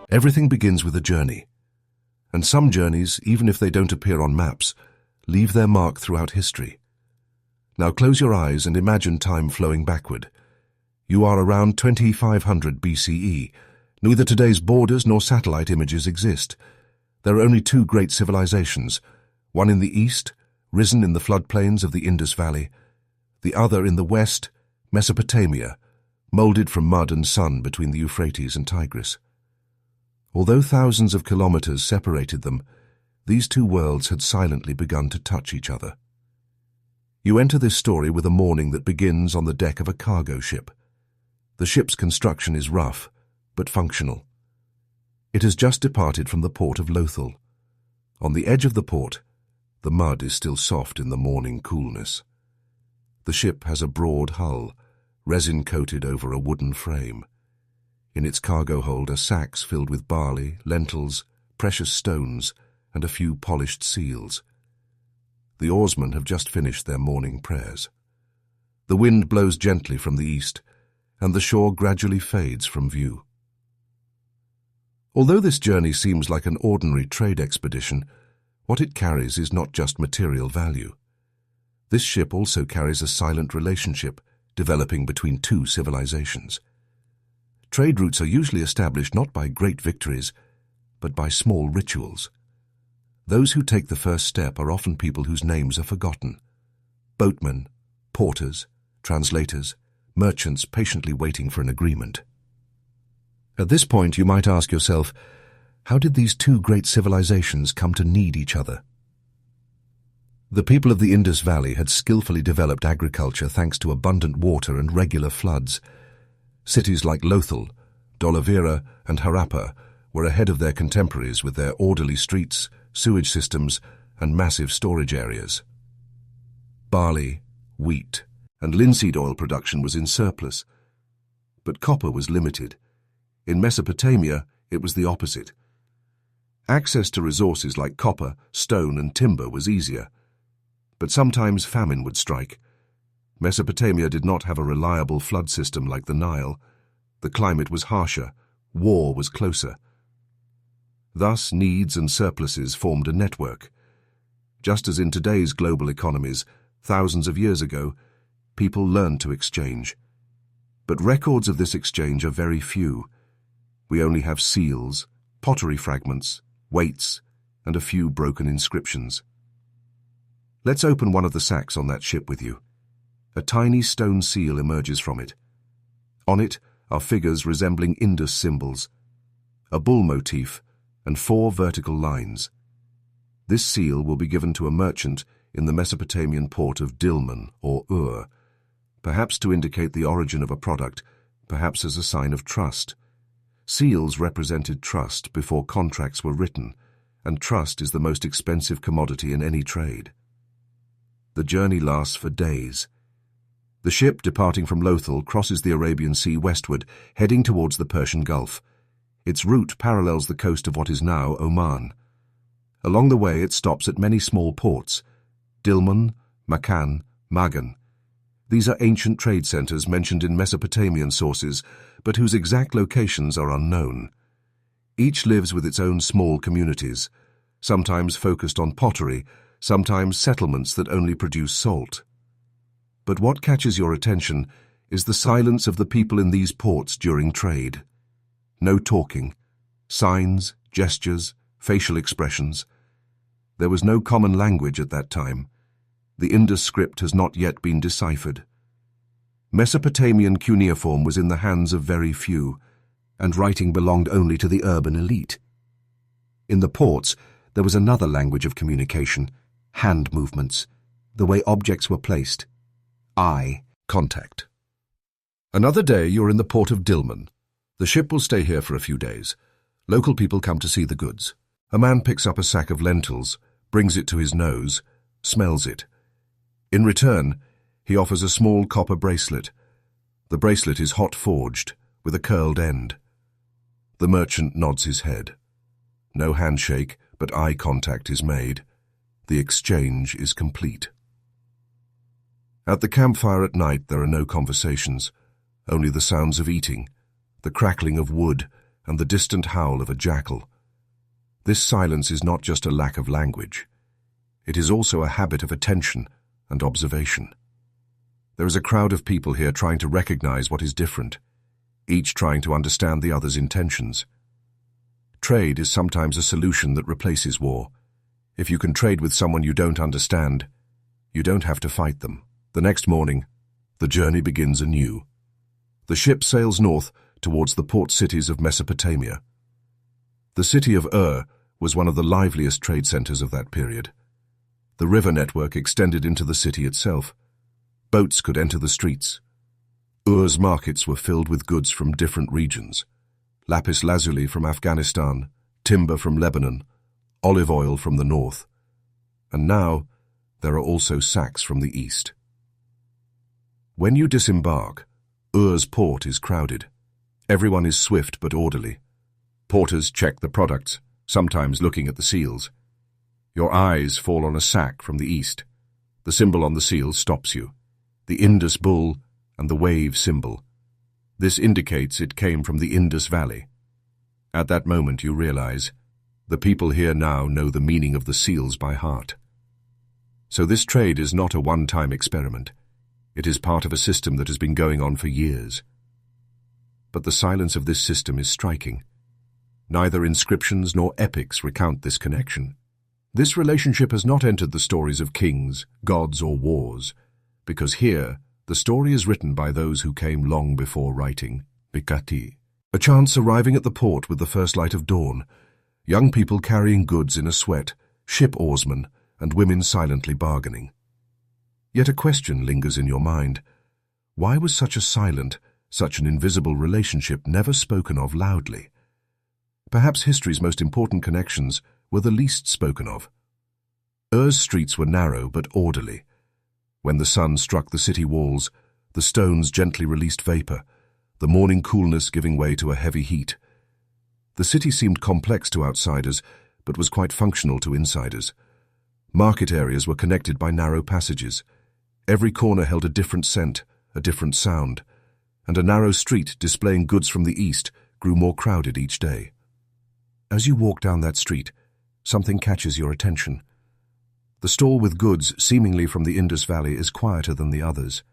Everything begins with a journey. And some journeys, even if they don't appear on maps, leave their mark throughout history. Now close your eyes and imagine time flowing backward. You are around 2500 BCE. Neither today's borders nor satellite images exist. There are only two great civilizations, one in the east, risen in the floodplains of the Indus Valley, the other in the west, Mesopotamia, molded from mud and sun between the Euphrates and Tigris. Although thousands of kilometers separated them, these two worlds had silently begun to touch each other. You enter this story with a morning that begins on the deck of a cargo ship. The ship's construction is rough, but functional. It has just departed from the port of Lothal. On the edge of the port, the mud is still soft in the morning coolness. The ship has a broad hull, resin-coated over a wooden frame. In its cargo hold are sacks filled with barley, lentils, precious stones, and a few polished seals. The oarsmen have just finished their morning prayers. The wind blows gently from the east, and the shore gradually fades from view. Although this journey seems like an ordinary trade expedition, what it carries is not just material value. This ship also carries a silent relationship developing between two civilizations. Trade routes are usually established not by great victories, but by small rituals. Those who take the first step are often people whose names are forgotten. Boatmen, porters, translators, merchants patiently waiting for an agreement. At this point, you might ask yourself, how did these two great civilizations come to need each other? The people of the Indus Valley had skillfully developed agriculture thanks to abundant water and regular floods. Cities like Lothal, Dholavira, and Harappa were ahead of their contemporaries with their orderly streets, sewage systems, and massive storage areas. Barley, wheat, and linseed oil production was in surplus, but copper was limited. In Mesopotamia, it was the opposite. Access to resources like copper, stone, and timber was easier, but sometimes famine would strike. Mesopotamia did not have a reliable flood system like the Nile. The climate was harsher, war was closer. Thus, needs and surpluses formed a network. Just as in today's global economies, thousands of years ago, people learned to exchange. But records of this exchange are very few. We only have seals, pottery fragments, weights, and a few broken inscriptions. Let's open one of the sacks on that ship with you. A tiny stone seal emerges from it. On it are figures resembling Indus symbols, a bull motif, and 4 vertical lines. This seal will be given to a merchant in the Mesopotamian port of Dilmun or Ur, perhaps to indicate the origin of a product, perhaps as a sign of trust. Seals represented trust before contracts were written, and trust is the most expensive commodity in any trade. The journey lasts for days. The ship, departing from Lothal, crosses the Arabian Sea westward, heading towards the Persian Gulf. Its route parallels the coast of what is now Oman. Along the way, it stops at many small ports: Dilmun, Makan, Magan. These are ancient trade centers mentioned in Mesopotamian sources, but whose exact locations are unknown. Each lives with its own small communities, sometimes focused on pottery, sometimes settlements that only produce salt. But what catches your attention is the silence of the people in these ports during trade. No talking, signs, gestures, facial expressions. There was no common language at that time. The Indus script has not yet been deciphered. Mesopotamian cuneiform was in the hands of very few, and writing belonged only to the urban elite. In the ports, there was another language of communication: hand movements, the way objects were placed. Eye contact. Another day you're in the port of Dilmun. The ship will stay here for a few days. Local people come to see the goods. A man picks up a sack of lentils, brings it to his nose, smells it. In return, he offers a small copper bracelet. The bracelet is hot forged, with a curled end. The merchant nods his head. No handshake, but eye contact is made. The exchange is complete. At the campfire at night there are no conversations, only the sounds of eating, the crackling of wood, and the distant howl of a jackal. This silence is not just a lack of language. It is also a habit of attention and observation. There is a crowd of people here trying to recognize what is different, each trying to understand the other's intentions. Trade is sometimes a solution that replaces war. If you can trade with someone you don't understand, you don't have to fight them. The next morning, the journey begins anew. The ship sails north towards the port cities of Mesopotamia. The city of was one of the liveliest trade centers of that period. The river network extended into the city itself. Boats could enter the streets. Ur's markets were filled with goods from different regions: lapis lazuli from Afghanistan, timber from Lebanon, olive oil from the north. And now, there are also sacks from the east. When you disembark, Ur's port is crowded. Everyone is swift but orderly. Porters check the products, sometimes looking at the seals. Your eyes fall on a sack from the east. The symbol on the seal stops you: the Indus bull and the wave symbol. This indicates it came from the Indus Valley. At that moment you realize, the people here now know the meaning of the seals by heart. So this trade is not a one-time experiment. It is part of a system that has been going on for years. But the silence of this system is striking. Neither inscriptions nor epics recount this connection. This relationship has not entered the stories of kings, gods, or wars, because here the story is written by those who came long before writing. Bikati. A chance arriving at the port with the first light of dawn, young people carrying goods in a sweat, ship oarsmen, and women silently bargaining. Yet a question lingers in your mind. Why was such a silent, such an invisible relationship never spoken of loudly? Perhaps history's most important connections were the least spoken of. Ur's streets were narrow but orderly. When the sun struck the city walls, the stones gently released vapor, the morning coolness giving way to a heavy heat. The city seemed complex to outsiders, but was quite functional to insiders. Market areas were connected by narrow passages. Every corner held a different scent, a different sound, and a narrow street displaying goods from the east grew more crowded each day. As you walk down that street, something catches your attention. The stall with goods seemingly from the Indus Valley is quieter than the others.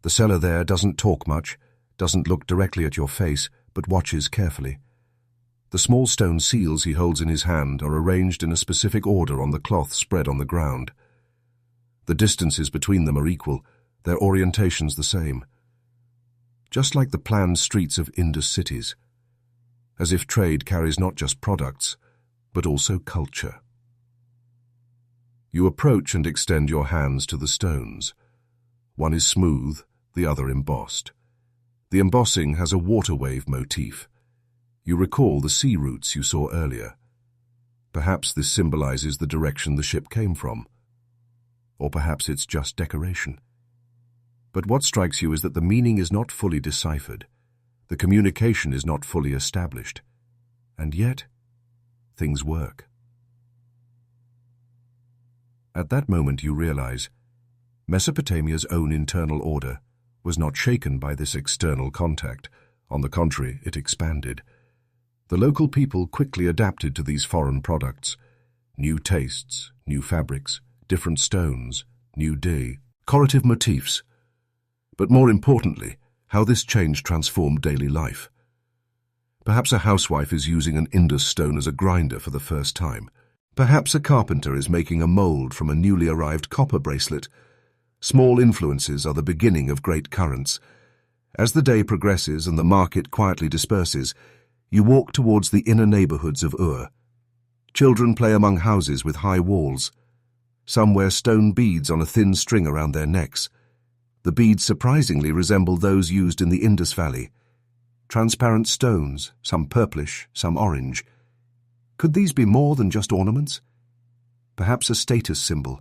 The seller there doesn't talk much, doesn't look directly at your face, but watches carefully. The small stone seals he holds in his hand are arranged in a specific order on the cloth spread on the ground. The distances between them are equal, their orientations the same. Just like the planned streets of Indus cities. As if trade carries not just products, but also culture. You approach and extend your hands to the stones. One is smooth, the other embossed. The embossing has a water wave motif. You recall the sea routes you saw earlier. Perhaps this symbolizes the direction the ship came from. Or perhaps it's just decoration. But what strikes you is that the meaning is not fully deciphered. The communication is not fully established. And yet, things work. At that moment you realize, Mesopotamia's own internal order was not shaken by this external contact. On the contrary, it expanded. The local people quickly adapted to these foreign products. New tastes, new fabrics, different stones, new decorative motifs. But more importantly, how this change transformed daily life. Perhaps a housewife is using an Indus stone as a grinder for the first time. Perhaps a carpenter is making a mold from a newly arrived copper bracelet. Small influences are the beginning of great currents. As the day progresses and the market quietly disperses, you walk towards the inner neighborhoods of Children play among houses with high walls. Some wear stone beads on a thin string around their necks. The beads surprisingly resemble those used in the Indus Valley. Transparent stones, some purplish, some orange. Could these be more than just ornaments? Perhaps a status symbol,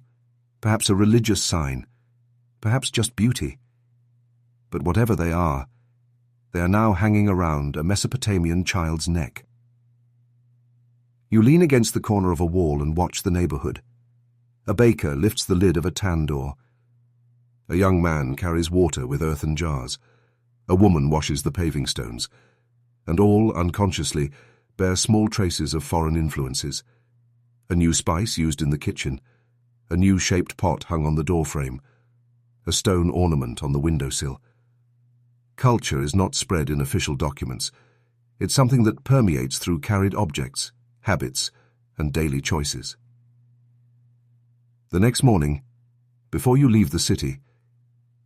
perhaps a religious sign, perhaps just beauty. But whatever they are now hanging around a Mesopotamian child's neck. You lean against the corner of a wall and watch the neighborhood. A baker lifts the lid of a tandoor. A young man carries water with earthen jars. A woman washes the paving stones. and all, unconsciously, bear small traces of foreign influences. A new spice used in the kitchen, a new shaped pot hung on the doorframe, a stone ornament on the windowsill. Culture is not spread in official documents. It's something that permeates through carried objects, habits, and daily choices. The next morning, before you leave the city,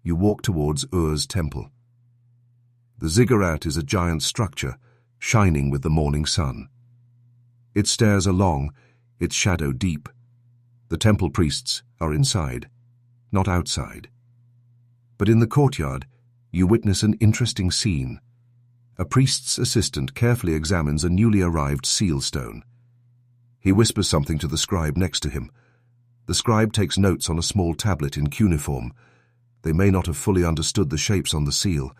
you walk towards Ur's temple. The ziggurat is a giant structure, shining with the morning sun. Its stairs are long, its shadow deep. The temple priests are inside, not outside. But in the courtyard, you witness an interesting scene. A priest's assistant carefully examines a newly arrived seal stone. He whispers something to the scribe next to him. The scribe takes notes on a small tablet in cuneiform. They may not have fully understood the shapes on the seal,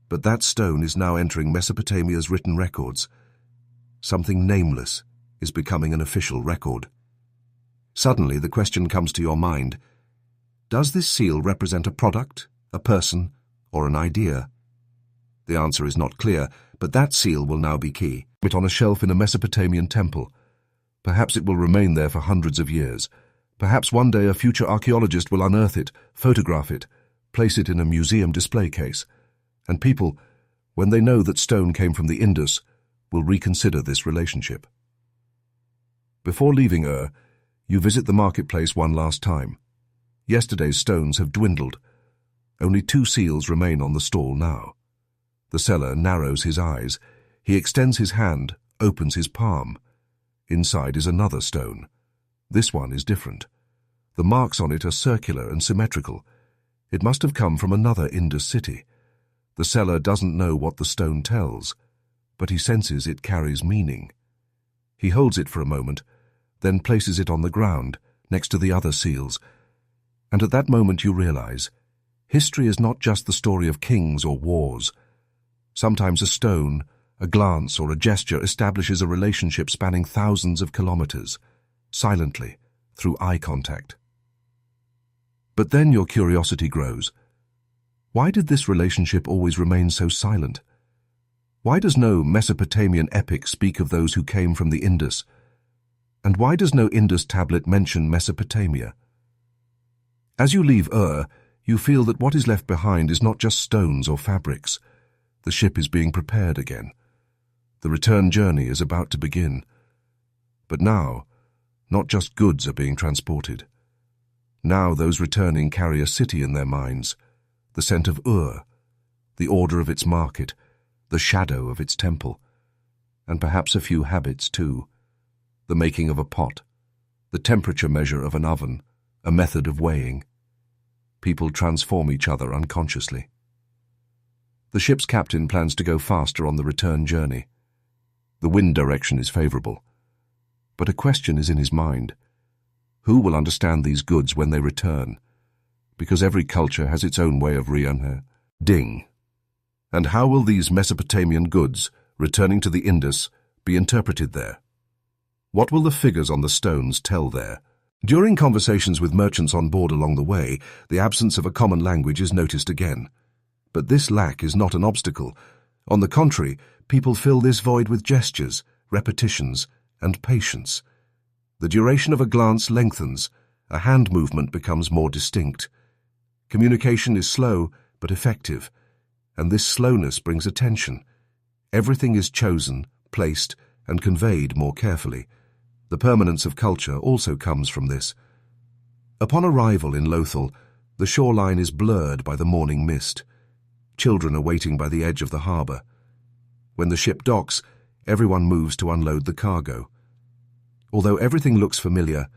but that stone is now entering Mesopotamia's written records. Something nameless is becoming an official record. Suddenly, the question comes to your mind: does this seal represent a product, a person, or an idea? The answer is not clear, but that seal will now be key. It on a shelf in a Mesopotamian temple. Perhaps it will remain there for hundreds of years. Perhaps one day a future archaeologist will unearth it, photograph it, place it in a museum display case. And people, when they know that stone came from the Indus, will reconsider this relationship. Before leaving Ur, you visit the marketplace one last time. Yesterday's stones have dwindled. Only 2 seals remain on the stall now. The seller narrows his eyes. He extends his hand, opens his palm. Inside is another stone. This one is different. The marks on it are circular and symmetrical. It must have come from another Indus city. The seller doesn't know what the stone tells, but he senses it carries meaning. He holds it for a moment, then places it on the ground, next to the other seals. And at that moment you realize, history is not just the story of kings or wars. Sometimes a stone, a glance, or a gesture establishes a relationship spanning thousands of kilometers, silently, through eye contact. But then your curiosity grows. Why did this relationship always remain so silent? Why does no Mesopotamian epic speak of those who came from the Indus? And why does no Indus tablet mention Mesopotamia? As you leave Ur, you feel that what is left behind is not just stones or fabrics. The ship is being prepared again. The return journey is about to begin. But now, not just goods are being transported. Now those returning carry a city in their minds, the scent of Ur, the order of its market, the shadow of its temple, and perhaps a few habits too. The making of a pot, the temperature measure of an oven, a method of weighing. People transform each other unconsciously. The ship's captain plans to go faster on the return journey. The wind direction is favorable. But a question is in his mind. Who will understand these goods when they return? Because every culture has its own way of ding. And how will these Mesopotamian goods, returning to the Indus, be interpreted there? What will the figures on the stones tell there? During conversations with merchants on board along the way, the absence of a common language is noticed again. But this lack is not an obstacle. On the contrary, people fill this void with gestures, repetitions, and patience. The duration of a glance lengthens, a hand movement becomes more distinct. Communication is slow but effective, and this slowness brings attention. Everything is chosen, placed, and conveyed more carefully. The permanence of culture also comes from this. Upon arrival in Lothal, the shoreline is blurred by the morning mist. Children are waiting by the edge of the harbour. When the ship docks, everyone moves to unload the cargo. Although everything looks familiar,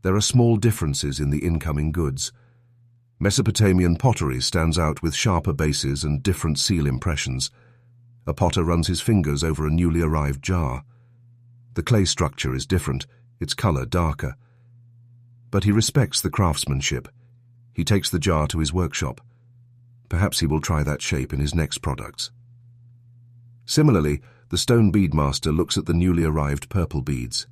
there are small differences in the incoming goods. Mesopotamian pottery stands out with sharper bases and different seal impressions. A potter runs his fingers over a newly arrived jar. The clay structure is different, its colour darker. But he respects the craftsmanship. He takes the jar to his workshop. Perhaps he will try that shape in his next products. Similarly, the stone beadmaster looks at the newly arrived purple beads.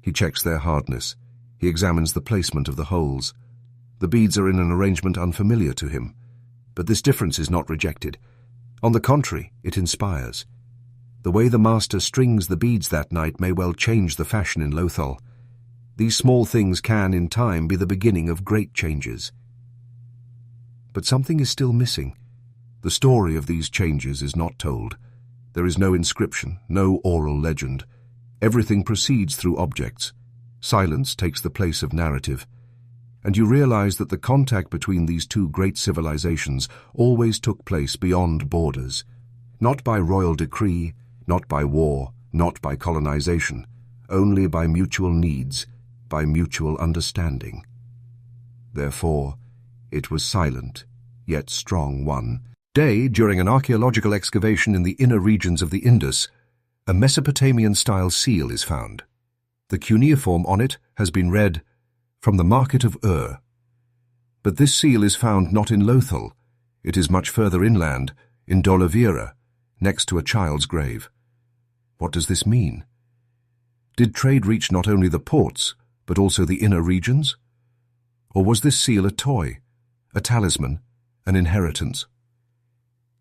He checks their hardness. He examines the placement of the holes. The beads are in an arrangement unfamiliar to him. But this difference is not rejected. On the contrary, it inspires. The way the master strings the beads that night may well change the fashion in Lothal. These small things can, in time, be the beginning of great changes. But something is still missing. The story of these changes is not told. There is no inscription, no oral legend. Everything proceeds through objects. Silence takes the place of narrative. And you realize that the contact between these two great civilizations always took place beyond borders. Not by royal decree, not by war, not by colonization, only by mutual needs, by mutual understanding. Therefore, it was silent, yet strong one. Today, during an archaeological excavation in the inner regions of the Indus, a Mesopotamian-style seal is found. The cuneiform on it has been read, "From the market of Ur." But this seal is found not in Lothal. It is much further inland, in Dolavira, next to a child's grave. What does this mean? Did trade reach not only the ports, but also the inner regions? Or was this seal a toy, a talisman, an inheritance?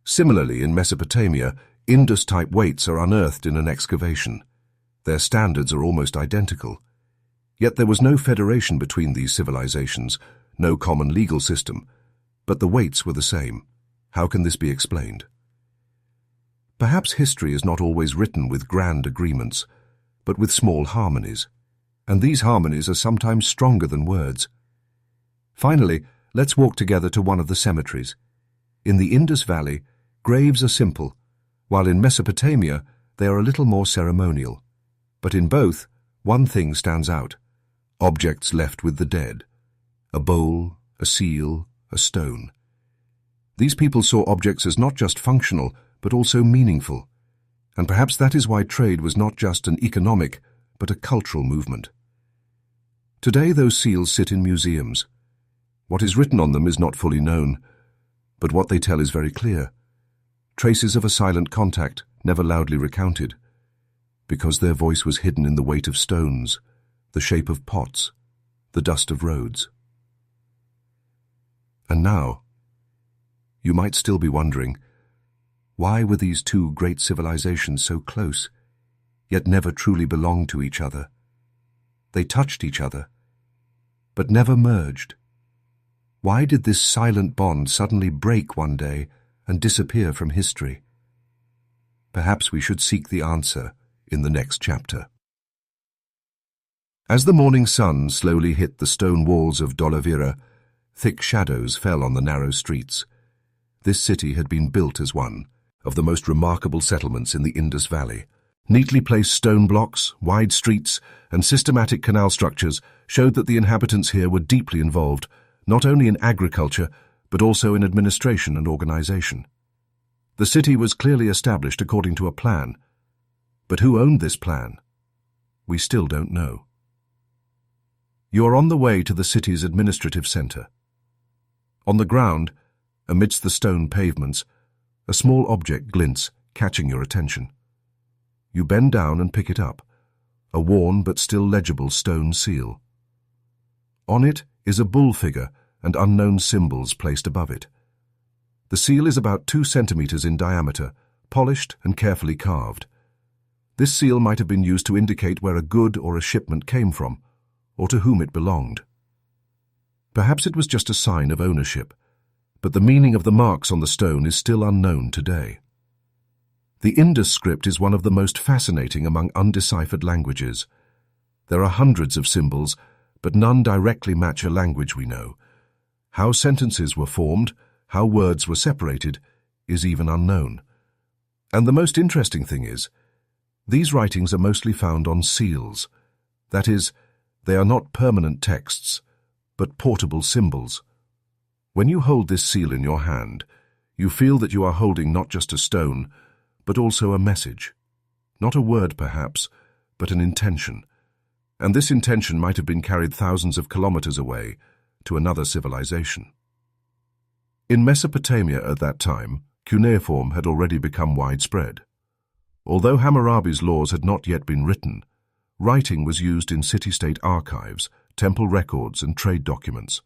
Similarly, in Mesopotamia, Indus-type weights are unearthed in an excavation. Their standards are almost identical. Yet there was no federation between these civilizations, no common legal system, but the weights were the same. How can this be explained? Perhaps history is not always written with grand agreements, but with small harmonies, and these harmonies are sometimes stronger than words. Finally, let's walk together to one of the cemeteries. In the Indus Valley, graves are simple, while in Mesopotamia they are a little more ceremonial. But in both, one thing stands out: objects left with the dead. A bowl, a seal, a stone. These people saw objects as not just functional, but also meaningful. And perhaps that is why trade was not just an economic, but a cultural movement. Today those seals sit in museums. What is written on them is not fully known, but what they tell is very clear. Traces of a silent contact, never loudly recounted, because their voice was hidden in the weight of stones, the shape of pots, the dust of roads. And now, you might still be wondering, why were these two great civilizations so close, yet never truly belonged to each other? They touched each other, but never merged. Why did this silent bond suddenly break one day and disappear from history? Perhaps we should seek the answer in the next chapter. As the morning sun slowly hit the stone walls of Dolavira, thick shadows fell on the narrow streets. This city had been built as one of the most remarkable settlements in the Indus Valley. Neatly placed stone blocks, wide streets, and systematic canal structures showed that the inhabitants here were deeply involved, not only in agriculture, but also in administration and organization. The city was clearly established according to a plan. But who owned this plan? We still don't know. You are on the way to the city's administrative center. On the ground, amidst the stone pavements, a small object glints, catching your attention. You bend down and pick it up, a worn but still legible stone seal. On it is a bull figure and unknown symbols placed above it. The seal is about 2 centimeters in diameter, polished and carefully carved. This seal might have been used to indicate where a good or a shipment came from, or to whom it belonged. Perhaps it was just a sign of ownership, but the meaning of the marks on the stone is still unknown today. The Indus script is one of the most fascinating among undeciphered languages. There are hundreds of symbols, but none directly match a language we know. How sentences were formed, how words were separated, is even unknown. And the most interesting thing is, these writings are mostly found on seals. That is, they are not permanent texts, but portable symbols. When you hold this seal in your hand, you feel that you are holding not just a stone, but also a message. Not a word, perhaps, but an intention. And this intention might have been carried thousands of kilometers away to another civilization. In Mesopotamia at that time, cuneiform had already become widespread. Although Hammurabi's laws had not yet been written, writing was used in city-state archives, temple records, and trade documents.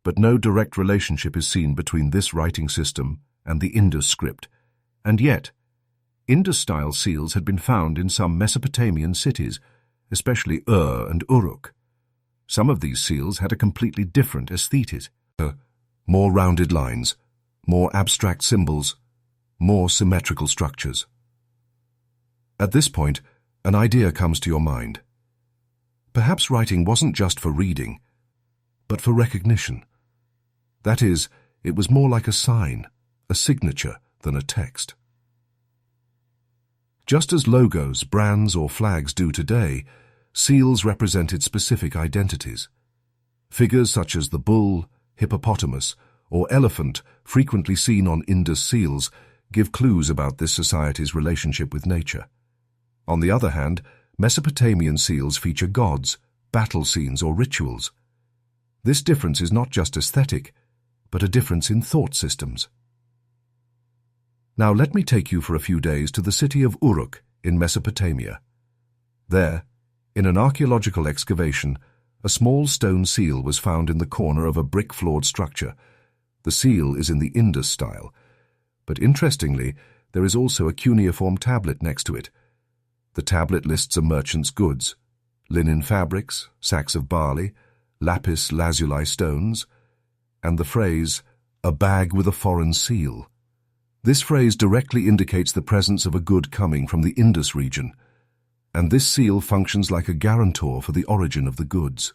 But no direct relationship is seen between this writing system and the Indus script, and yet, Indus-style seals had been found in some Mesopotamian cities, especially Ur and Uruk. Some of these seals had a completely different aesthetic. More rounded lines, more abstract symbols, more symmetrical structures. At this point, an idea comes to your mind. Perhaps writing wasn't just for reading, but for recognition. That is, it was more like a sign, a signature, than a text. Just as logos, brands, or flags do today, seals represented specific identities. Figures such as the bull, hippopotamus, or elephant, frequently seen on Indus seals, give clues about this society's relationship with nature. On the other hand, Mesopotamian seals feature gods, battle scenes, or rituals. This difference is not just aesthetic, but a difference in thought systems. Now let me take you for a few days to the city of Uruk in Mesopotamia. There, in an archaeological excavation, a small stone seal was found in the corner of a brick-floored structure. The seal is in the Indus style, but interestingly, there is also a cuneiform tablet next to it. The tablet lists a merchant's goods: linen fabrics, sacks of barley, lapis lazuli stones, and the phrase, "a bag with a foreign seal." This phrase directly indicates the presence of a good coming from the Indus region, and this seal functions like a guarantor for the origin of the goods.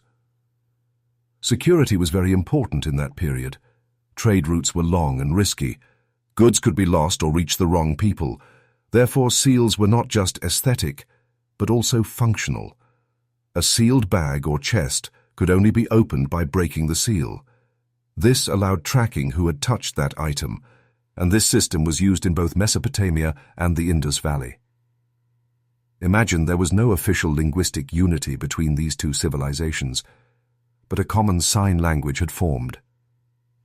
Security was very important in that period. Trade routes were long and risky. Goods could be lost or reach the wrong people. Therefore, seals were not just aesthetic, but also functional. A sealed bag or chest could only be opened by breaking the seal. This allowed tracking who had touched that item, and this system was used in both Mesopotamia and the Indus Valley. Imagine there was no official linguistic unity between these two civilizations, but a common sign language had formed.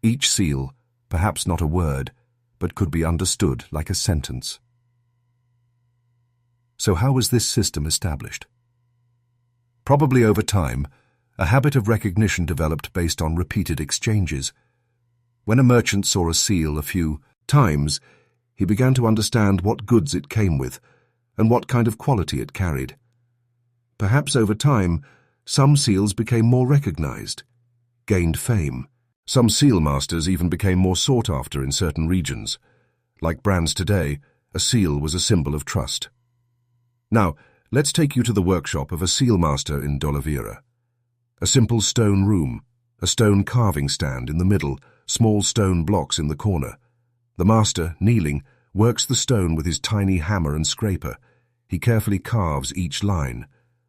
Each seal, perhaps not a word, but could be understood like a sentence. So how was this system established? Probably over time, a habit of recognition developed based on repeated exchanges. When a merchant saw a seal a few times, he began to understand what goods it came with and what kind of quality it carried. Perhaps over time, some seals became more recognized, gained fame. Some seal masters even became more sought after in certain regions. Like brands today, a seal was a symbol of trust. Now, let's take you to the workshop of a seal master in Dolavira. A simple stone room, a stone carving stand in the middle, small stone blocks in the corner. The master, kneeling, works the stone with his tiny hammer and scraper. He carefully carves each line,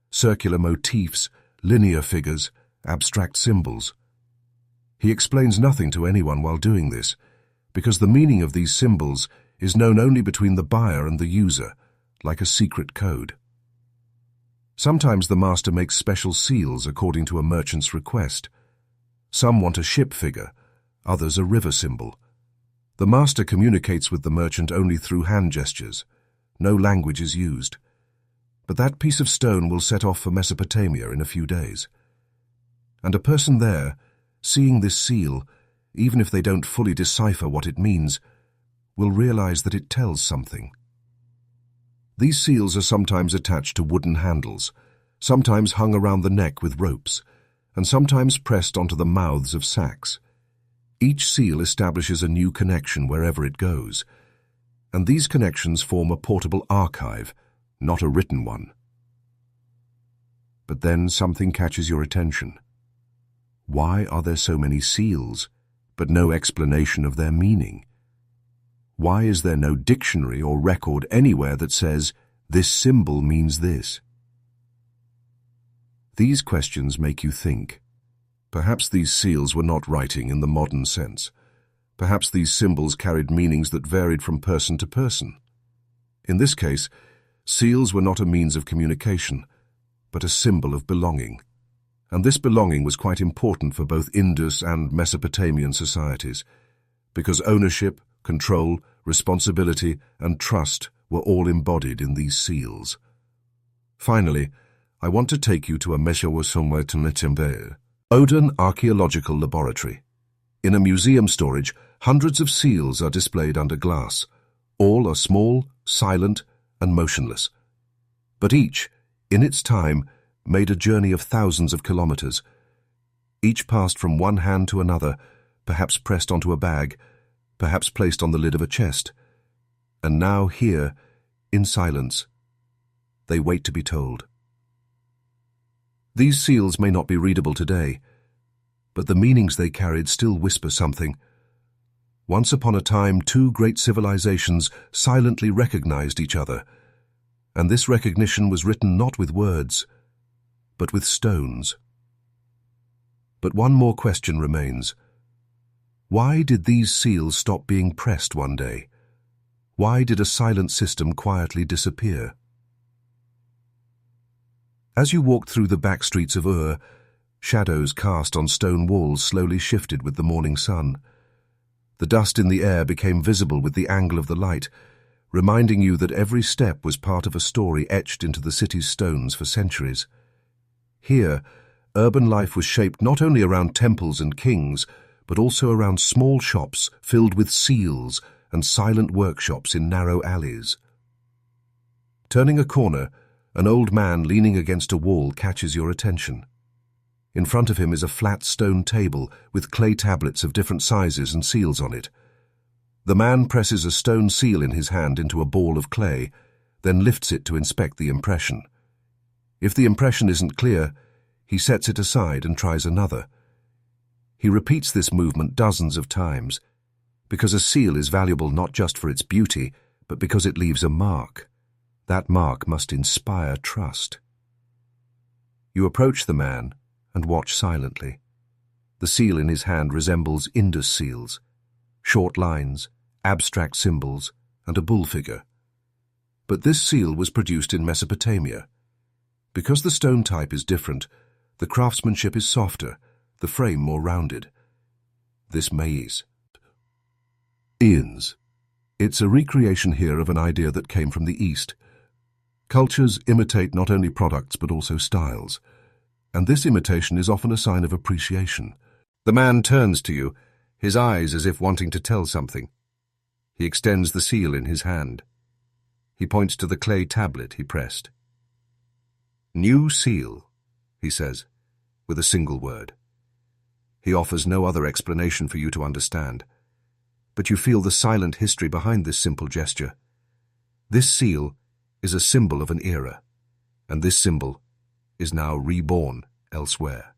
circular motifs, linear figures, abstract symbols. He explains nothing to anyone while doing this, because the meaning of these symbols is known only between the buyer and the user, like a secret code. Sometimes the master makes special seals according to a merchant's request. Some want a ship figure, others a river symbol. The master communicates with the merchant only through hand gestures. No language is used. But that piece of stone will set off for Mesopotamia in a few days. And a person there, seeing this seal, even if they don't fully decipher what it means, will realize that it tells something. These seals are sometimes attached to wooden handles, sometimes hung around the neck with ropes, and sometimes pressed onto the mouths of sacks. Each seal establishes a new connection wherever it goes, and these connections form a portable archive, not a written one. But then something catches your attention. Why are there so many seals, but no explanation of their meaning? Why is there no dictionary or record anywhere that says, this symbol means this? These questions make you think. Perhaps these seals were not writing in the modern sense. Perhaps these symbols carried meanings that varied from person to person. In this case, seals were not a means of communication, but a symbol of belonging. And this belonging was quite important for both Indus and Mesopotamian societies, because ownership, control, responsibility, and trust were all embodied in these seals. Finally, I want to take you to a Mesopotamia Odin Archaeological Laboratory. In a museum storage, hundreds of seals are displayed under glass. All are small, silent, and motionless. But each, in its time, made a journey of thousands of kilometers. Each passed from one hand to another, perhaps pressed onto a bag, perhaps placed on the lid of a chest. And now here, in silence, they wait to be told. These seals may not be readable today, but the meanings they carried still whisper something. Once upon a time, two great civilizations silently recognized each other, and this recognition was written not with words, but with stones. But one more question remains. Why did these seals stop being pressed one day? Why did a silent system quietly disappear? As you walked through the back streets of Ur, shadows cast on stone walls slowly shifted with the morning sun. The dust in the air became visible with the angle of the light, reminding you that every step was part of a story etched into the city's stones for centuries. Here, urban life was shaped not only around temples and kings, but also around small shops filled with seals and silent workshops in narrow alleys. Turning a corner, an old man leaning against a wall catches your attention. In front of him is a flat stone table with clay tablets of different sizes and seals on it. The man presses a stone seal in his hand into a ball of clay, then lifts it to inspect the impression. If the impression isn't clear, he sets it aside and tries another. He repeats this movement dozens of times, because a seal is valuable not just for its beauty, but because it leaves a mark. That mark must inspire trust. You approach the man and watch silently. The seal in his hand resembles Indus seals, short lines, abstract symbols, and a bull figure. But this seal was produced in Mesopotamia. Because the stone type is different, the craftsmanship is softer, the frame more rounded. This maize. Ians. It's a recreation here of an idea that came from the East. Cultures imitate not only products but also styles, and this imitation is often a sign of appreciation. The man turns to you, his eyes as if wanting to tell something. He extends the seal in his hand. He points to the clay tablet he pressed. "New seal," he says, with a single word. He offers no other explanation for you to understand, but you feel the silent history behind this simple gesture. This seal is a symbol of an era, and this symbol is now reborn elsewhere.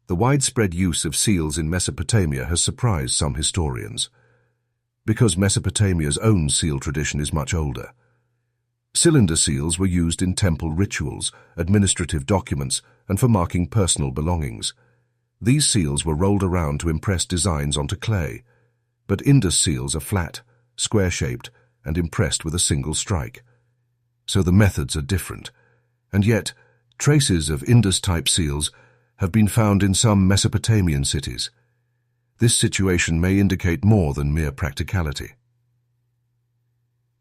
The widespread use of seals in Mesopotamia has surprised some historians, because Mesopotamia's own seal tradition is much older. Cylinder seals were used in temple rituals, administrative documents, and for marking personal belongings. These seals were rolled around to impress designs onto clay, but Indus seals are flat, square-shaped, and impressed with a single strike. So the methods are different, and yet traces of Indus-type seals have been found in some Mesopotamian cities. This situation may indicate more than mere practicality.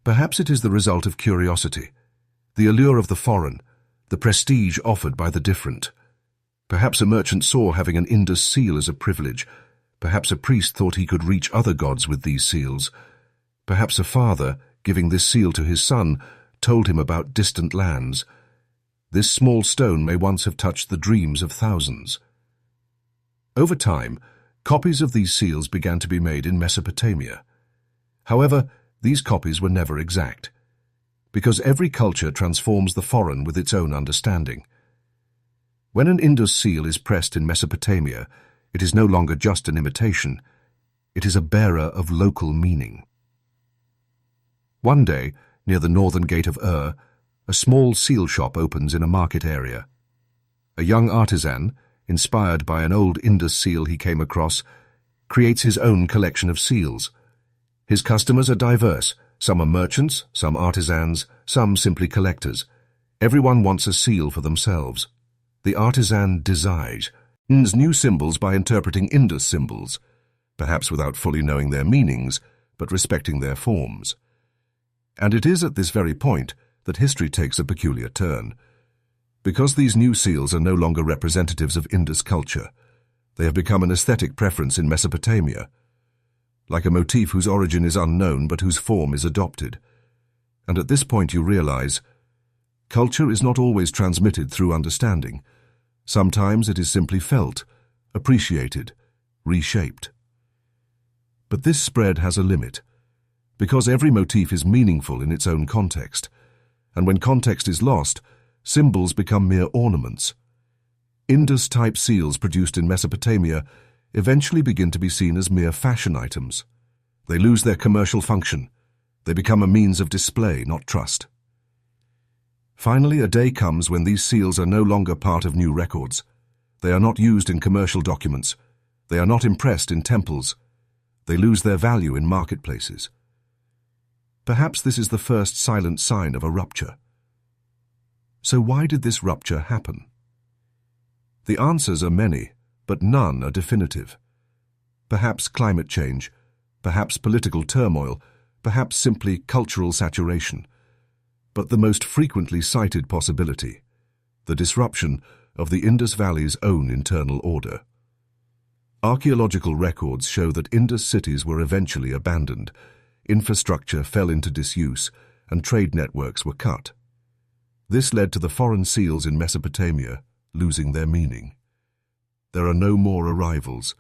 Perhaps it is the result of curiosity, the allure of the foreign, the prestige offered by the different. Perhaps a merchant saw having an Indus seal as a privilege. Perhaps a priest thought he could reach other gods with these seals. Perhaps a father, giving this seal to his son, told him about distant lands. This small stone may once have touched the dreams of thousands. Over time, copies of these seals began to be made in Mesopotamia. However, these copies were never exact, because every culture transforms the foreign with its own understanding. When an Indus seal is pressed in Mesopotamia, it is no longer just an imitation. It is a bearer of local meaning. One day, near the northern gate of Ur, a small seal shop opens in a market area. A young artisan, inspired by an old Indus seal he came across, creates his own collection of seals. His customers are diverse. Some are merchants, some artisans, some simply collectors. Everyone wants a seal for themselves. The artisan designs new symbols by interpreting Indus symbols, perhaps without fully knowing their meanings, but respecting their forms. And it is at this very point that history takes a peculiar turn. Because these new seals are no longer representatives of Indus culture, they have become an aesthetic preference in Mesopotamia, like a motif whose origin is unknown but whose form is adopted. And at this point you realize, culture is not always transmitted through understanding. Sometimes it is simply felt, appreciated, reshaped. But this spread has a limit, because every motif is meaningful in its own context, and when context is lost, symbols become mere ornaments. Indus-type seals produced in Mesopotamia eventually begin to be seen as mere fashion items. They lose their commercial function. They become a means of display, not trust. Finally, a day comes when these seals are no longer part of new records. They are not used in commercial documents. They are not impressed in temples. They lose their value in marketplaces. Perhaps this is the first silent sign of a rupture. So why did this rupture happen? The answers are many, but none are definitive. Perhaps climate change, perhaps political turmoil, perhaps simply cultural saturation. But the most frequently cited possibility, the disruption of the Indus Valley's own internal order. Archaeological records show that Indus cities were eventually abandoned, infrastructure fell into disuse, and trade networks were cut. This led to the foreign seals in Mesopotamia losing their meaning. There are no more arrivals.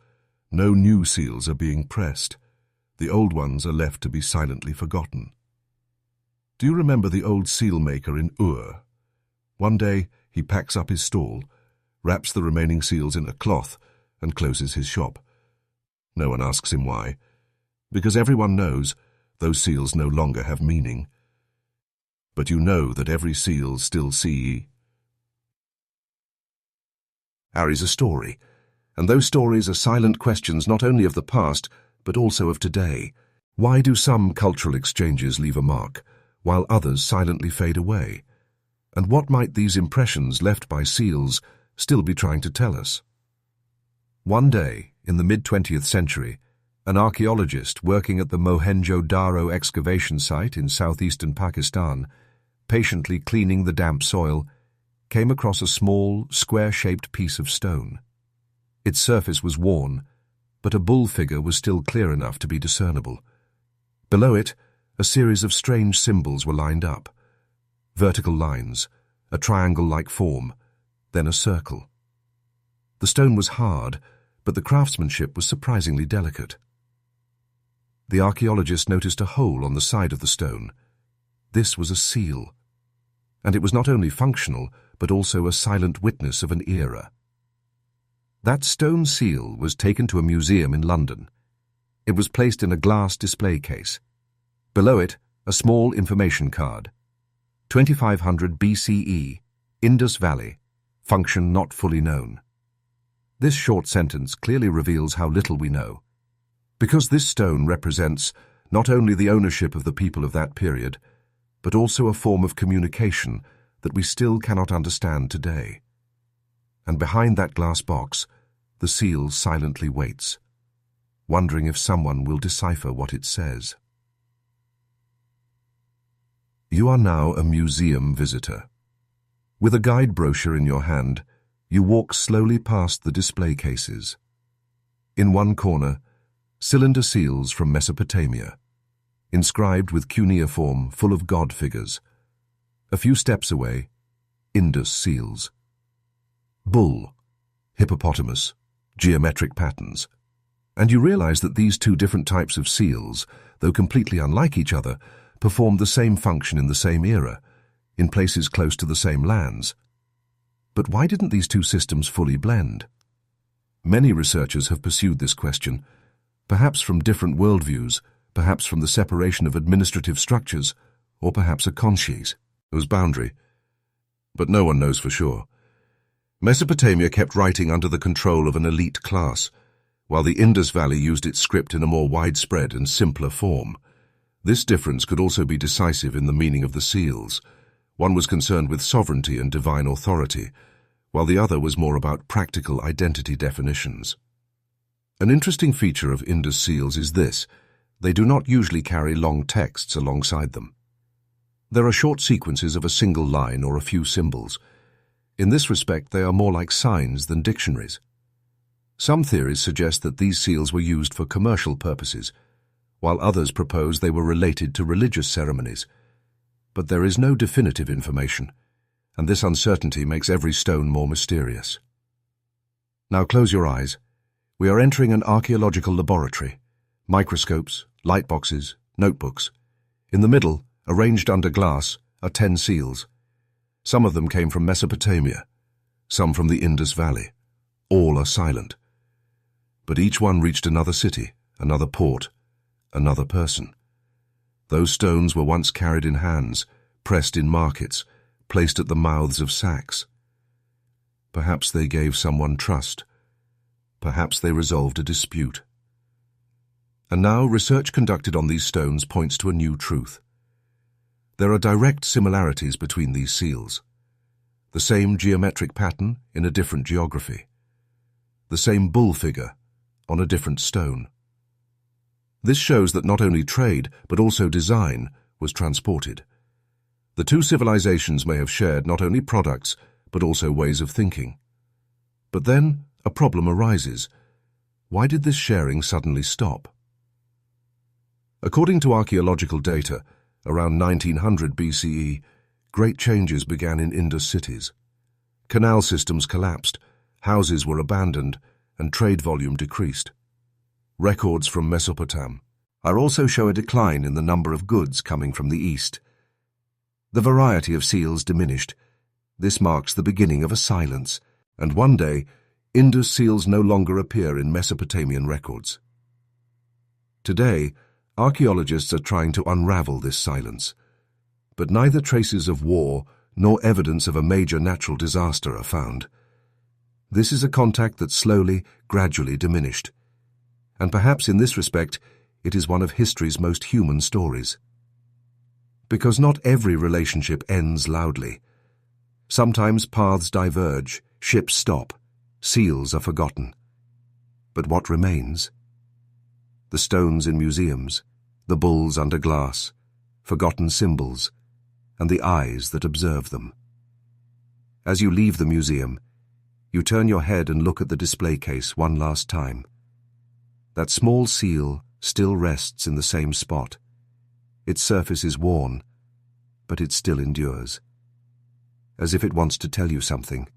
No new seals are being pressed. The old ones are left to be silently forgotten. Do you remember the old seal maker in Ur? One day, he packs up his stall, wraps the remaining seals in a cloth, and closes his shop. No one asks him why, because everyone knows those seals no longer have meaning. But you know that every seal still carries a story, and those stories are silent questions not only of the past, but also of today. Why do some cultural exchanges leave a mark, while others silently fade away? And what might these impressions left by seals still be trying to tell us? One day, in the mid-20th century, an archaeologist working at the Mohenjo-Daro excavation site in southeastern Pakistan, patiently cleaning the damp soil, came across a small, square-shaped piece of stone. Its surface was worn, but a bull figure was still clear enough to be discernible. Below it, a series of strange symbols were lined up. Vertical lines, a triangle-like form, then a circle. The stone was hard, but the craftsmanship was surprisingly delicate. The archaeologist noticed a hole on the side of the stone. This was a seal, and it was not only functional, but also a silent witness of an era. That stone seal was taken to a museum in London. It was placed in a glass display case. Below it, a small information card. 2500 BCE, Indus Valley, function not fully known. This short sentence clearly reveals how little we know. Because this stone represents not only the ownership of the people of that period, but also a form of communication that we still cannot understand today. And behind that glass box, the seal silently waits, wondering if someone will decipher what it says. You are now a museum visitor. With a guide brochure in your hand, you walk slowly past the display cases. In one corner, cylinder seals from Mesopotamia, inscribed with cuneiform full of god figures. A few steps away, Indus seals. Bull, hippopotamus, geometric patterns. And you realize that these two different types of seals, though completely unlike each other, performed the same function in the same era, in places close to the same lands. But why didn't these two systems fully blend? Many researchers have pursued this question, perhaps from different worldviews, perhaps from the separation of administrative structures, or perhaps a conscience, whose boundary. But no one knows for sure. Mesopotamia kept writing under the control of an elite class, while the Indus Valley used its script in a more widespread and simpler form. This difference could also be decisive in the meaning of the seals. One was concerned with sovereignty and divine authority, while the other was more about practical identity definitions. An interesting feature of Indus seals is this: they do not usually carry long texts alongside them. There are short sequences of a single line or a few symbols. In this respect, they are more like signs than dictionaries. Some theories suggest that these seals were used for commercial purposes, while others propose they were related to religious ceremonies. But there is no definitive information, and this uncertainty makes every stone more mysterious. Now close your eyes. We are entering an archaeological laboratory. Microscopes, light boxes, notebooks. In the middle, arranged under glass, are 10 seals. Some of them came from Mesopotamia, some from the Indus Valley. All are silent. But each one reached another city, another port, another person. Those stones were once carried in hands, pressed in markets, placed at the mouths of sacks. Perhaps they gave someone trust. Perhaps they resolved a dispute. And now research conducted on these stones points to a new truth. There are direct similarities between these seals. The same geometric pattern in a different geography. The same bull figure on a different stone. This shows that not only trade, but also design, was transported. The two civilizations may have shared not only products, but also ways of thinking. But then a problem arises. Why did this sharing suddenly stop? According to archaeological data, around 1900 BCE, great changes began in Indus cities. Canal systems collapsed, houses were abandoned, and trade volume decreased. Records from Mesopotamia also show a decline in the number of goods coming from the east. The variety of seals diminished. This marks the beginning of a silence, and one day, Indus seals no longer appear in Mesopotamian records. Today, archaeologists are trying to unravel this silence, but neither traces of war nor evidence of a major natural disaster are found. This is a contact that slowly, gradually diminished. And perhaps in this respect, it is one of history's most human stories. Because not every relationship ends loudly. Sometimes paths diverge, ships stop, seals are forgotten. But what remains? The stones in museums, the bulls under glass, forgotten symbols, and the eyes that observe them. As you leave the museum, you turn your head and look at the display case one last time. That small seal still rests in the same spot. Its surface is worn, but it still endures, as if it wants to tell you something.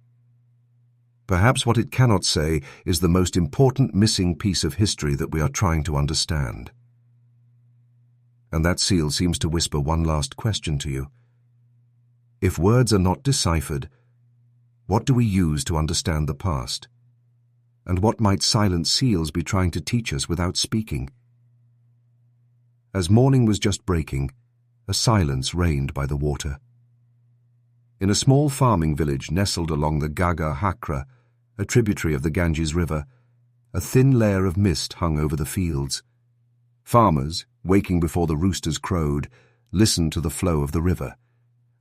Perhaps what it cannot say is the most important missing piece of history that we are trying to understand. And that seal seems to whisper one last question to you. If words are not deciphered, what do we use to understand the past? And what might silent seals be trying to teach us without speaking? As morning was just breaking, a silence reigned by the water. In a small farming village nestled along the Gaga Hakra, a tributary of the Ganges River, a thin layer of mist hung over the fields. Farmers, waking before the roosters crowed, listened to the flow of the river.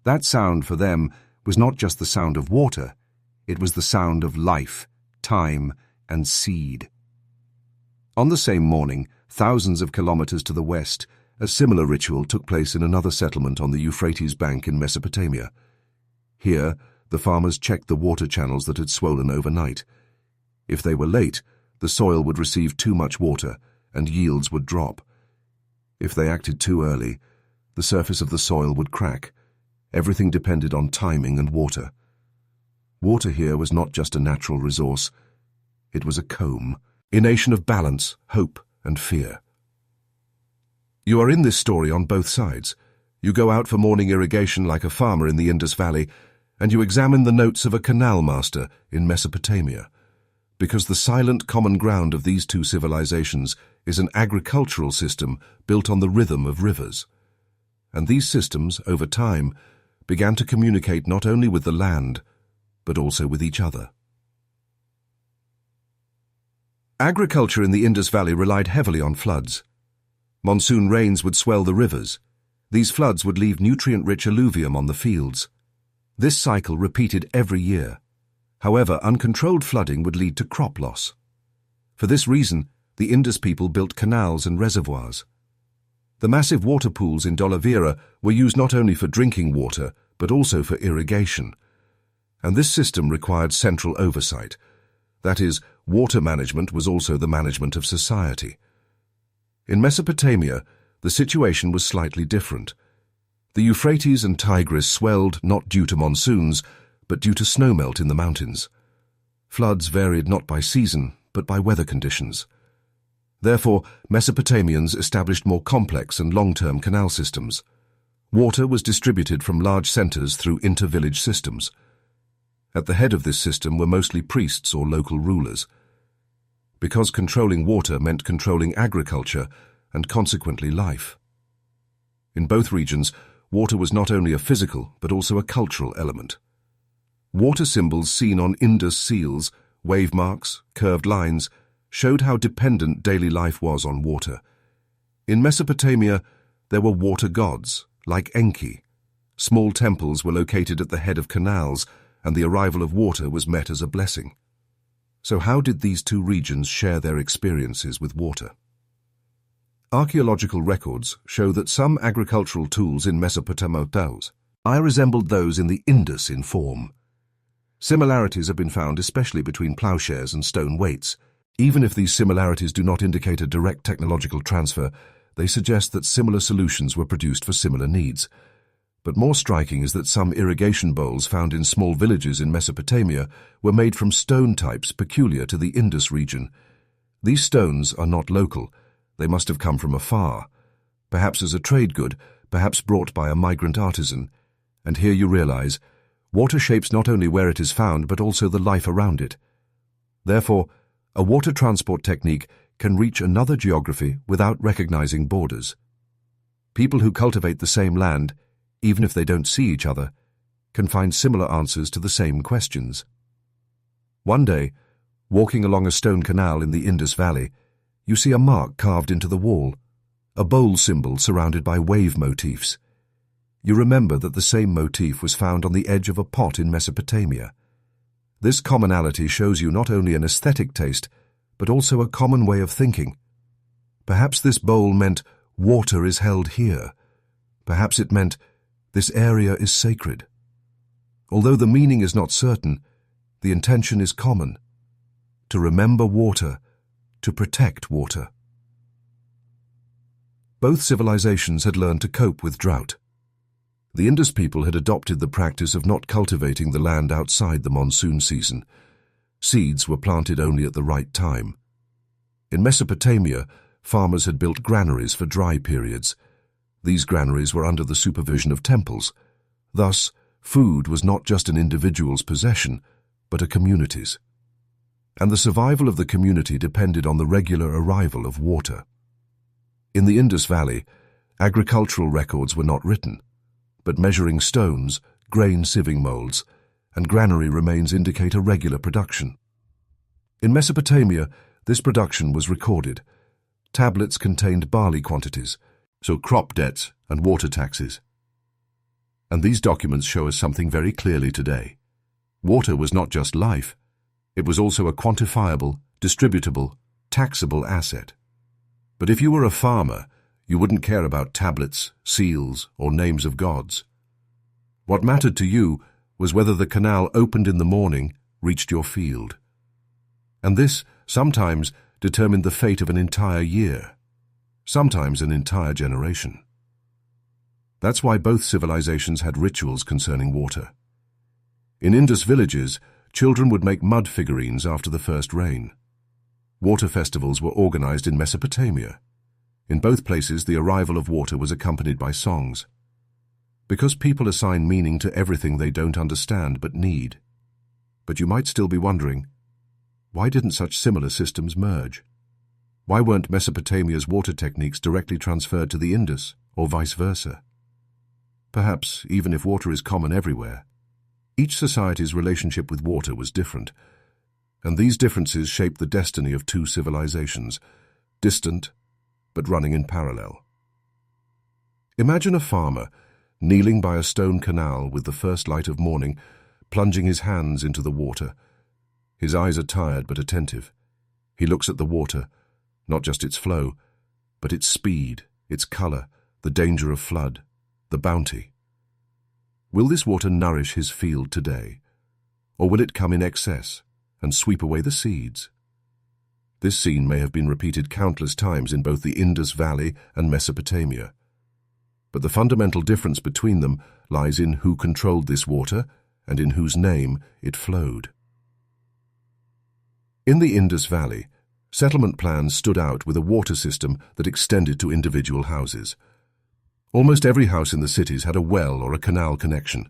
That sound for them was not just the sound of water, it was the sound of life, time, and seed. On the same morning, thousands of kilometers to the west, a similar ritual took place in another settlement on the Euphrates bank in Mesopotamia. Here, the farmers checked the water channels that had swollen overnight. If they were late, the soil would receive too much water and yields would drop. If they acted too early, the surface of the soil would crack. Everything depended on timing and water. Water here was not just a natural resource. It was a comb, a nation of balance, hope, and fear. You are in this story on both sides. You go out for morning irrigation like a farmer in the Indus Valley, and you examine the notes of a canal master in Mesopotamia, because the silent common ground of these two civilizations is an agricultural system built on the rhythm of rivers. And these systems, over time, began to communicate not only with the land, but also with each other. Agriculture in the Indus Valley relied heavily on floods. Monsoon rains would swell the rivers. These floods would leave nutrient-rich alluvium on the fields. This cycle repeated every year. However, uncontrolled flooding would lead to crop loss. For this reason, the Indus people built canals and reservoirs. The massive water pools in Dolavira were used not only for drinking water, but also for irrigation. And this system required central oversight. That is, water management was also the management of society. In Mesopotamia, the situation was slightly different. The Euphrates and Tigris swelled not due to monsoons, but due to snowmelt in the mountains. Floods varied not by season, but by weather conditions. Therefore, Mesopotamians established more complex and long-term canal systems. Water was distributed from large centers through inter-village systems. At the head of this system were mostly priests or local rulers. Because controlling water meant controlling agriculture and consequently life. In both regions, water was not only a physical but also a cultural element. Water symbols seen on Indus seals, wave marks, curved lines, showed how dependent daily life was on water. In Mesopotamia, there were water gods, like Enki. Small temples were located at the head of canals, and the arrival of water was met as a blessing. So how did these two regions share their experiences with water? Archaeological records show that some agricultural tools in Mesopotamia resembled those in the Indus in form. Similarities have been found especially between plowshares and stone weights. Even if these similarities do not indicate a direct technological transfer, they suggest that similar solutions were produced for similar needs. But more striking is that some irrigation bowls found in small villages in Mesopotamia were made from stone types peculiar to the Indus region. These stones are not local. They must have come from afar, perhaps as a trade good, perhaps brought by a migrant artisan. And here you realize, water shapes not only where it is found but also the life around it. Therefore, a water transport technique can reach another geography without recognizing borders. People who cultivate the same land, even if they don't see each other, can find similar answers to the same questions. One day, walking along a stone canal in the Indus Valley, you see a mark carved into the wall, a bowl symbol surrounded by wave motifs. You remember that the same motif was found on the edge of a pot in Mesopotamia. This commonality shows you not only an aesthetic taste, but also a common way of thinking. Perhaps this bowl meant water is held here. Perhaps it meant this area is sacred. Although the meaning is not certain, the intention is common: to remember water, to protect water. Both civilizations had learned to cope with drought. The Indus people had adopted the practice of not cultivating the land outside the monsoon season. Seeds were planted only at the right time. In Mesopotamia, farmers had built granaries for dry periods. These granaries were under the supervision of temples. Thus, food was not just an individual's possession, but a community's. And the survival of the community depended on the regular arrival of water. In the Indus Valley, agricultural records were not written, but measuring stones, grain sieving molds, and granary remains indicate a regular production. In Mesopotamia, this production was recorded. Tablets contained barley quantities, so crop debts and water taxes. And these documents show us something very clearly today. Water was not just life, it was also a quantifiable, distributable, taxable asset. But if you were a farmer, you wouldn't care about tablets, seals, or names of gods. What mattered to you was whether the canal opened in the morning, reached your field. And this, sometimes, determined the fate of an entire year, sometimes an entire generation. That's why both civilizations had rituals concerning water. In Indus villages, children would make mud figurines after the first rain. Water festivals were organized in Mesopotamia. In both places, the arrival of water was accompanied by songs. Because people assign meaning to everything they don't understand but need. But you might still be wondering, why didn't such similar systems merge? Why weren't Mesopotamia's water techniques directly transferred to the Indus, or vice versa? Perhaps, even if water is common everywhere, each society's relationship with water was different, and these differences shaped the destiny of two civilizations, distant but running in parallel. Imagine a farmer kneeling by a stone canal with the first light of morning, plunging his hands into the water. His eyes are tired but attentive. He looks at the water, not just its flow, but its speed, its color, the danger of flood, the bounty. Will this water nourish his field today, or will it come in excess and sweep away the seeds? This scene may have been repeated countless times in both the Indus Valley and Mesopotamia. But the fundamental difference between them lies in who controlled this water and in whose name it flowed. In the Indus Valley, settlement plans stood out with a water system that extended to individual houses. Almost every house in the cities had a well or a canal connection.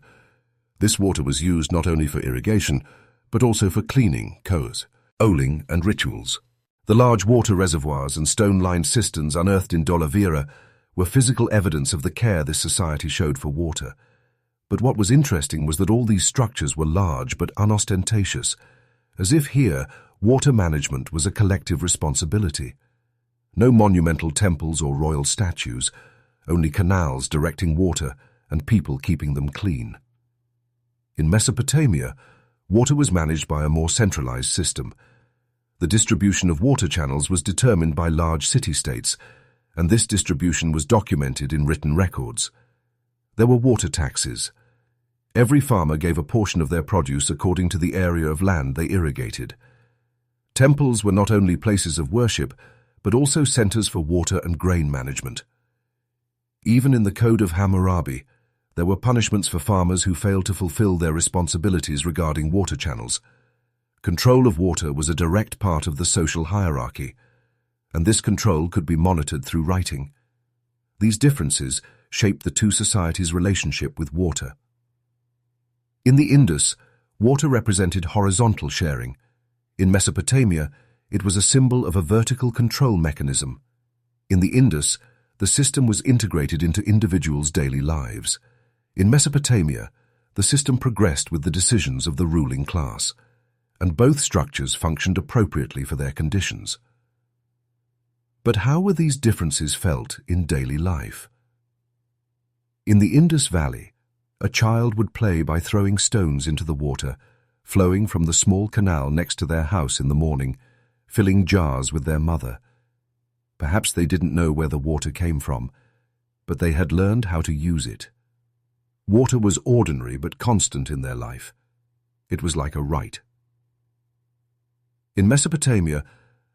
This water was used not only for irrigation, but also for cleaning, kos, oling, and rituals. The large water reservoirs and stone-lined cisterns unearthed in Dolavira were physical evidence of the care this society showed for water. But what was interesting was that all these structures were large but unostentatious, as if here water management was a collective responsibility. No monumental temples or royal statues, only canals directing water and people keeping them clean. In Mesopotamia, water was managed by a more centralized system. The distribution of water channels was determined by large city-states, and this distribution was documented in written records. There were water taxes. Every farmer gave a portion of their produce according to the area of land they irrigated. Temples were not only places of worship, but also centers for water and grain management. Even in the Code of Hammurabi, there were punishments for farmers who failed to fulfill their responsibilities regarding water channels. Control of water was a direct part of the social hierarchy, and this control could be monitored through writing. These differences shaped the two societies' relationship with water. In the Indus, water represented horizontal sharing. In Mesopotamia, it was a symbol of a vertical control mechanism. In the Indus, the system was integrated into individuals' daily lives. In Mesopotamia, the system progressed with the decisions of the ruling class, and both structures functioned appropriately for their conditions. But how were these differences felt in daily life? In the Indus Valley, a child would play by throwing stones into the water, flowing from the small canal next to their house in the morning, filling jars with their mother. Perhaps they didn't know where the water came from, but they had learned how to use it. Water was ordinary but constant in their life. It was like a rite. In Mesopotamia,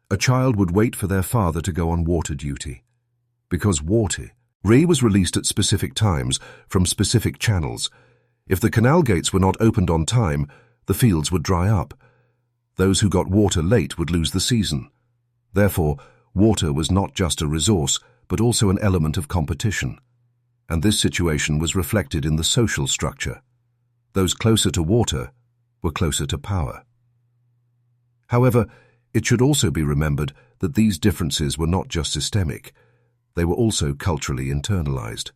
a child would wait for their father to go on water duty. Because water was released at specific times from specific channels. If the canal gates were not opened on time, the fields would dry up. Those who got water late would lose the season. Therefore, water was not just a resource, but also an element of competition. And this situation was reflected in the social structure. Those closer to water were closer to power. However, it should also be remembered that these differences were not just systemic, they were also culturally internalized.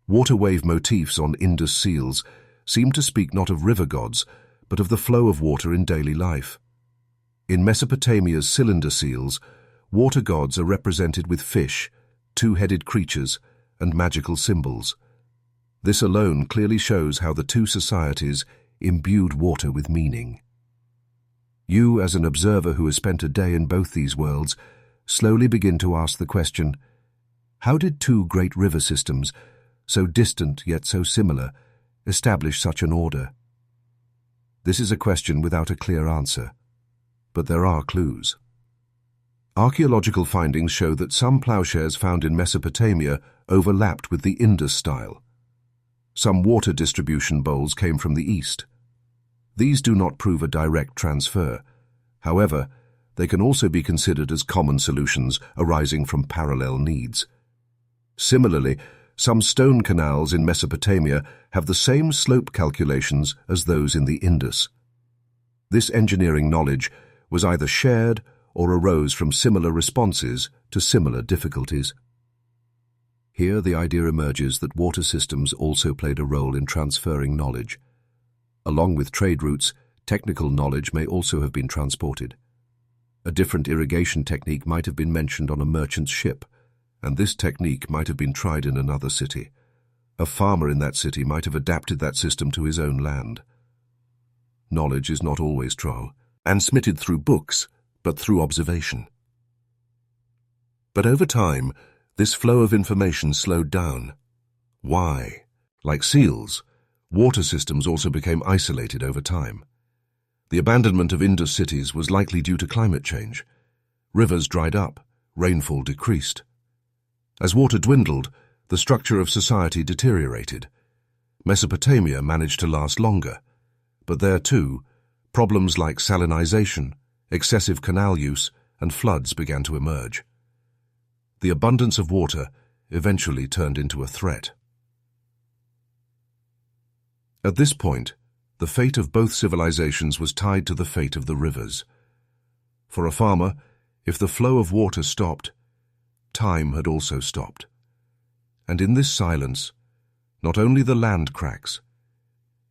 Water wave motifs on Indus seals seem to speak not of river gods, but of the flow of water in daily life. In Mesopotamia's cylinder seals, water gods are represented with fish, two-headed creatures, and magical symbols. This alone clearly shows how the two societies imbued water with meaning. You, as an observer who has spent a day in both these worlds, slowly begin to ask the question, how did two great river systems, so distant yet so similar, establish such an order? This is a question without a clear answer, but there are clues. Archaeological findings show that some plowshares found in Mesopotamia overlapped with the Indus style. Some water distribution bowls came from the east. These do not prove a direct transfer. However, they can also be considered as common solutions arising from parallel needs. Similarly, some stone canals in Mesopotamia have the same slope calculations as those in the Indus. This engineering knowledge was either shared or arose from similar responses to similar difficulties. Here the idea emerges that water systems also played a role in transferring knowledge. Along with trade routes, technical knowledge may also have been transported. A different irrigation technique might have been mentioned on a merchant's ship, and this technique might have been tried in another city. A farmer in that city might have adapted that system to his own land. Knowledge is not always transmitted through books, but through observation. But over time, this flow of information slowed down. Why? Like seals, water systems also became isolated over time. The abandonment of Indus cities was likely due to climate change. Rivers dried up, rainfall decreased. As water dwindled, the structure of society deteriorated. Mesopotamia managed to last longer, but there too, problems like salinization, excessive canal use, and floods began to emerge. The abundance of water eventually turned into a threat. At this point, the fate of both civilizations was tied to the fate of the rivers. For a farmer, if the flow of water stopped, time had also stopped. And in this silence, not only the land cracks,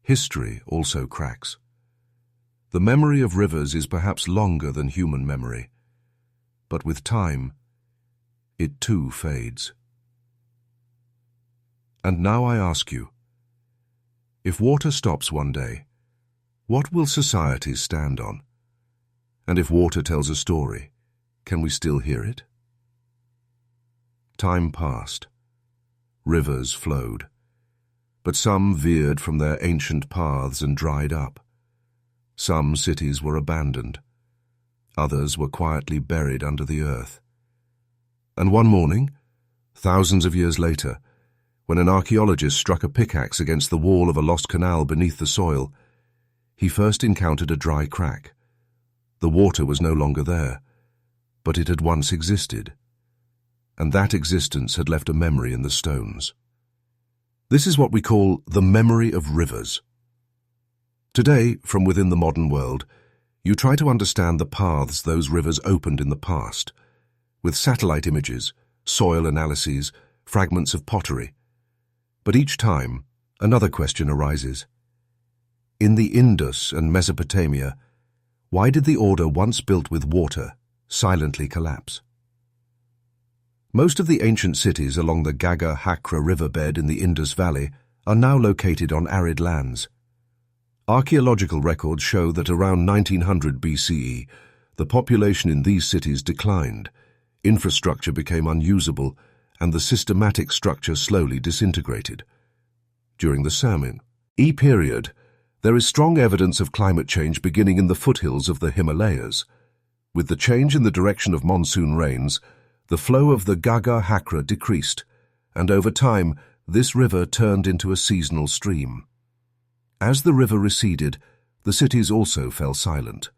history also cracks. The memory of rivers is perhaps longer than human memory, but with time, it too fades. And now I ask you, if water stops one day, what will societies stand on? And if water tells a story, can we still hear it? Time passed. Rivers flowed. But some veered from their ancient paths and dried up. Some cities were abandoned. Others were quietly buried under the earth. And one morning, thousands of years later, when an archaeologist struck a pickaxe against the wall of a lost canal beneath the soil, he first encountered a dry crack. The water was no longer there, but it had once existed, and that existence had left a memory in the stones. This is what we call the memory of rivers. Today, from within the modern world, you try to understand the paths those rivers opened in the past, with satellite images, soil analyses, fragments of pottery. But each time, another question arises. In the Indus and Mesopotamia, why did the order once built with water silently collapse? Most of the ancient cities along the Gagga-Hakra riverbed in the Indus Valley are now located on arid lands. Archaeological records show that around 1900 BCE, the population in these cities declined, infrastructure became unusable, and the systematic structure slowly disintegrated. During the Samin E period, there is strong evidence of climate change beginning in the foothills of the Himalayas. With the change in the direction of monsoon rains, the flow of the Gagga-Hakra decreased, and over time, this river turned into a seasonal stream. As the river receded, the cities also fell silent.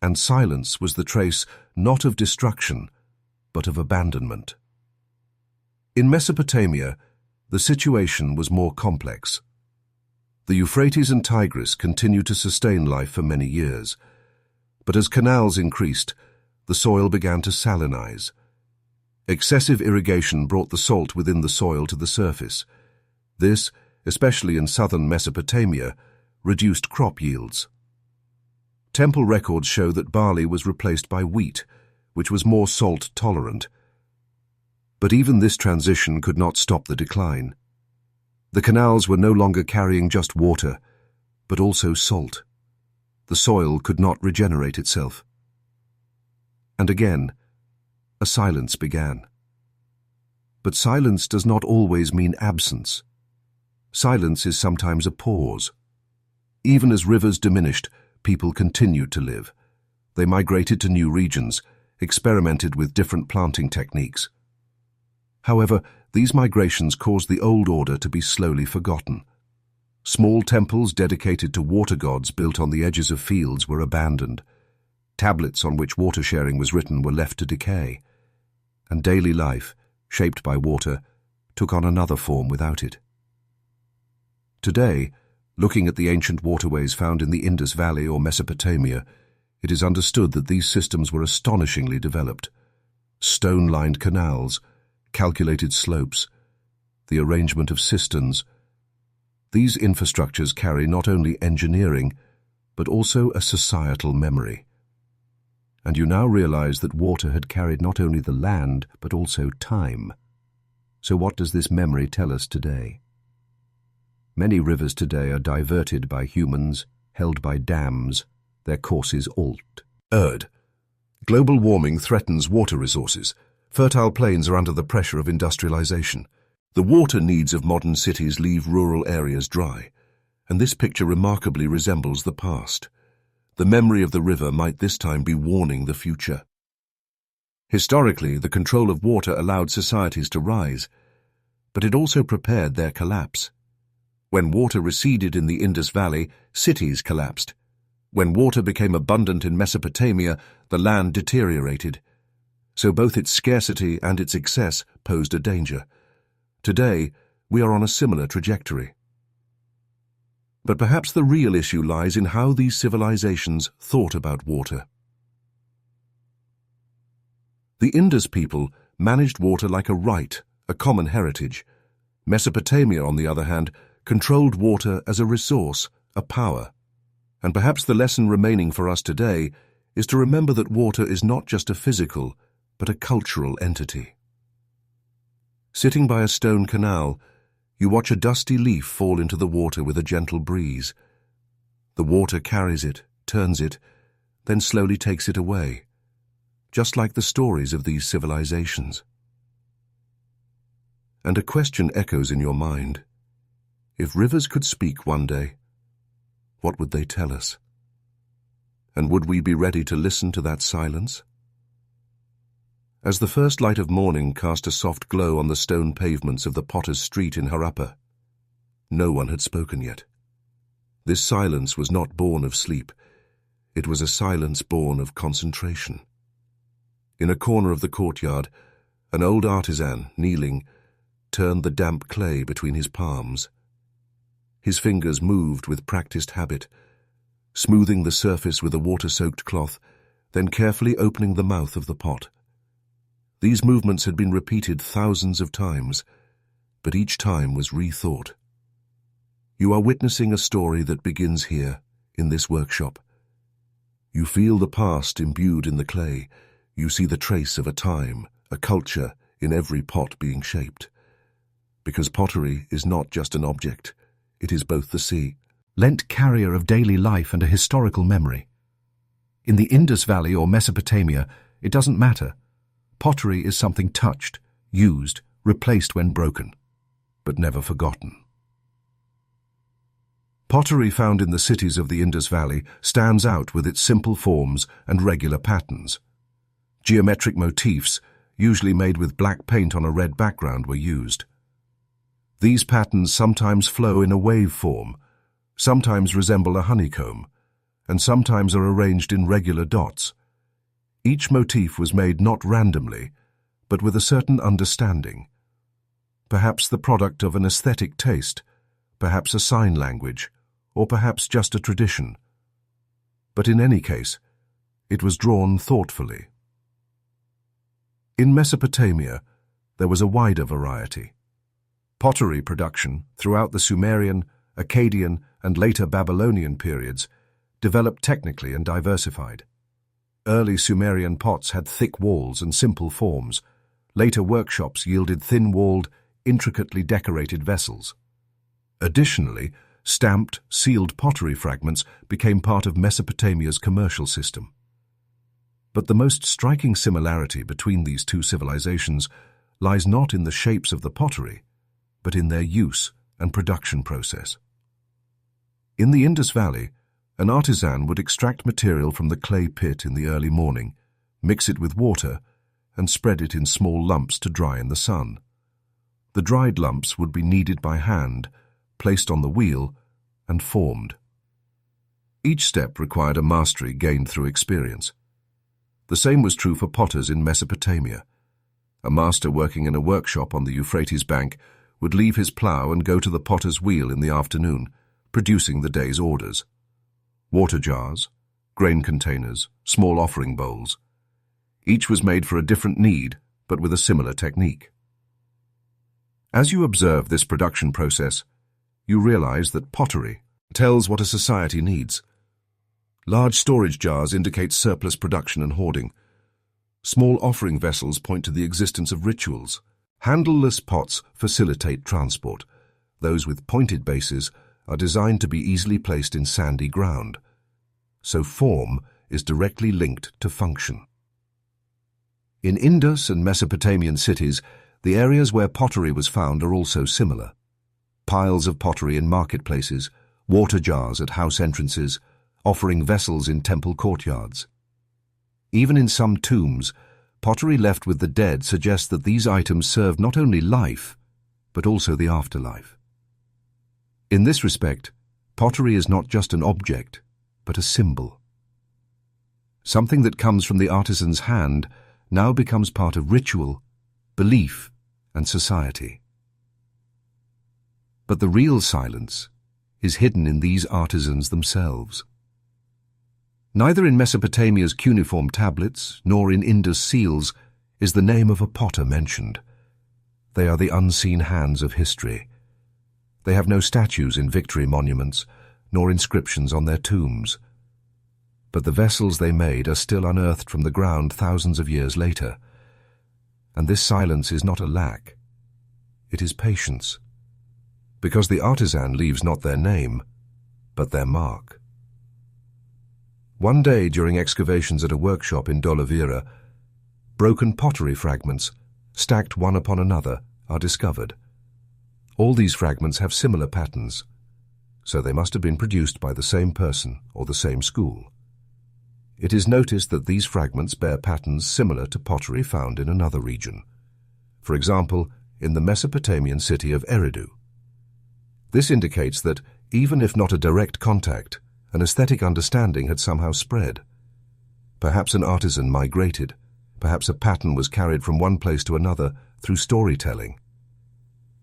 And silence was the trace not of destruction, but of abandonment. In Mesopotamia, the situation was more complex. The Euphrates and Tigris continued to sustain life for many years, but as canals increased, the soil began to salinize. Excessive irrigation brought the salt within the soil to the surface. This, especially in southern Mesopotamia, reduced crop yields. Temple records show that barley was replaced by wheat, which was more salt-tolerant. But even this transition could not stop the decline. The canals were no longer carrying just water, but also salt. The soil could not regenerate itself. And again, a silence began. But silence does not always mean absence. Silence is sometimes a pause. Even as rivers diminished, people continued to live. They migrated to new regions, experimented with different planting techniques. However, these migrations caused the old order to be slowly forgotten. Small temples dedicated to water gods built on the edges of fields were abandoned. Tablets on which water sharing was written were left to decay. And daily life, shaped by water, took on another form without it. Today, looking at the ancient waterways found in the Indus Valley or Mesopotamia, it is understood that these systems were astonishingly developed. Stone-lined canals, calculated slopes, the arrangement of cisterns. These infrastructures carry not only engineering, but also a societal memory. And you now realize that water had carried not only the land, but also time. So what does this memory tell us today? Many rivers today are diverted by humans, held by dams, their courses altered. Global warming threatens water resources. Fertile plains are under the pressure of industrialization. The water needs of modern cities leave rural areas dry, and this picture remarkably resembles the past. The memory of the river might this time be warning the future. Historically, the control of water allowed societies to rise, but it also prepared their collapse. When water receded in the Indus Valley, cities collapsed. When water became abundant in Mesopotamia, the land deteriorated. So both its scarcity and its excess posed a danger. Today, we are on a similar trajectory. But perhaps the real issue lies in how these civilizations thought about water. The Indus people managed water like a right, a common heritage. Mesopotamia, on the other hand, controlled water as a resource, a power. And perhaps the lesson remaining for us today is to remember that water is not just a physical, but a cultural entity. Sitting by a stone canal, you watch a dusty leaf fall into the water with a gentle breeze. The water carries it, turns it, then slowly takes it away, just like the stories of these civilizations. And a question echoes in your mind. If rivers could speak one day, what would they tell us? And would we be ready to listen to that silence? As the first light of morning cast a soft glow on the stone pavements of the Potter's Street in Harappa, no one had spoken yet. This silence was not born of sleep. It was a silence born of concentration. In a corner of the courtyard, an old artisan, kneeling, turned the damp clay between his palms. His fingers moved with practiced habit, smoothing the surface with a water-soaked cloth, then carefully opening the mouth of the pot. These movements had been repeated thousands of times, but each time was rethought. You are witnessing a story that begins here, in this workshop. You feel the past imbued in the clay. You see the trace of a time, a culture, in every pot being shaped. Because pottery is not just an object, it is both the sea, lent carrier of daily life and a historical memory. In the Indus Valley or Mesopotamia, it doesn't matter. Pottery is something touched, used, replaced when broken, but never forgotten. Pottery found in the cities of the Indus Valley stands out with its simple forms and regular patterns. Geometric motifs, usually made with black paint on a red background, were used. These patterns sometimes flow in a wave form, sometimes resemble a honeycomb, and sometimes are arranged in regular dots. Each motif was made not randomly, but with a certain understanding. Perhaps the product of an aesthetic taste, perhaps a sign language, or perhaps just a tradition. But in any case, it was drawn thoughtfully. In Mesopotamia, there was a wider variety. Pottery production throughout the Sumerian, Akkadian, and later Babylonian periods developed technically and diversified. Early Sumerian pots had thick walls and simple forms. Later workshops yielded thin-walled, intricately decorated vessels. Additionally, stamped, sealed pottery fragments became part of Mesopotamia's commercial system. But the most striking similarity between these two civilizations lies not in the shapes of the pottery, but in their use and production process. In the Indus Valley, an artisan would extract material from the clay pit in the early morning, mix it with water, and spread it in small lumps to dry in the sun. The dried lumps would be kneaded by hand, placed on the wheel, and formed. Each step required a mastery gained through experience. The same was true for potters in Mesopotamia. A master working in a workshop on the Euphrates bank would leave his plough and go to the potter's wheel in the afternoon, producing the day's orders. Water jars, grain containers, small offering bowls. Each was made for a different need, but with a similar technique. As you observe this production process, you realize that pottery tells what a society needs. Large storage jars indicate surplus production and hoarding. Small offering vessels point to the existence of rituals. Handleless pots facilitate transport. Those with pointed bases are designed to be easily placed in sandy ground. So form is directly linked to function. In Indus and Mesopotamian cities, the areas where pottery was found are also similar. Piles of pottery in marketplaces, water jars at house entrances, offering vessels in temple courtyards. Even in some tombs, pottery left with the dead suggests that these items served not only life, but also the afterlife. In this respect, pottery is not just an object, but a symbol. Something that comes from the artisan's hand now becomes part of ritual, belief, and society. But the real silence is hidden in these artisans themselves. Neither in Mesopotamia's cuneiform tablets nor in Indus seals is the name of a potter mentioned. They are the unseen hands of history. They have no statues in victory monuments, nor inscriptions on their tombs. But the vessels they made are still unearthed from the ground thousands of years later. And this silence is not a lack. It is patience. Because the artisan leaves not their name, but their mark. One day during excavations at a workshop in Dolavira, broken pottery fragments, stacked one upon another, are discovered. All these fragments have similar patterns, so they must have been produced by the same person or the same school. It is noticed that these fragments bear patterns similar to pottery found in another region. For example, in the Mesopotamian city of Eridu. This indicates that, even if not a direct contact, an aesthetic understanding had somehow spread. Perhaps an artisan migrated. Perhaps a pattern was carried from one place to another through storytelling.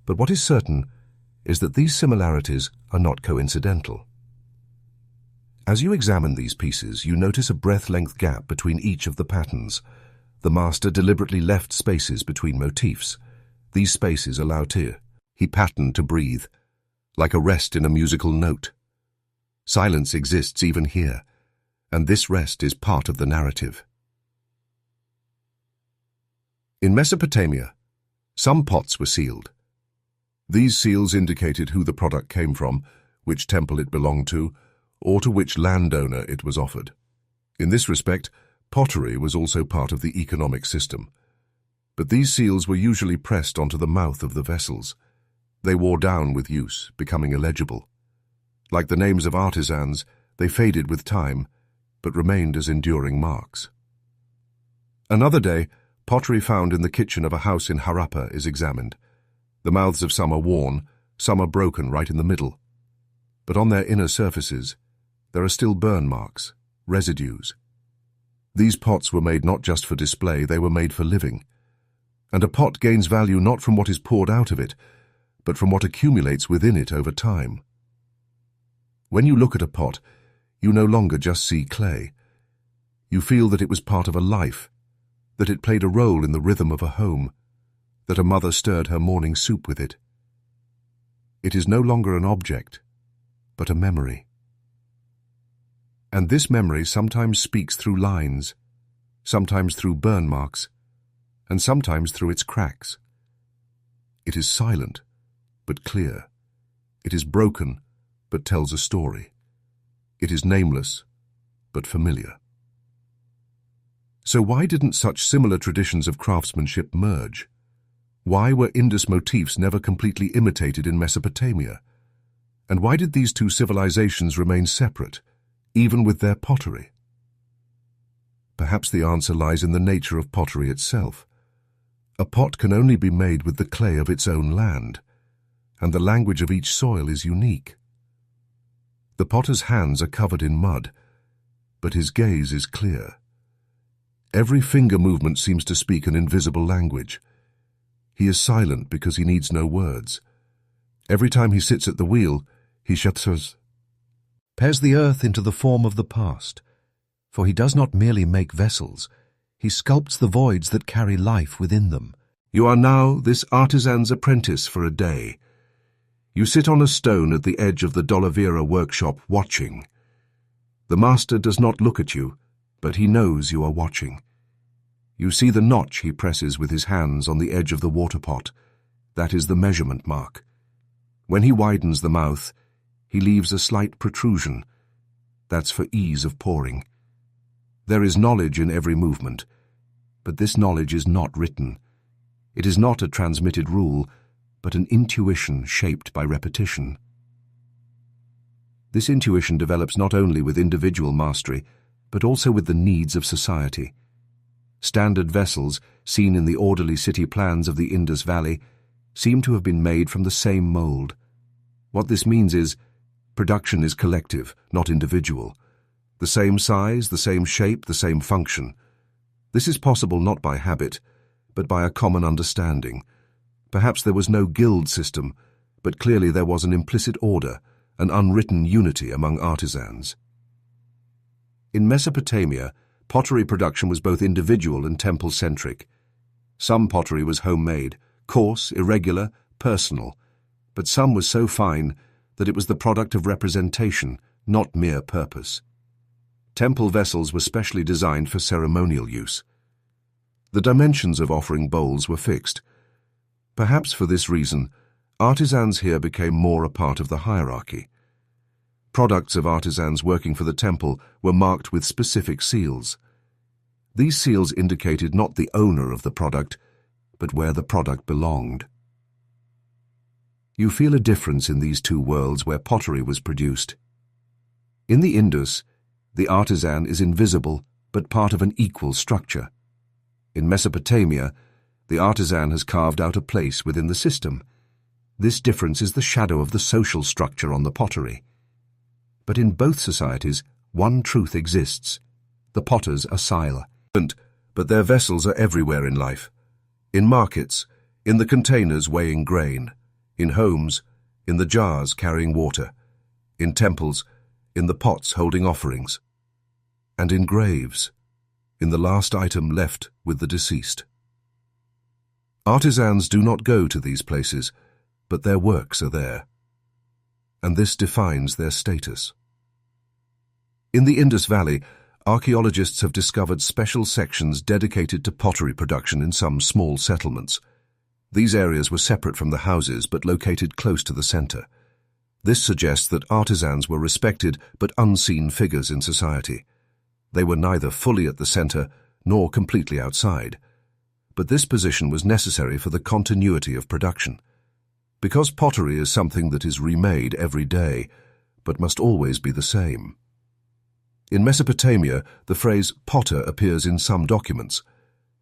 But what is certain is that these similarities are not coincidental. As you examine these pieces, you notice a breath-length gap between each of the patterns. The master deliberately left spaces between motifs. These spaces allow he patterned to breathe, like a rest in a musical note. Silence exists even here, and this rest is part of the narrative. In Mesopotamia, some pots were sealed. These seals indicated who the product came from, which temple it belonged to, or to which landowner it was offered. In this respect, pottery was also part of the economic system. But these seals were usually pressed onto the mouth of the vessels. They wore down with use, becoming illegible. Like the names of artisans, they faded with time, but remained as enduring marks. Another day, pottery found in the kitchen of a house in Harappa is examined. The mouths of some are worn, some are broken right in the middle. But on their inner surfaces, there are still burn marks, residues. These pots were made not just for display, they were made for living. And a pot gains value not from what is poured out of it, but from what accumulates within it over time. When you look at a pot, you no longer just see clay. You feel that it was part of a life, that it played a role in the rhythm of a home, that a mother stirred her morning soup with it. It is no longer an object, but a memory. And this memory sometimes speaks through lines, sometimes through burn marks, and sometimes through its cracks. It is silent, but clear. It is broken, but tells a story. It is nameless, but familiar. So why didn't such similar traditions of craftsmanship merge? Why were Indus motifs never completely imitated in Mesopotamia? And why did these two civilizations remain separate, even with their pottery? Perhaps the answer lies in the nature of pottery itself. A pot can only be made with the clay of its own land, and the language of each soil is unique. The potter's hands are covered in mud, but his gaze is clear. Every finger movement seems to speak an invisible language. He is silent because he needs no words. Every time he sits at the wheel, he pares the earth into the form of the past, for he does not merely make vessels, he sculpts the voids that carry life within them. You are now this artisan's apprentice for a day. You sit on a stone at the edge of the Dolavira workshop watching. The master does not look at you, but he knows you are watching. You see the notch he presses with his hands on the edge of the water pot. That is the measurement mark. When he widens the mouth, he leaves a slight protrusion. That's for ease of pouring. There is knowledge in every movement, but this knowledge is not written. It is not a transmitted rule, but an intuition shaped by repetition. This intuition develops not only with individual mastery, but also with the needs of society. Standard vessels, seen in the orderly city plans of the Indus Valley, seem to have been made from the same mold. What this means is, production is collective, not individual. The same size, the same shape, the same function. This is possible not by habit, but by a common understanding. Perhaps there was no guild system, but clearly there was an implicit order, an unwritten unity among artisans. In Mesopotamia, pottery production was both individual and temple-centric. Some pottery was homemade, coarse, irregular, personal, but some was so fine that it was the product of representation, not mere purpose. Temple vessels were specially designed for ceremonial use. The dimensions of offering bowls were fixed. Perhaps for this reason, artisans here became more a part of the hierarchy. Products of artisans working for the temple were marked with specific seals. These seals indicated not the owner of the product, but where the product belonged. You feel a difference in these two worlds where pottery was produced. In the Indus, the artisan is invisible but part of an equal structure. In Mesopotamia, the artisan has carved out a place within the system. This difference is the shadow of the social structure on the pottery. But in both societies, one truth exists. The potters are silent, but their vessels are everywhere in life. In markets, in the containers weighing grain, in homes, in the jars carrying water, in temples, in the pots holding offerings, and in graves, in the last item left with the deceased. Artisans do not go to these places, but their works are there, and this defines their status. In the Indus Valley, archaeologists have discovered special sections dedicated to pottery production in some small settlements. These areas were separate from the houses but located close to the center. This suggests that artisans were respected but unseen figures in society. They were neither fully at the center nor completely outside. But this position was necessary for the continuity of production. Because pottery is something that is remade every day, but must always be the same. In Mesopotamia, the phrase potter appears in some documents.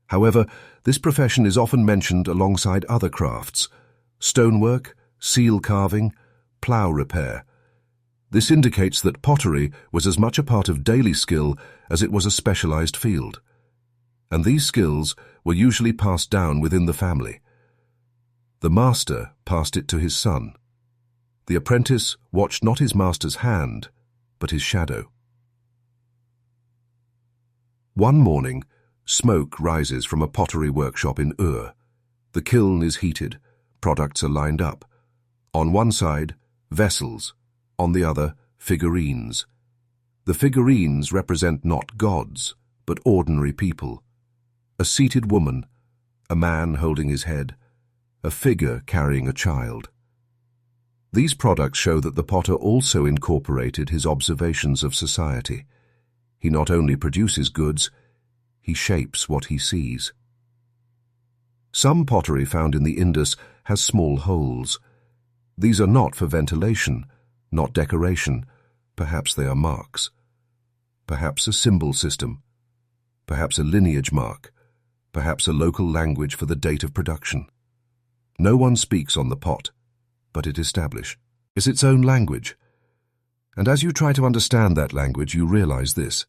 However, this profession is often mentioned alongside other crafts: stonework, seal carving, plough repair. This indicates that pottery was as much a part of daily skill as it was a specialized field. And these skills were usually passed down within the family. The master passed it to his son. The apprentice watched not his master's hand, but his shadow. One morning, smoke rises from a pottery workshop in Ur. The kiln is heated, products are lined up. On one side, vessels, on the other, figurines. The figurines represent not gods, but ordinary people. A seated woman, a man holding his head, a figure carrying a child. These products show that the potter also incorporated his observations of society. He not only produces goods, he shapes what he sees. Some pottery found in the Indus has small holes. These are not for ventilation, not decoration. Perhaps they are marks. Perhaps a symbol system. Perhaps a lineage mark. Perhaps a local language for the date of production. No one speaks on the pot, but it is its own language. And as you try to understand that language, you realize this.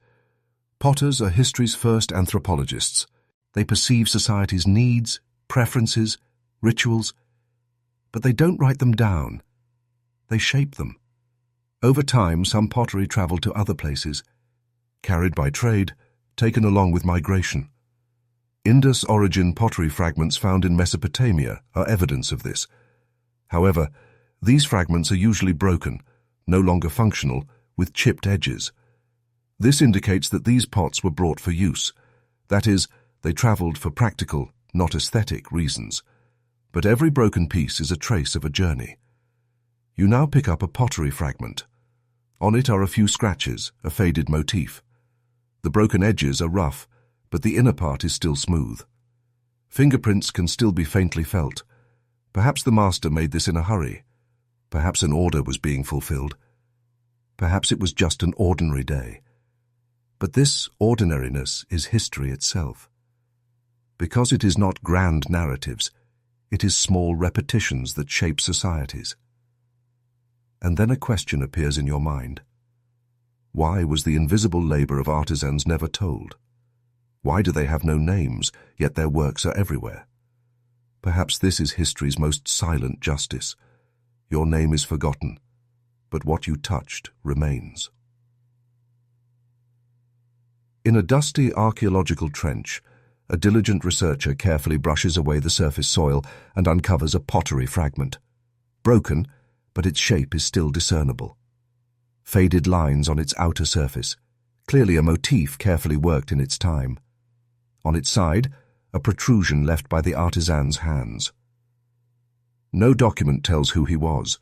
Potters are history's first anthropologists. They perceive society's needs, preferences, rituals, but they don't write them down. They shape them. Over time, some pottery traveled to other places, carried by trade, taken along with migration. Indus origin pottery fragments found in Mesopotamia are evidence of this. However, these fragments are usually broken, no longer functional, with chipped edges. This indicates that these pots were brought for use. That is, they traveled for practical, not aesthetic reasons. But every broken piece is a trace of a journey. You now pick up a pottery fragment. On it are a few scratches, a faded motif. The broken edges are rough, but the inner part is still smooth. Fingerprints can still be faintly felt. Perhaps the master made this in a hurry. Perhaps an order was being fulfilled. Perhaps it was just an ordinary day. But this ordinariness is history itself. Because it is not grand narratives, It is small repetitions that shape societies. And then a question appears in your mind. Why was the invisible labor of artisans never told? Why do they have no names, yet their works are everywhere? Perhaps this is history's most silent justice. Your name is forgotten, but what you touched remains. In a dusty archaeological trench, a diligent researcher carefully brushes away the surface soil and uncovers a pottery fragment. Broken, but its shape is still discernible. Faded lines on its outer surface, clearly a motif carefully worked in its time. On its side, a protrusion left by the artisan's hands. No document tells who he was,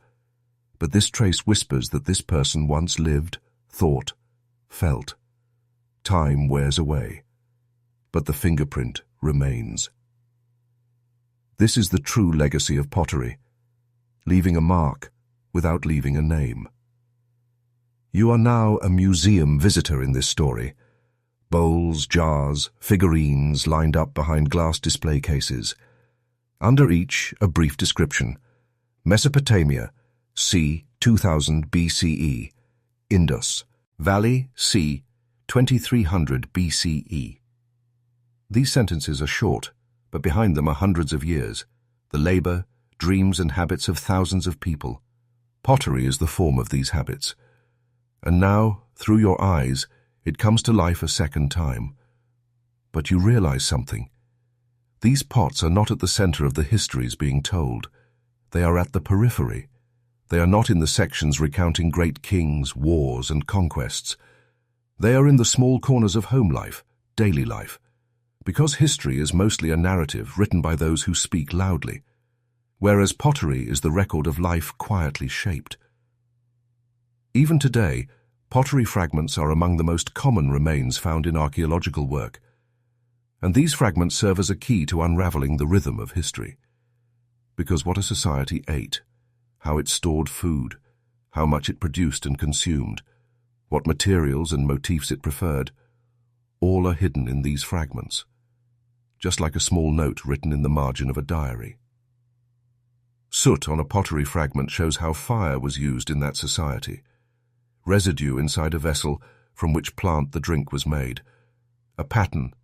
but this trace whispers that this person once lived, thought, felt. Time wears away, but the fingerprint remains. This is the true legacy of pottery, leaving a mark without leaving a name. You are now a museum visitor in this story. Bowls, jars, figurines lined up behind glass display cases. Under each, a brief description. Mesopotamia, c. 2000 BCE. Indus Valley, c. 2300 BCE. These sentences are short, but behind them are hundreds of years, the labor, dreams and habits of thousands of people. Pottery is the form of these habits. And now, through your eyes, it comes to life a second time. But you realize something. These pots are not at the center of the histories being told. They are at the periphery. They are not in the sections recounting great kings, wars, and conquests. They are in the small corners of home life, daily life. Because history is mostly a narrative written by those who speak loudly, whereas pottery is the record of life quietly shaped. Even today, pottery fragments are among the most common remains found in archaeological work, and these fragments serve as a key to unraveling the rhythm of history. Because what a society ate, how it stored food, how much it produced and consumed, what materials and motifs it preferred, all are hidden in these fragments, just like a small note written in the margin of a diary. Soot on a pottery fragment shows how fire was used in that society. Residue inside a vessel from which plant the drink was made. A pattern,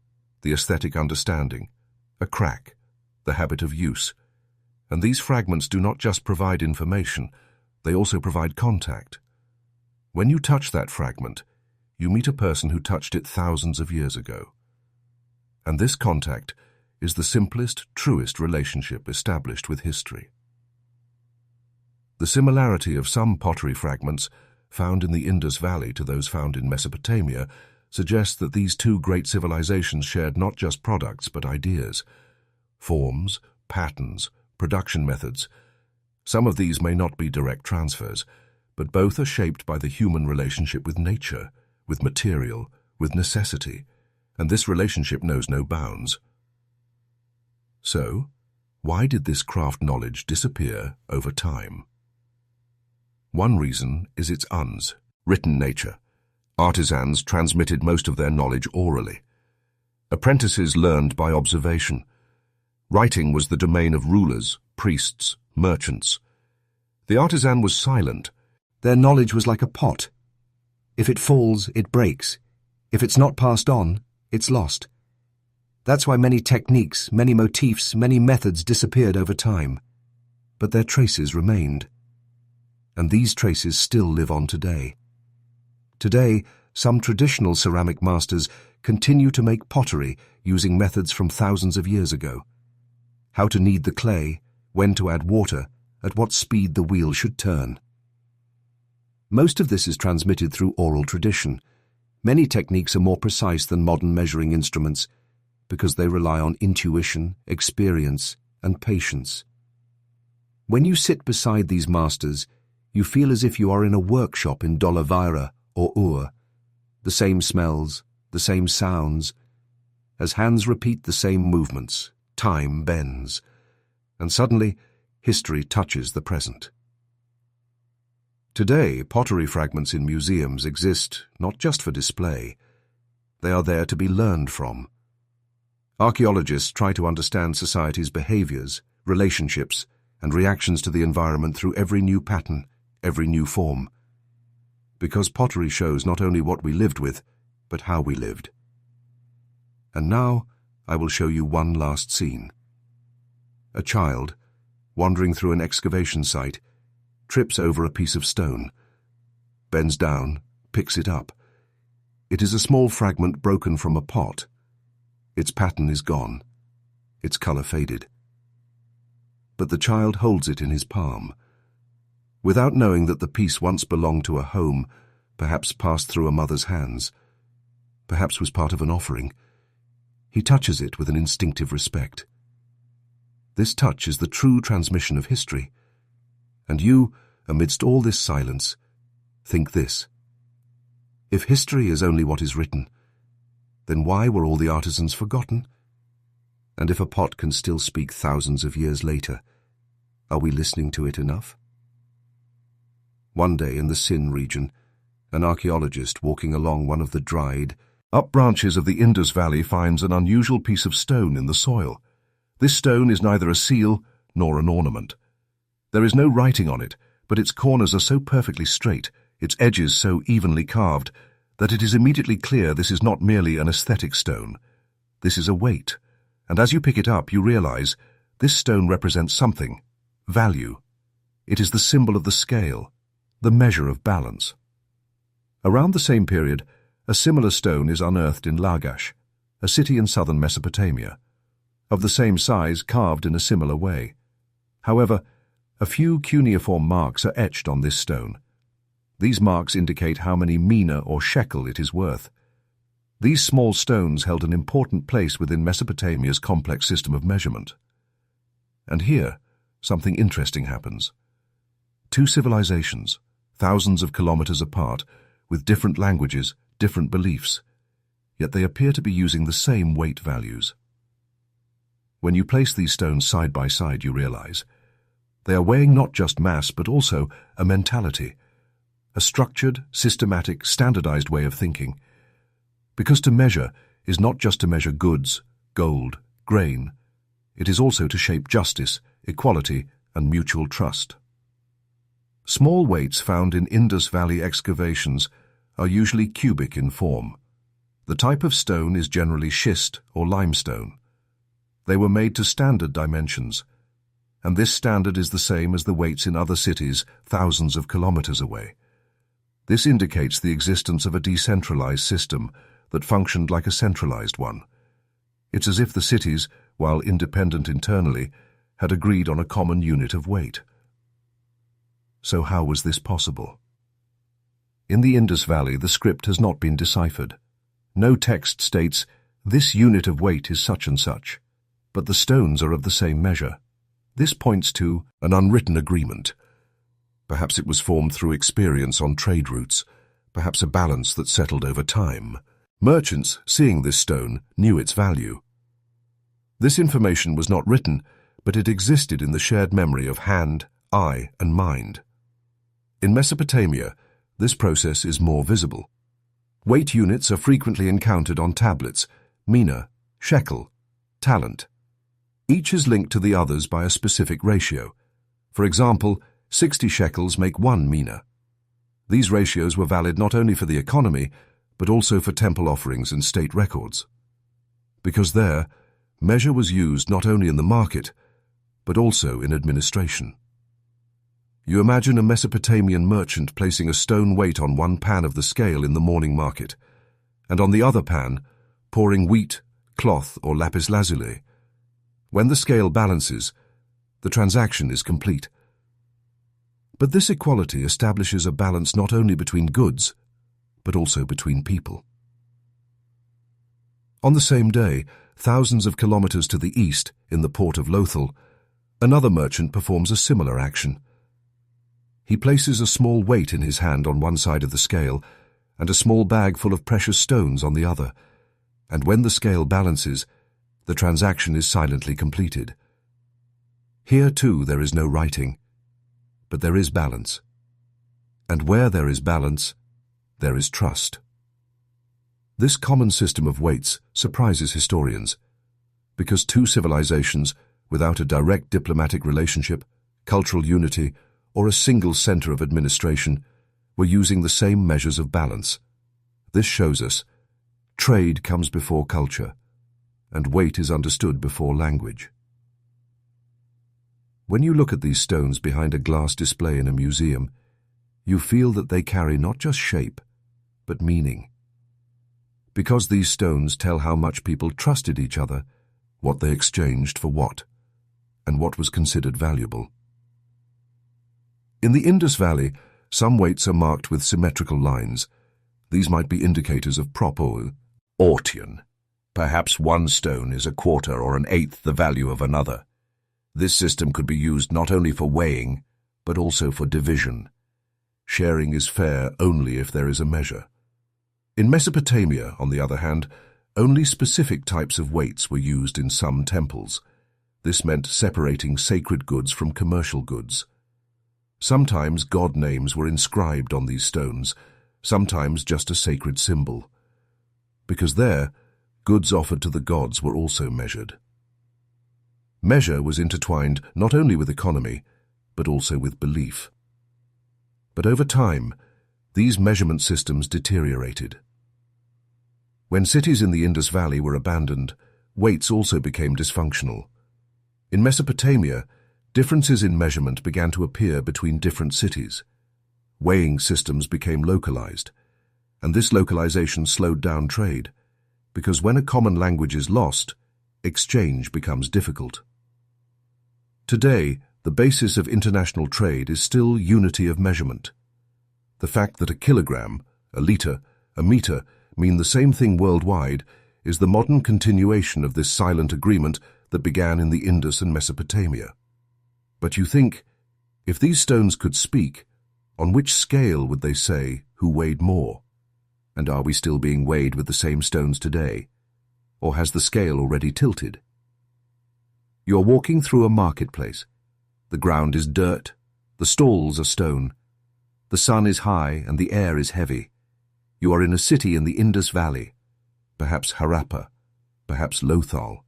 the aesthetic understanding. A crack, the habit of use. And these fragments do not just provide information, they also provide contact. When you touch that fragment, you meet a person who touched it thousands of years ago. And this contact is the simplest, truest relationship established with history. The similarity of some pottery fragments found in the Indus Valley to those found in Mesopotamia suggests that these two great civilizations shared not just products but ideas, forms, patterns, production methods. Some of these may not be direct transfers, but both are shaped by the human relationship with nature, with material, with necessity, and this relationship knows no bounds. So, why did this craft knowledge disappear over time? One reason is its written nature. Artisans transmitted most of their knowledge orally. Apprentices learned by observation. Writing was the domain of rulers, priests, merchants. The artisan was silent. Their knowledge was like a pot. If it falls, it breaks. If it's not passed on, it's lost. That's why many techniques, many motifs, many methods disappeared over time. But their traces remained. And these traces still live on today. Today, some traditional ceramic masters continue to make pottery using methods from thousands of years ago. How to knead the clay, when to add water, at what speed the wheel should turn. Most of this is transmitted through oral tradition. Many techniques are more precise than modern measuring instruments because they rely on intuition, experience, and patience. When you sit beside these masters, you feel as if you are in a workshop in Dolavira or Ur. The same smells, the same sounds. As hands repeat the same movements, time bends, and suddenly history touches the present. Today, pottery fragments in museums exist not just for display. They are there to be learned from. Archaeologists try to understand society's behaviors, relationships, and reactions to the environment through every new pattern, every new form. Because pottery shows not only what we lived with, but how we lived. And now I will show you one last scene. A child, wandering through an excavation site, trips over a piece of stone, bends down, picks it up. It is a small fragment broken from a pot. Its pattern is gone, its color faded. But the child holds it in his palm. Without knowing that the piece once belonged to a home, perhaps passed through a mother's hands, perhaps was part of an offering, he touches it with an instinctive respect. This touch is the true transmission of history. And you, amidst all this silence, think this. If history is only what is written, then why were all the artisans forgotten? And if a pot can still speak thousands of years later, are we listening to it enough? One day in the Sin region, an archaeologist walking along one of the dried, up branches of the Indus Valley finds an unusual piece of stone in the soil. This stone is neither a seal nor an ornament. There is no writing on it, but its corners are so perfectly straight, its edges so evenly carved, that it is immediately clear this is not merely an aesthetic stone. This is a weight, and as you pick it up you realize this stone represents something, value. It is the symbol of the scale, the measure of balance. Around the same period, a similar stone is unearthed in Lagash, a city in southern Mesopotamia, of the same size, carved in a similar way. However, a few cuneiform marks are etched on this stone. These marks indicate how many mina or shekel it is worth. These small stones held an important place within Mesopotamia's complex system of measurement. And here, something interesting happens. Two civilizations, thousands of kilometers apart, with different languages, different beliefs, yet they appear to be using the same weight values. When you place these stones side by side, you realize they are weighing not just mass, but also a mentality, a structured, systematic, standardized way of thinking. Because to measure is not just to measure goods, gold, grain. It is also to shape justice, equality, and mutual trust. Small weights found in Indus Valley excavations are usually cubic in form. The type of stone is generally schist or limestone. They were made to standard dimensions, and this standard is the same as the weights in other cities thousands of kilometers away. This indicates the existence of a decentralized system that functioned like a centralized one. It's as if the cities, while independent internally, had agreed on a common unit of weight. So how was this possible? In the Indus Valley, the script has not been deciphered. No text states, "This unit of weight is such and such," but the stones are of the same measure. This points to an unwritten agreement. Perhaps it was formed through experience on trade routes, perhaps a balance that settled over time. Merchants, seeing this stone, knew its value. This information was not written, but it existed in the shared memory of hand, eye, and mind. In Mesopotamia, this process is more visible. Weight units are frequently encountered on tablets, mina, shekel, talent. Each is linked to the others by a specific ratio. For example, 60 shekels make 1 mina. These ratios were valid not only for the economy, but also for temple offerings and state records. Because there, measure was used not only in the market, but also in administration. You imagine a Mesopotamian merchant placing a stone weight on one pan of the scale in the morning market, and on the other pan, pouring wheat, cloth, or lapis lazuli. When the scale balances, the transaction is complete. But this equality establishes a balance not only between goods, but also between people. On the same day, thousands of kilometers to the east, in the port of Lothal, another merchant performs a similar action. He places a small weight in his hand on one side of the scale and a small bag full of precious stones on the other, and when the scale balances, the transaction is silently completed. Here, too, there is no writing, but there is balance. And where there is balance, there is trust. This common system of weights surprises historians, because two civilizations without a direct diplomatic relationship, cultural unity, or a single center of administration, were using the same measures of balance. This shows us trade comes before culture, and weight is understood before language. When you look at these stones behind a glass display in a museum, you feel that they carry not just shape, but meaning. Because these stones tell how much people trusted each other, what they exchanged for what, and what was considered valuable. In the Indus Valley, some weights are marked with symmetrical lines. These might be indicators of proper ortion. Perhaps one stone is a quarter or an eighth the value of another. This system could be used not only for weighing, but also for division. Sharing is fair only if there is a measure. In Mesopotamia, on the other hand, only specific types of weights were used in some temples. This meant separating sacred goods from commercial goods. Sometimes god names were inscribed on these stones, sometimes just a sacred symbol. Because there, goods offered to the gods were also measured. Measure was intertwined not only with economy, but also with belief. But over time, these measurement systems deteriorated. When cities in the Indus Valley were abandoned, weights also became dysfunctional. In Mesopotamia, differences in measurement began to appear between different cities. Weighing systems became localized, and this localization slowed down trade, because when a common language is lost, exchange becomes difficult. Today, the basis of international trade is still unity of measurement. The fact that a kilogram, a liter, a meter mean the same thing worldwide is the modern continuation of this silent agreement that began in the Indus and Mesopotamia. But you think, if these stones could speak, on which scale would they say who weighed more? And are we still being weighed with the same stones today? Or has the scale already tilted? You are walking through a marketplace. The ground is dirt, the stalls are stone. The sun is high and the air is heavy. You are in a city in the Indus Valley, perhaps Harappa, perhaps Lothal.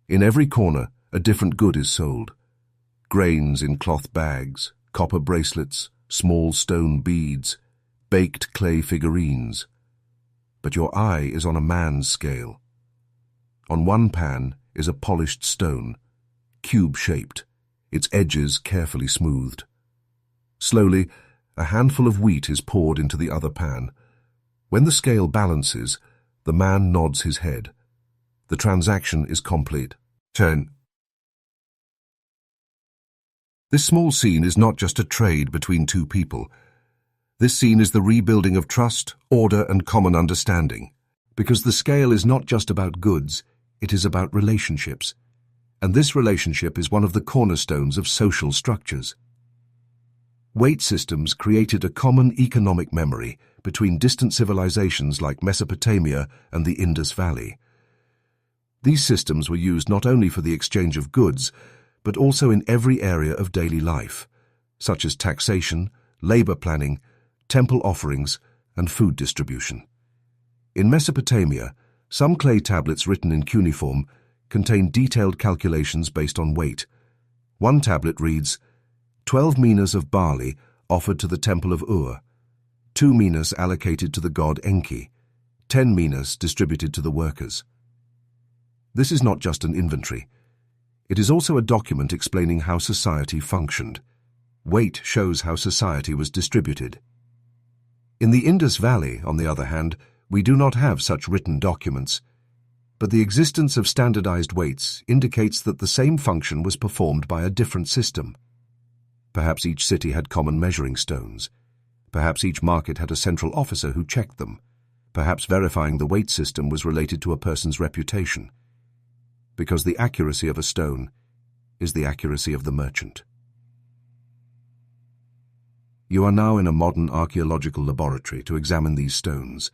In every corner, a different good is sold. Grains in cloth bags, copper bracelets, small stone beads, baked clay figurines. But your eye is on a man's scale. On one pan is a polished stone, cube-shaped, its edges carefully smoothed. Slowly, a handful of wheat is poured into the other pan. When the scale balances, the man nods his head. The transaction is complete. Turn. This small scene is not just a trade between two people. This scene is the rebuilding of trust, order, and common understanding. Because the scale is not just about goods, it is about relationships. And this relationship is one of the cornerstones of social structures. Weight systems created a common economic memory between distant civilizations like Mesopotamia and the Indus Valley. These systems were used not only for the exchange of goods, but also in every area of daily life, such as taxation, labor planning, temple offerings, and food distribution. In Mesopotamia, some clay tablets written in cuneiform contain detailed calculations based on weight. One tablet reads, 12 minas of barley offered to the temple of Ur, 2 minas allocated to the god Enki, 10 minas distributed to the workers. This is not just an inventory. It is also a document explaining how society functioned. Weight shows how society was distributed. In the Indus Valley, on the other hand, we do not have such written documents, but the existence of standardized weights indicates that the same function was performed by a different system. Perhaps each city had common measuring stones. Perhaps each market had a central officer who checked them. Perhaps verifying the weight system was related to a person's reputation. Because the accuracy of a stone is the accuracy of the merchant. You are now in a modern archaeological laboratory to examine these stones.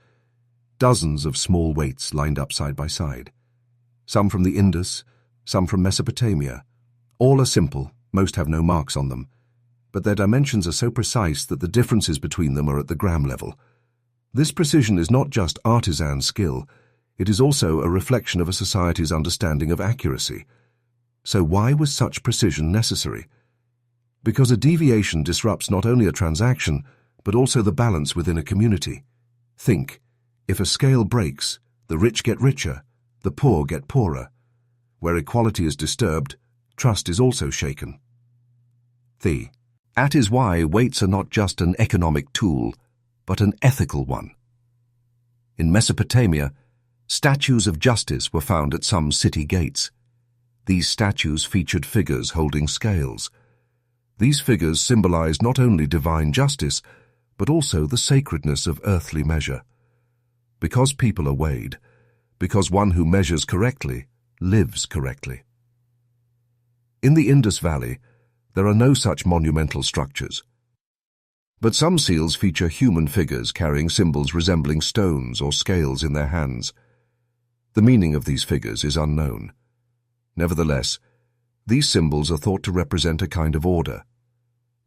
Dozens of small weights lined up side by side. Some from the Indus, some from Mesopotamia. All are simple, most have no marks on them, but their dimensions are so precise that the differences between them are at the gram level. This precision is not just artisan skill, it is also a reflection of a society's understanding of accuracy. So why was such precision necessary? Because a deviation disrupts not only a transaction, but also the balance within a community. Think, if a scale breaks, the rich get richer, the poor get poorer. Where equality is disturbed, trust is also shaken. That is why weights are not just an economic tool, but an ethical one. In Mesopotamia, statues of justice were found at some city gates. These statues featured figures holding scales. These figures symbolized not only divine justice, but also the sacredness of earthly measure. Because people are weighed, because one who measures correctly lives correctly. In the Indus Valley, there are no such monumental structures. But some seals feature human figures carrying symbols resembling stones or scales in their hands. The meaning of these figures is unknown. Nevertheless, these symbols are thought to represent a kind of order.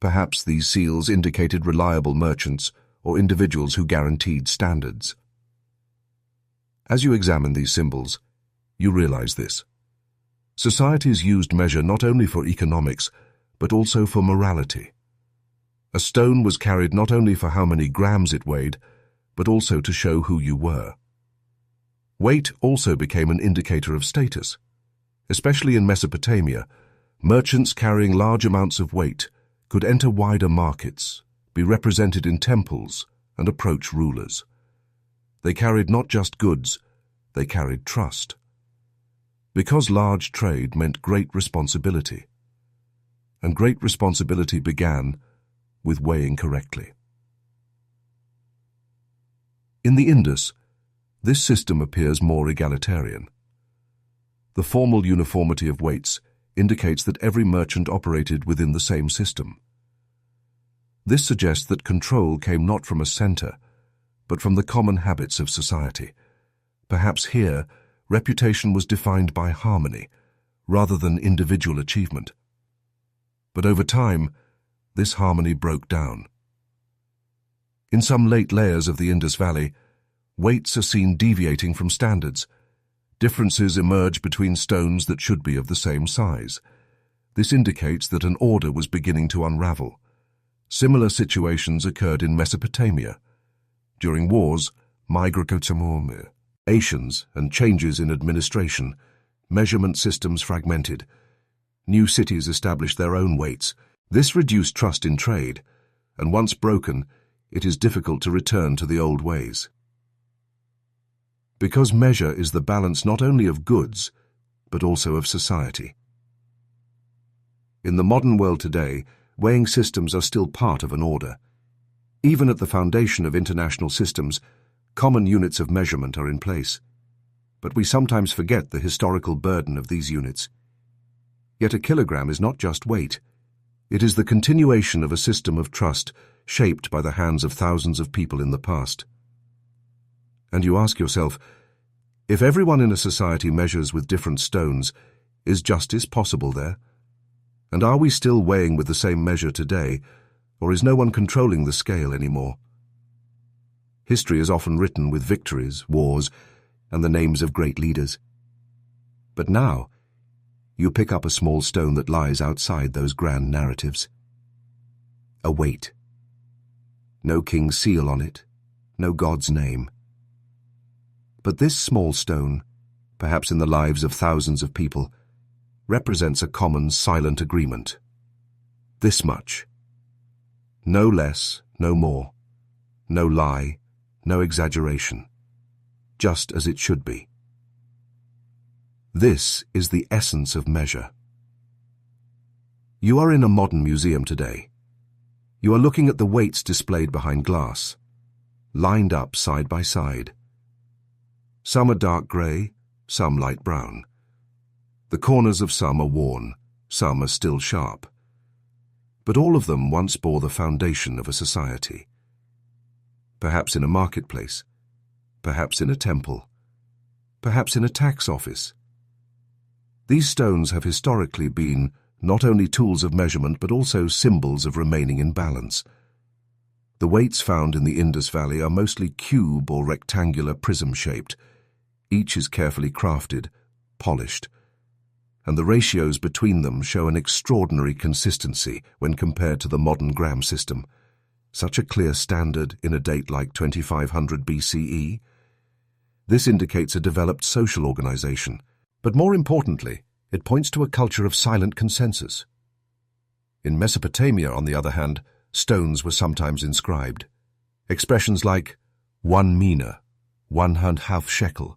Perhaps these seals indicated reliable merchants or individuals who guaranteed standards. As you examine these symbols, you realize this. Societies used measure not only for economics, but also for morality. A stone was carried not only for how many grams it weighed, but also to show who you were. Weight also became an indicator of status. Especially in Mesopotamia, merchants carrying large amounts of weight could enter wider markets, be represented in temples, and approach rulers. They carried not just goods, they carried trust. Because large trade meant great responsibility. And great responsibility began with weighing correctly. In the Indus, this system appears more egalitarian. The formal uniformity of weights indicates that every merchant operated within the same system. This suggests that control came not from a center, but from the common habits of society. Perhaps here, reputation was defined by harmony, rather than individual achievement. But over time, this harmony broke down. In some late layers of the Indus Valley, weights are seen deviating from standards. Differences emerge between stones that should be of the same size. This indicates that an order was beginning to unravel. Similar situations occurred in Mesopotamia. During wars, migrations and changes in administration, measurement systems fragmented. New cities established their own weights. This reduced trust in trade, and once broken, it is difficult to return to the old ways. Because measure is the balance not only of goods, but also of society. In the modern world today, weighing systems are still part of an order. Even at the foundation of international systems, common units of measurement are in place. But we sometimes forget the historical burden of these units. Yet a kilogram is not just weight. It is the continuation of a system of trust shaped by the hands of thousands of people in the past. And you ask yourself, if everyone in a society measures with different stones, is justice possible there? And are we still weighing with the same measure today, or is no one controlling the scale anymore? History is often written with victories, wars, and the names of great leaders. But now, you pick up a small stone that lies outside those grand narratives. A weight. No king's seal on it, no God's name. But this small stone, perhaps in the lives of thousands of people, represents a common silent agreement. This much. No less, no more. No lie, no exaggeration. Just as it should be. This is the essence of measure. You are in a modern museum today. You are looking at the weights displayed behind glass, lined up side by side. Some are dark grey, some light brown. The corners of some are worn, some are still sharp. But all of them once bore the foundation of a society. Perhaps in a marketplace, perhaps in a temple, perhaps in a tax office. These stones have historically been not only tools of measurement but also symbols of remaining in balance. The weights found in the Indus Valley are mostly cube or rectangular prism-shaped. Each is carefully crafted, polished. and the ratios between them show an extraordinary consistency when compared to the modern gram system. Such a clear standard in a date like 2500 BCE. This indicates a developed social organization, but more importantly, it points to a culture of silent consensus. In Mesopotamia, on the other hand, stones were sometimes inscribed. Expressions like 1 mina, 1½ shekel,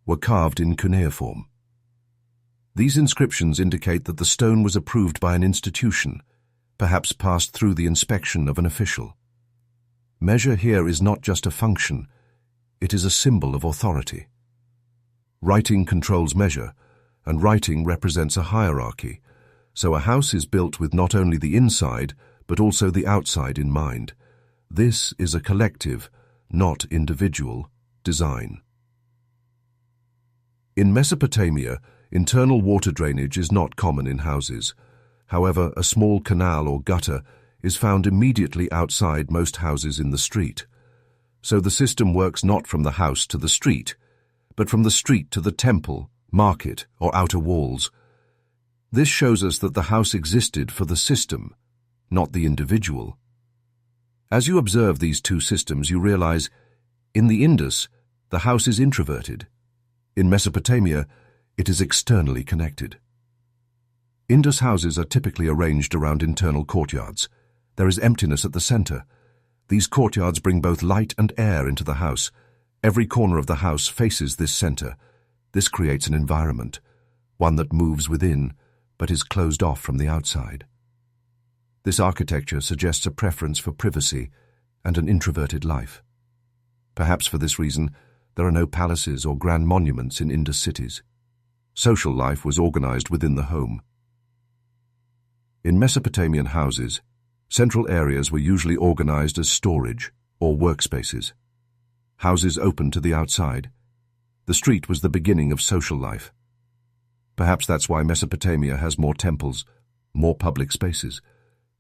were carved in cuneiform. These inscriptions indicate that the stone was approved by an institution, perhaps passed through the inspection of an official. Measure here is not just a function, it is a symbol of authority. Writing controls measure, and writing represents a hierarchy, so a house is built with not only the inside, but also the outside in mind. This is a collective, not individual, design. In Mesopotamia, internal water drainage is not common in houses. However, a small canal or gutter is found immediately outside most houses in the street. So the system works not from the house to the street, but from the street to the temple, market, or outer walls. This shows us that the house existed for the system, not the individual. As you observe these two systems, you realize, in the Indus, the house is introverted. In Mesopotamia, it is externally connected. Indus houses are typically arranged around internal courtyards. There is emptiness at the center. These courtyards bring both light and air into the house. Every corner of the house faces this center. This creates an environment, one that moves within, but is closed off from the outside. This architecture suggests a preference for privacy and an introverted life. Perhaps for this reason, there are no palaces or grand monuments in Indus cities. Social life was organized within the home. In Mesopotamian houses, central areas were usually organized as storage or workspaces. Houses opened to the outside. The street was the beginning of social life. Perhaps that's why Mesopotamia has more temples, more public spaces,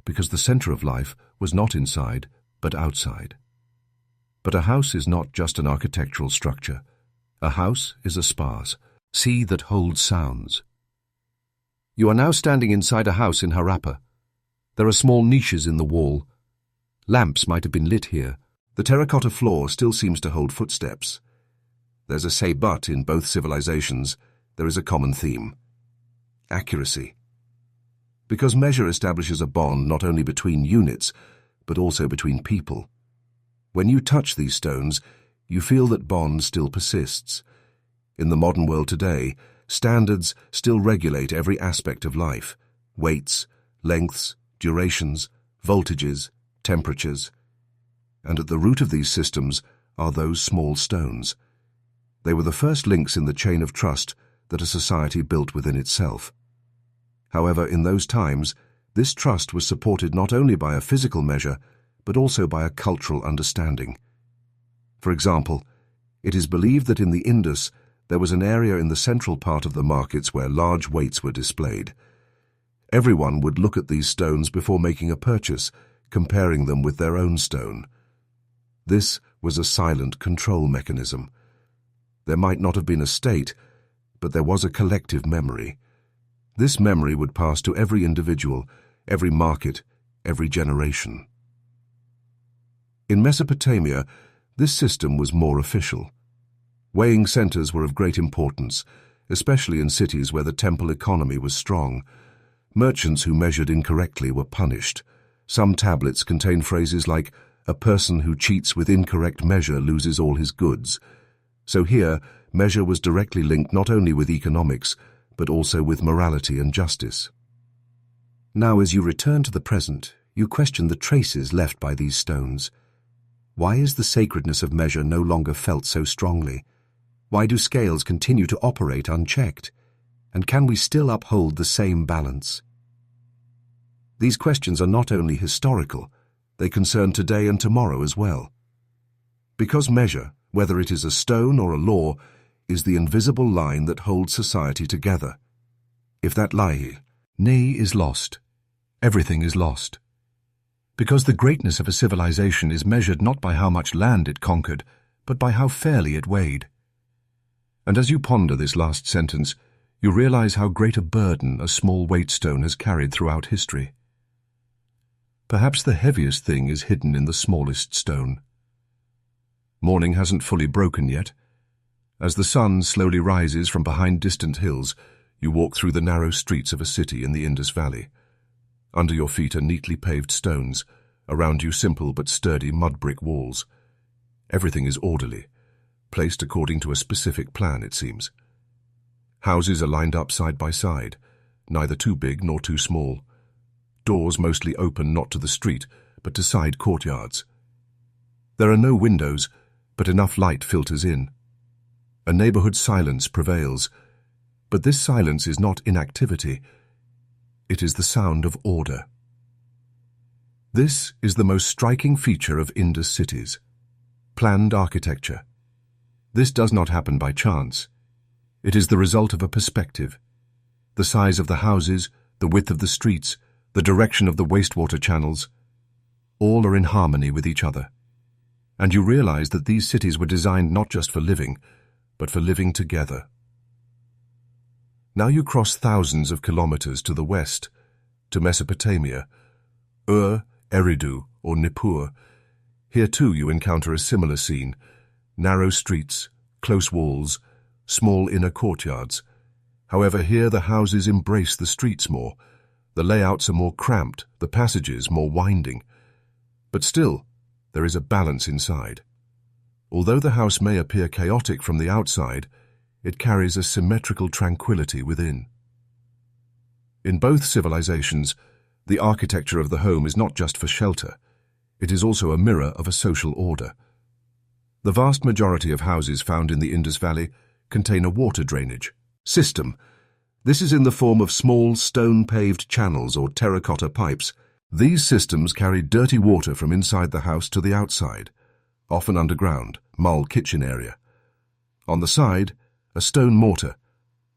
because the center of life was not inside, but outside. But a house is not just an architectural structure. A house is a spas, sea that holds sounds. You are now standing inside a house in Harappa. There are small niches in the wall. Lamps might have been lit here. The terracotta floor still seems to hold footsteps. There's a say but in both civilizations. There is a common theme: accuracy. Because measure establishes a bond not only between units, but also between people. When you touch these stones, you feel that bond still persists. In the modern world today, standards still regulate every aspect of life: weights, lengths, durations, voltages, temperatures. And at the root of these systems are those small stones. They were the first links in the chain of trust that a society built within itself. However, in those times, this trust was supported not only by a physical measure, but also by a cultural understanding. For example, it is believed that in the Indus, there was an area in the central part of the markets where large weights were displayed. Everyone would look at these stones before making a purchase, comparing them with their own stone. This was a silent control mechanism. There might not have been a state, but there was a collective memory. This memory would pass to every individual, every market, every generation. In Mesopotamia, this system was more official. Weighing centers were of great importance, especially in cities where the temple economy was strong. Merchants who measured incorrectly were punished. Some tablets contain phrases like, "A person who cheats with incorrect measure loses all his goods." So here, measure was directly linked not only with economics, but also with morality and justice. Now, as you return to the present, you question the traces left by these stones. Why is the sacredness of measure no longer felt so strongly? Why do scales continue to operate unchecked? And can we still uphold the same balance? These questions are not only historical, they concern today and tomorrow as well. Because measure, whether it is a stone or a law, is the invisible line that holds society together. If that lie is lost, everything is lost. Because the greatness of a civilization is measured not by how much land it conquered, but by how fairly it weighed. And as you ponder this last sentence, You realize how great a burden a small weight stone has carried throughout history. Perhaps the heaviest thing is hidden in the smallest stone. Morning hasn't fully broken yet. As the sun slowly rises from behind distant hills, you walk through the narrow streets of a city in the Indus Valley. Under your feet are neatly paved stones, around you simple but sturdy mud-brick walls. Everything is orderly, placed according to a specific plan, it seems. Houses are lined up side by side, neither too big nor too small. Doors mostly open not to the street, but to side courtyards. There are no windows, but enough light filters in. A neighborhood silence prevails, but this silence is not inactivity. It is the sound of order. This is the most striking feature of Indus cities: planned architecture. This does not happen by chance. It is the result of a perspective. The size of the houses, the width of the streets, the direction of the wastewater channels, all are in harmony with each other. And you realize that these cities were designed not just for living, but for living together. Now you cross thousands of kilometers to the west, to Mesopotamia, Eridu, or Nippur. Here too you encounter a similar scene: narrow streets, close walls, small inner courtyards. However, here the houses embrace the streets more. The layouts are more cramped, the passages more winding. But still, there is a balance inside. Although the house may appear chaotic from the outside, it carries a symmetrical tranquility within. In both civilizations, the architecture of the home is not just for shelter. It is also a mirror of a social order. The vast majority of houses found in the Indus Valley contain a water drainage system. This is in the form of small stone-paved channels or terracotta pipes. These systems carry dirty water from inside the house to the outside, often underground, mull kitchen area. On the side, a stone mortar.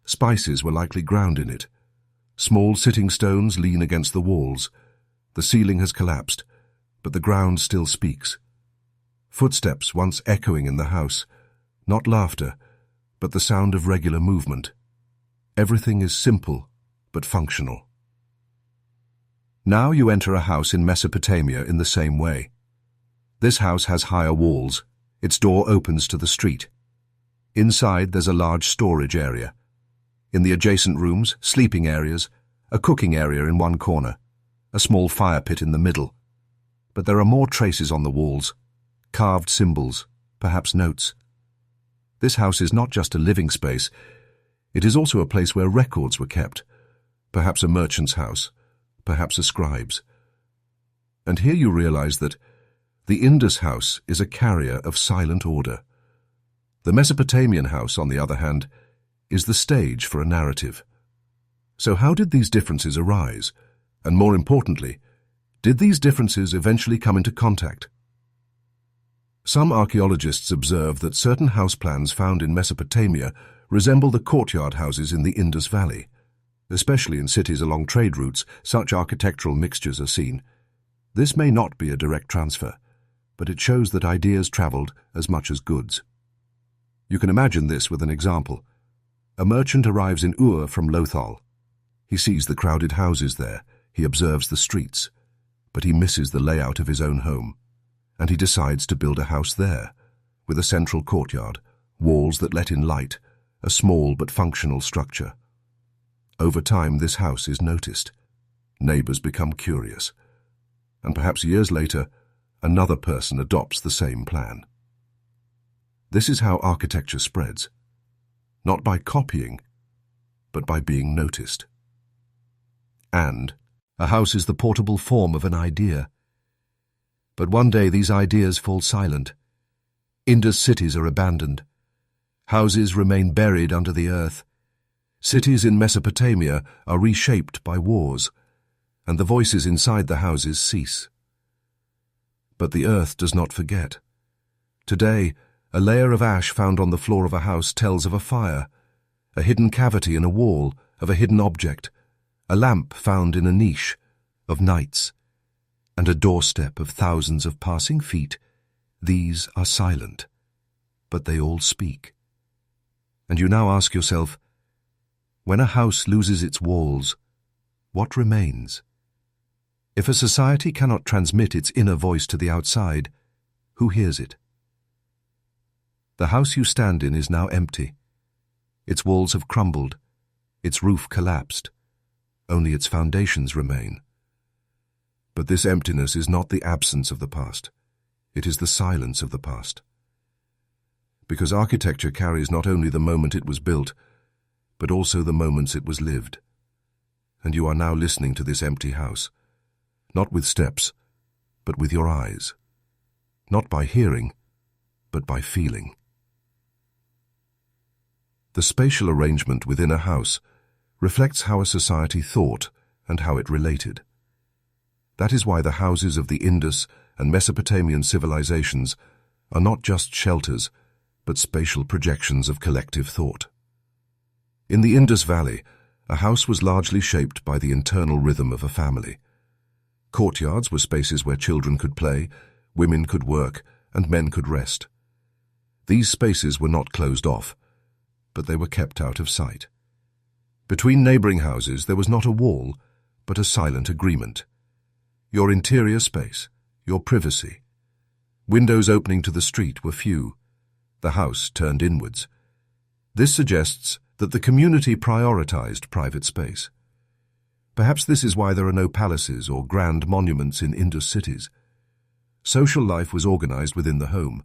Spices were likely ground in it. Small sitting stones lean against the walls. The ceiling has collapsed, but the ground still speaks. Footsteps once echoing in the house, not laughter, but the sound of regular movement. Everything is simple, but functional. Now you enter a house in Mesopotamia in the same way. This house has higher walls. Its door opens to the street. Inside there's a large storage area. In the adjacent rooms, sleeping areas, a cooking area in one corner, a small fire pit in the middle. But there are more traces on the walls, carved symbols, perhaps notes. This house is not just a living space. It is also a place where records were kept, perhaps a merchant's house, perhaps a scribe's. And here you realize that the Indus house is a carrier of silent order. The Mesopotamian house, on the other hand, is the stage for a narrative. So how did these differences arise? And more importantly, did these differences eventually come into contact? Some archaeologists observe that certain house plans found in Mesopotamia resemble the courtyard houses in the Indus Valley. Especially in cities along trade routes, such architectural mixtures are seen. This may not be a direct transfer, but it shows that ideas traveled as much as goods. You can imagine this with an example. A merchant arrives in Ur from Lothal. He sees the crowded houses there, he observes the streets, but he misses the layout of his own home, and he decides to build a house there, with a central courtyard, walls that let in light, a small but functional structure. Over time, this house is noticed. Neighbors become curious, and perhaps years later, another person adopts the same plan. This is how architecture spreads, not by copying, but by being noticed. And a house is the portable form of an idea. But one day these ideas fall silent. Indus cities are abandoned. Houses remain buried under the earth. Cities in Mesopotamia are reshaped by wars, and the voices inside the houses cease. But the earth does not forget. Today, a layer of ash found on the floor of a house tells of a fire, a hidden cavity in a wall of a hidden object, a lamp found in a niche of nights, and a doorstep of thousands of passing feet. These are silent, but they all speak. And you now ask yourself, When a house loses its walls, what remains? If a society cannot transmit its inner voice to the outside, who hears it? The house you stand in is now empty. Its walls have crumbled, its roof collapsed. Only its foundations remain. But this emptiness is not the absence of the past. It is the silence of the past. Because architecture carries not only the moment it was built, but also the moments it was lived. And you are now listening to this empty house, not with steps, but with your eyes. Not by hearing, but by feeling. The spatial arrangement within a house reflects how a society thought and how it related. That is why the houses of the Indus and Mesopotamian civilizations are not just shelters, but spatial projections of collective thought. In the Indus Valley, a house was largely shaped by the internal rhythm of a family. Courtyards were spaces where children could play, women could work, and men could rest. These spaces were not closed off, but they were kept out of sight. Between neighboring houses there was not a wall, but a silent agreement. Your interior space, your privacy. Windows opening to the street were few. The house turned inwards. This suggests that the community prioritized private space. Perhaps this is why there are no palaces or grand monuments in Indus cities. Social life was organized within the home.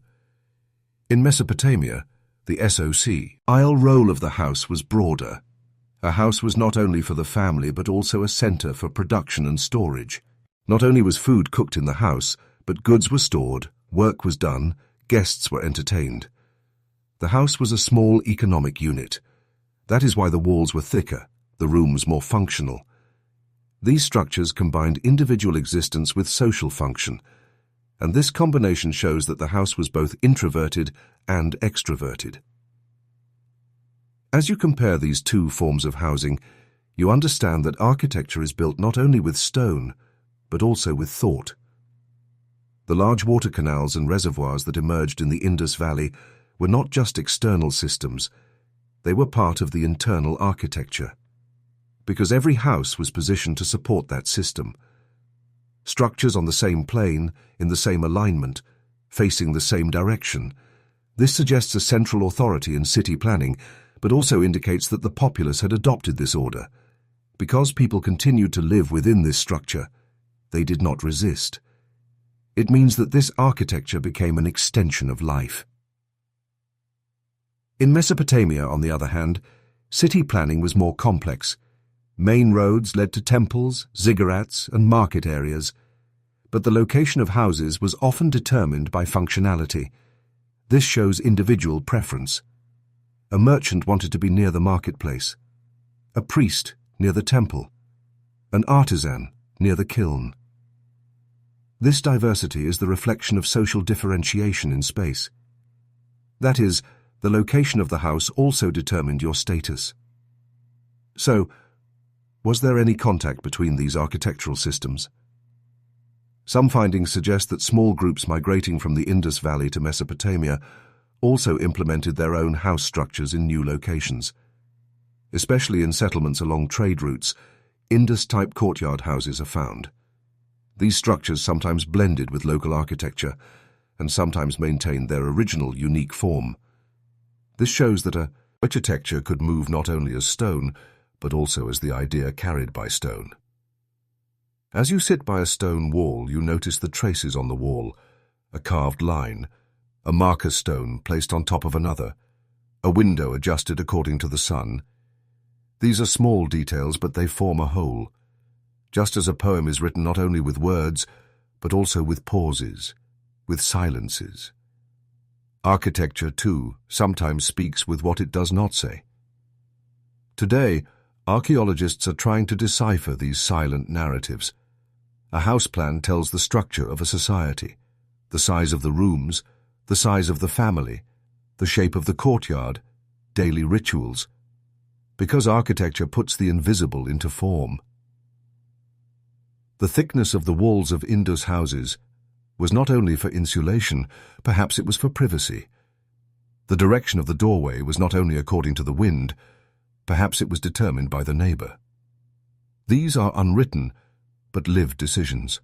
In Mesopotamia, the SOC role of the house was broader. A house was not only for the family but also a center for production and storage. Not only was food cooked in the house, but goods were stored, work was done, guests were entertained. The house was a small economic unit. That is why the walls were thicker, the rooms more functional. These structures combined individual existence with social function, and this combination shows that the house was both introverted and extroverted. As you compare these two forms of housing, you understand that architecture is built not only with stone, but also with thought. The large water canals and reservoirs that emerged in the Indus Valley were not just external systems, they were part of the internal architecture. Because every house was positioned to support that system. Structures on the same plane, in the same alignment, facing the same direction. This suggests a central authority in city planning, but also indicates that the populace had adopted this order. Because people continued to live within this structure, they did not resist. It means that this architecture became an extension of life. In Mesopotamia, on the other hand, city planning was more complex. Main roads led to temples, ziggurats, and market areas, but the location of houses was often determined by functionality. This shows individual preference. A merchant wanted to be near the marketplace, a priest near the temple, an artisan near the kiln. This diversity is the reflection of social differentiation in space. That is, the location of the house also determined your status. So, was there any contact between these architectural systems? Some findings suggest that small groups migrating from the Indus Valley to Mesopotamia also implemented their own house structures in new locations. Especially in settlements along trade routes, Indus-type courtyard houses are found. These structures sometimes blended with local architecture and sometimes maintained their original unique form. This shows that a architecture could move not only as stone, but also as the idea carried by stone. As you sit by a stone wall, you notice the traces on the wall, a carved line, a marker stone placed on top of another, a window adjusted according to the sun. These are small details, but they form a whole. Just as a poem is written not only with words, but also with pauses, with silences. Architecture, too, sometimes speaks with what it does not say. Today, archaeologists are trying to decipher these silent narratives. A house plan tells the structure of a society, the size of the rooms, the size of the family, the shape of the courtyard, daily rituals, because architecture puts the invisible into form. The thickness of the walls of Indus houses was not only for insulation, perhaps it was for privacy. The direction of the doorway was not only according to the wind. Perhaps it was determined by the neighbor. These are unwritten, but lived decisions.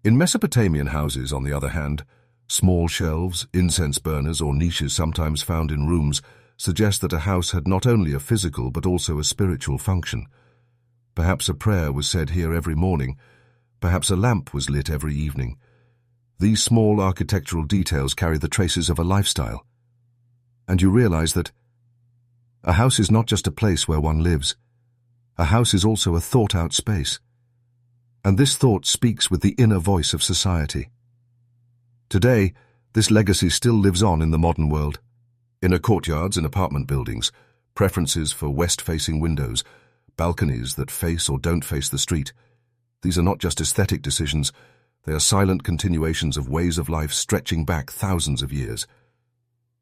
In Mesopotamian houses, on the other hand, small shelves, incense burners, or niches sometimes found in rooms suggest that a house had not only a physical but also a spiritual function. Perhaps a prayer was said here every morning. Perhaps a lamp was lit every evening. These small architectural details carry the traces of a lifestyle. And you realize that a house is not just a place where one lives. A house is also a thought-out space. And this thought speaks with the inner voice of society. Today, this legacy still lives on in the modern world. Inner courtyards in apartment buildings, preferences for west-facing windows, balconies that face or don't face the street. These are not just aesthetic decisions, they are silent continuations of ways of life stretching back thousands of years.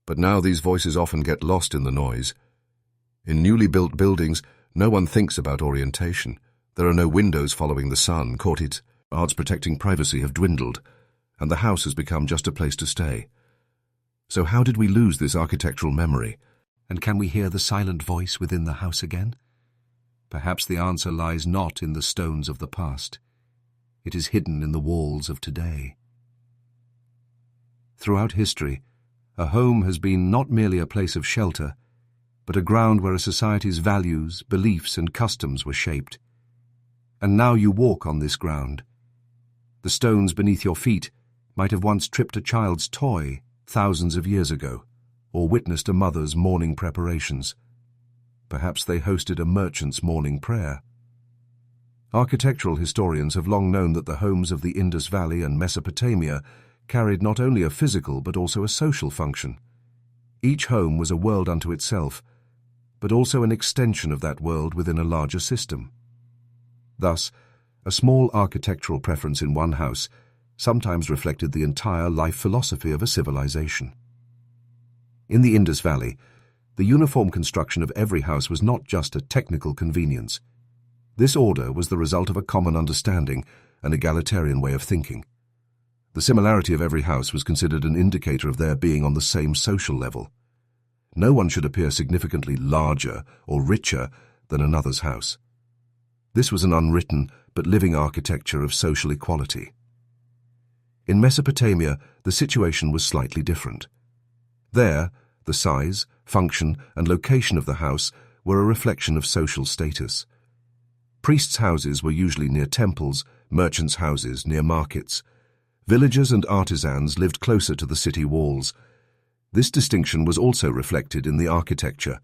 But now these voices often get lost in the noise. In newly built buildings, no one thinks about orientation. There are no windows following the sun, courtyards protecting privacy have dwindled, and the house has become just a place to stay. So how did we lose this architectural memory? And can we hear the silent voice within the house again? Perhaps the answer lies not in the stones of the past. It is hidden in the walls of today. Throughout history, a home has been not merely a place of shelter, but a ground where a society's values, beliefs, and customs were shaped. And now you walk on this ground. The stones beneath your feet might have once tripped a child's toy thousands of years ago, or witnessed a mother's morning preparations. Perhaps they hosted a merchant's morning prayer. Architectural historians have long known that the homes of the Indus Valley and Mesopotamia carried not only a physical but also a social function. Each home was a world unto itself, but also an extension of that world within a larger system. Thus, a small architectural preference in one house sometimes reflected the entire life philosophy of a civilization. In the Indus Valley, the uniform construction of every house was not just a technical convenience. This order was the result of a common understanding, an egalitarian way of thinking. The similarity of every house was considered an indicator of their being on the same social level. No one should appear significantly larger or richer than another's house. This was an unwritten but living architecture of social equality. In Mesopotamia, the situation was slightly different. There, the size, function, and location of the house were a reflection of social status. Priests' houses were usually near temples, merchants' houses near markets. Villagers and artisans lived closer to the city walls. This distinction was also reflected in the architecture.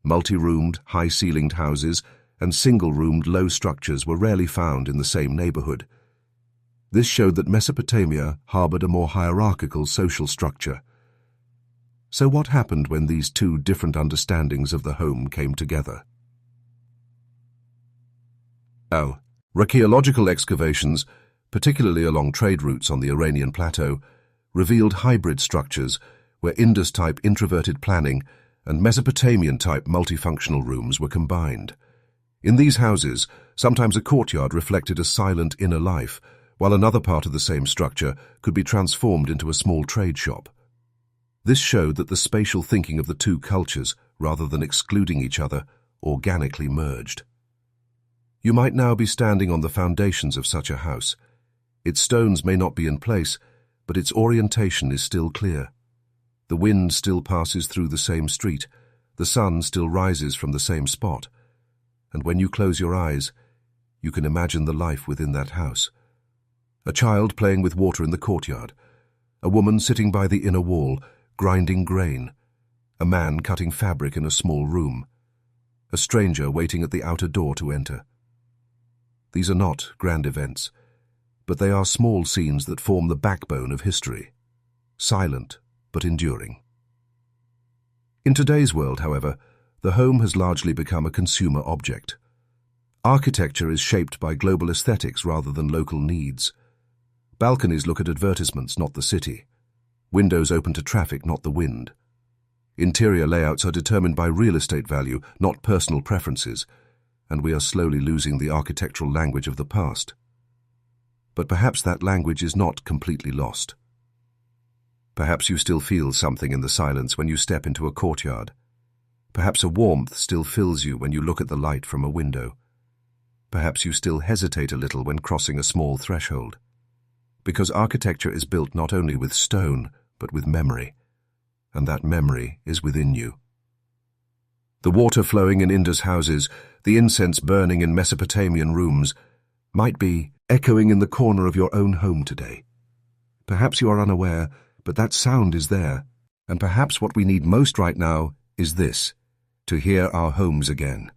Multi-roomed, high-ceilinged houses and single-roomed low structures were rarely found in the same neighborhood. This showed that Mesopotamia harbored a more hierarchical social structure. So what happened when these two different understandings of the home came together? Archaeological excavations, particularly along trade routes on the Iranian plateau, revealed hybrid structures where Indus-type introverted planning and Mesopotamian-type multifunctional rooms were combined. In these houses, sometimes a courtyard reflected a silent inner life, while another part of the same structure could be transformed into a small trade shop. This showed that the spatial thinking of the two cultures, rather than excluding each other, organically merged. You might now be standing on the foundations of such a house. Its stones may not be in place, but its orientation is still clear. The wind still passes through the same street, the sun still rises from the same spot, and when you close your eyes, you can imagine the life within that house. A child playing with water in the courtyard, a woman sitting by the inner wall, grinding grain, a man cutting fabric in a small room, a stranger waiting at the outer door to enter. These are not grand events, but they are small scenes that form the backbone of history, silent but enduring. In today's world, however, the home has largely become a consumer object. Architecture is shaped by global aesthetics rather than local needs. Balconies look at advertisements, not the city. Windows open to traffic, not the wind. Interior layouts are determined by real estate value, not personal preferences, and we are slowly losing the architectural language of the past. But perhaps that language is not completely lost. Perhaps you still feel something in the silence when you step into a courtyard. Perhaps a warmth still fills you when you look at the light from a window. Perhaps you still hesitate a little when crossing a small threshold. Because architecture is built not only with stone, but with memory, and that memory is within you. The water flowing in Indus houses, the incense burning in Mesopotamian rooms, might be echoing in the corner of your own home today. Perhaps you are unaware, but that sound is there, and perhaps what we need most right now is this, to hear our homes again.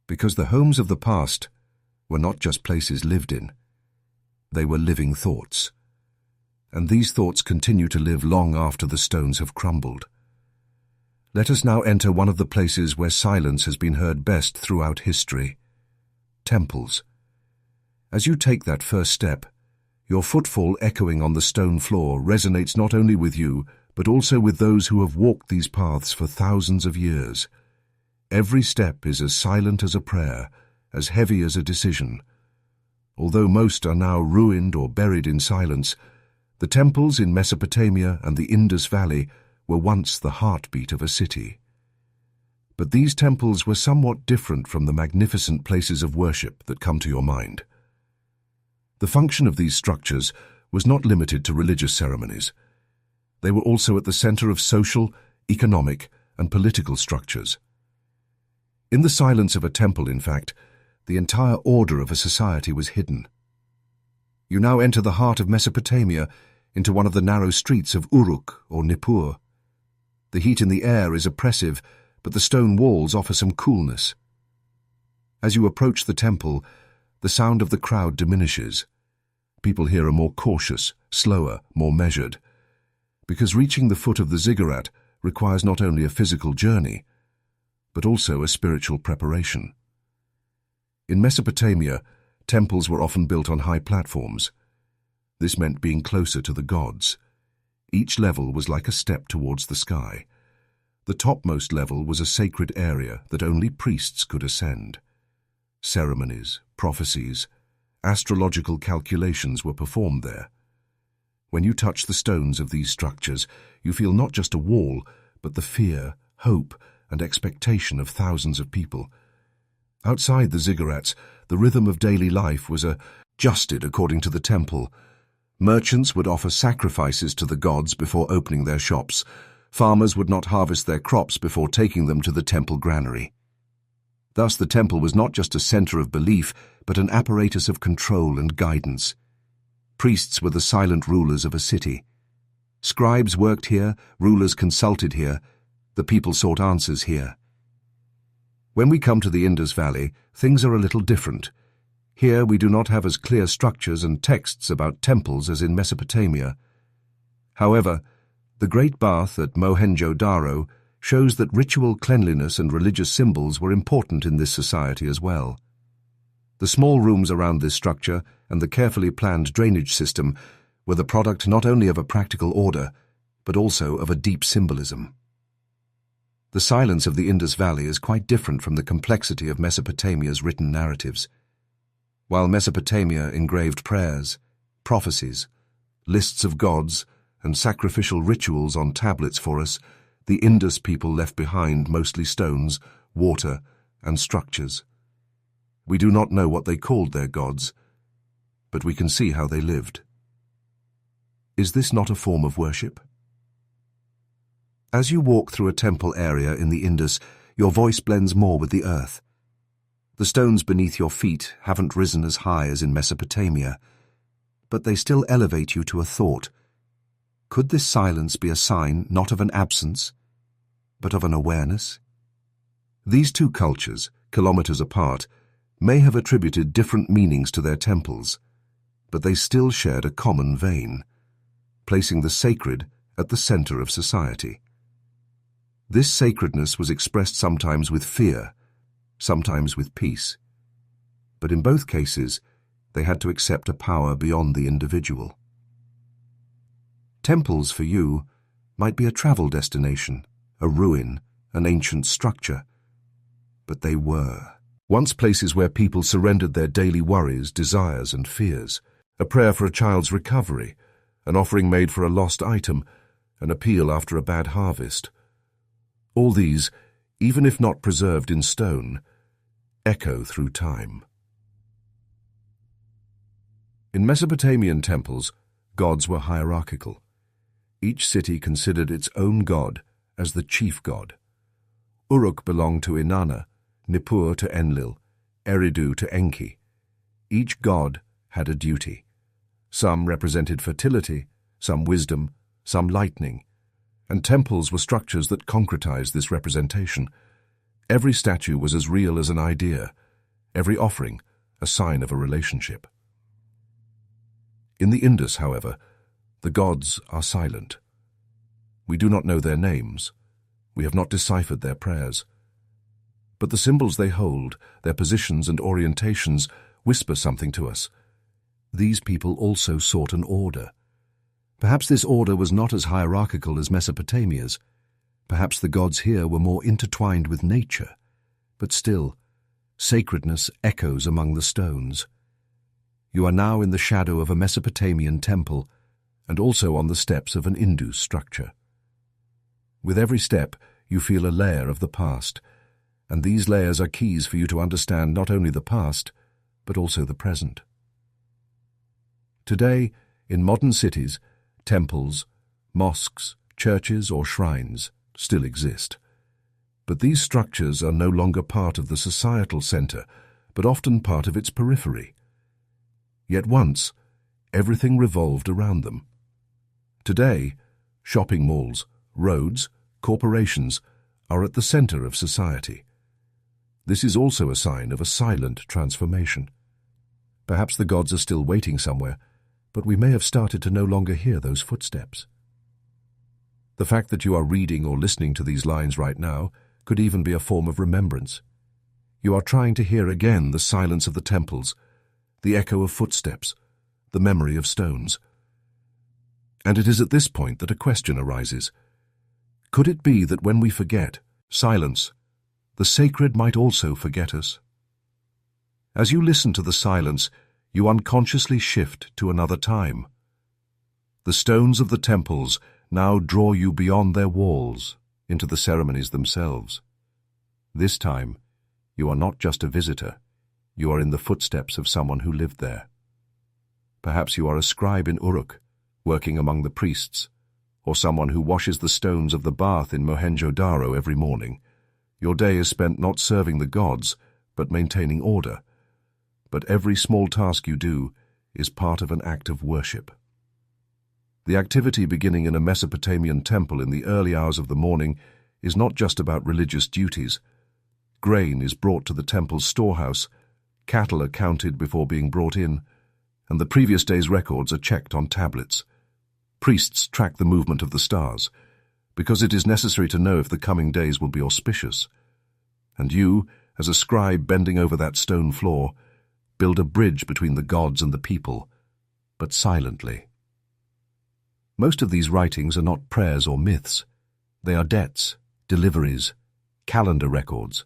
Because the homes of the past were not just places lived in, they were living thoughts. And these thoughts continue to live long after the stones have crumbled. Let us now enter one of the places where silence has been heard best throughout history: temples. As you take that first step, your footfall echoing on the stone floor resonates not only with you, but also with those who have walked these paths for thousands of years. Every step is as silent as a prayer, as heavy as a decision. Although most are now ruined or buried in silence, the temples in Mesopotamia and the Indus Valley were once the heartbeat of a city. But these temples were somewhat different from the magnificent places of worship that come to your mind. The function of these structures was not limited to religious ceremonies. They were also at the center of social, economic, and political structures. In the silence of a temple, in fact, the entire order of a society was hidden. You now enter the heart of Mesopotamia, into one of the narrow streets of Uruk or Nippur. The heat in the air is oppressive, but the stone walls offer some coolness. As you approach the temple, the sound of the crowd diminishes. People here are more cautious, slower, more measured, because reaching the foot of the ziggurat requires not only a physical journey, but also a spiritual preparation. In Mesopotamia, temples were often built on high platforms. This meant being closer to the gods. Each level was like a step towards the sky. The topmost level was a sacred area that only priests could ascend. Ceremonies, prophecies, astrological calculations were performed there. When you touch the stones of these structures, you feel not just a wall, but the fear, hope, and expectation of thousands of people. Outside the ziggurats, the rhythm of daily life was adjusted according to the temple. Merchants would offer sacrifices to the gods before opening their shops. Farmers would not harvest their crops before taking them to the temple granary. Thus the temple was not just a center of belief, but an apparatus of control and guidance. Priests were the silent rulers of a city. Scribes worked here, rulers consulted here, the people sought answers here. When we come to the Indus Valley, things are a little different. Here we do not have as clear structures and texts about temples as in Mesopotamia. However, the Great Bath at Mohenjo-Daro shows that ritual cleanliness and religious symbols were important in this society as well. The small rooms around this structure and the carefully planned drainage system were the product not only of a practical order, but also of a deep symbolism. The silence of the Indus Valley is quite different from the complexity of Mesopotamia's written narratives. While Mesopotamia engraved prayers, prophecies, lists of gods, and sacrificial rituals on tablets for us, the Indus people left behind mostly stones, water, and structures. We do not know what they called their gods, but we can see how they lived. Is this not a form of worship? As you walk through a temple area in the Indus, your voice blends more with the earth. The stones beneath your feet haven't risen as high as in Mesopotamia, but they still elevate you to a thought. Could this silence be a sign not of an absence, but of an awareness? These two cultures, kilometers apart, may have attributed different meanings to their temples, but they still shared a common vein, placing the sacred at the center of society. This sacredness was expressed sometimes with fear, sometimes with peace, but in both cases they had to accept a power beyond the individual. Temples for you might be a travel destination, a ruin, an ancient structure, but they were once places where people surrendered their daily worries, desires, and fears, a prayer for a child's recovery, an offering made for a lost item, an appeal after a bad harvest. All these, even if not preserved in stone, echo through time. In Mesopotamian temples, gods were hierarchical. Each city considered its own god as the chief god. Uruk belonged to Inanna, Nippur to Enlil, Eridu to Enki. Each god had a duty. Some represented fertility, some wisdom, some lightning, and temples were structures that concretized this representation. Every statue was as real as an idea, every offering a sign of a relationship. In the Indus, however, the gods are silent. We do not know their names. We have not deciphered their prayers. But the symbols they hold, their positions and orientations, whisper something to us. These people also sought an order. Perhaps this order was not as hierarchical as Mesopotamia's. Perhaps the gods here were more intertwined with nature. But still, sacredness echoes among the stones. You are now in the shadow of a Mesopotamian temple, and also on the steps of an Indus structure. With every step, you feel a layer of the past, and these layers are keys for you to understand not only the past, but also the present. Today, in modern cities, temples, mosques, churches, or shrines still exist. But these structures are no longer part of the societal center, but often part of its periphery. Yet once, everything revolved around them. Today, shopping malls, roads, corporations are at the center of society. This is also a sign of a silent transformation. Perhaps the gods are still waiting somewhere, but we may have started to no longer hear those footsteps. The fact that you are reading or listening to these lines right now could even be a form of remembrance. You are trying to hear again the silence of the temples, the echo of footsteps, the memory of stones. And it is at this point that a question arises. Could it be that when we forget silence, the sacred might also forget us? As you listen to the silence, you unconsciously shift to another time. The stones of the temples now draw you beyond their walls into the ceremonies themselves. This time, you are not just a visitor. You are in the footsteps of someone who lived there. Perhaps you are a scribe in Uruk, working among the priests, or someone who washes the stones of the bath in Mohenjo-Daro every morning. Your day is spent not serving the gods, but maintaining order. But every small task you do is part of an act of worship. The activity beginning in a Mesopotamian temple in the early hours of the morning is not just about religious duties. Grain is brought to the temple's storehouse, cattle are counted before being brought in, and the previous day's records are checked on tablets. Priests track the movement of the stars, because it is necessary to know if the coming days will be auspicious. And you, as a scribe bending over that stone floor, build a bridge between the gods and the people, but silently. Most of these writings are not prayers or myths. They are debts, deliveries, calendar records,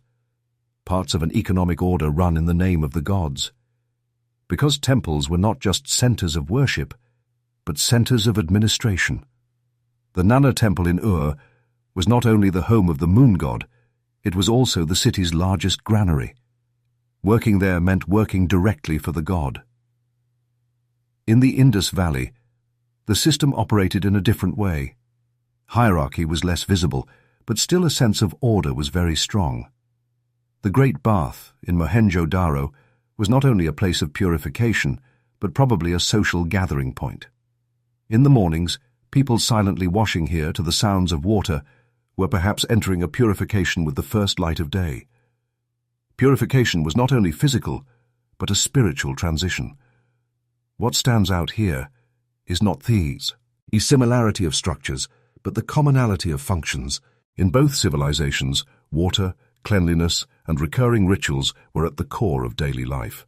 parts of an economic order run in the name of the gods. Because temples were not just centers of worship, but centers of administration. The Nana temple in Ur was not only the home of the moon god, it was also the city's largest granary. Working there meant working directly for the god. In the Indus Valley, the system operated in a different way. Hierarchy was less visible, but still a sense of order was very strong. The Great Bath in Mohenjo-Daro was not only a place of purification, but probably a social gathering point. In the mornings, people silently washing here to the sounds of water were perhaps entering a purification with the first light of day. Purification was not only physical, but a spiritual transition. What stands out here is not the similarity of structures, but the commonality of functions. In both civilizations, water, cleanliness, and recurring rituals were at the core of daily life.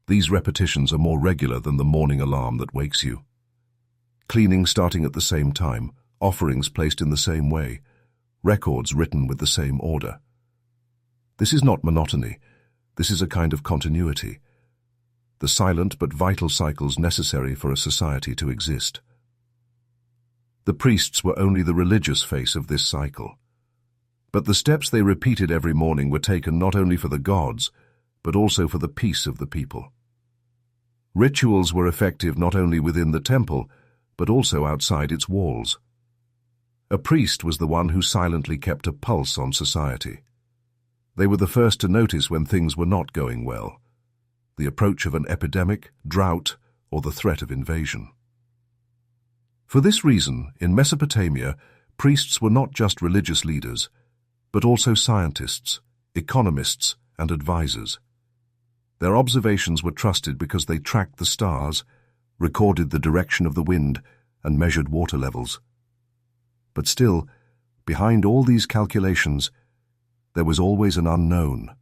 These repetitions are more regular than the morning alarm that wakes you. Cleaning starting at the same time, offerings placed in the same way, records written with the same order. This is not monotony. This is a kind of continuity. The silent but vital cycles necessary for a society to exist. The priests were only the religious face of this cycle. But the steps they repeated every morning were taken not only for the gods, but also for the peace of the people. Rituals were effective not only within the temple, but also outside its walls. A priest was the one who silently kept a pulse on society. They were the first to notice when things were not going well, the approach of an epidemic, drought, or the threat of invasion. For this reason, in Mesopotamia, priests were not just religious leaders, but also scientists, economists, and advisors. Their observations were trusted because they tracked the stars, recorded the direction of the wind, and measured water levels. But still, behind all these calculations, there was always an unknown,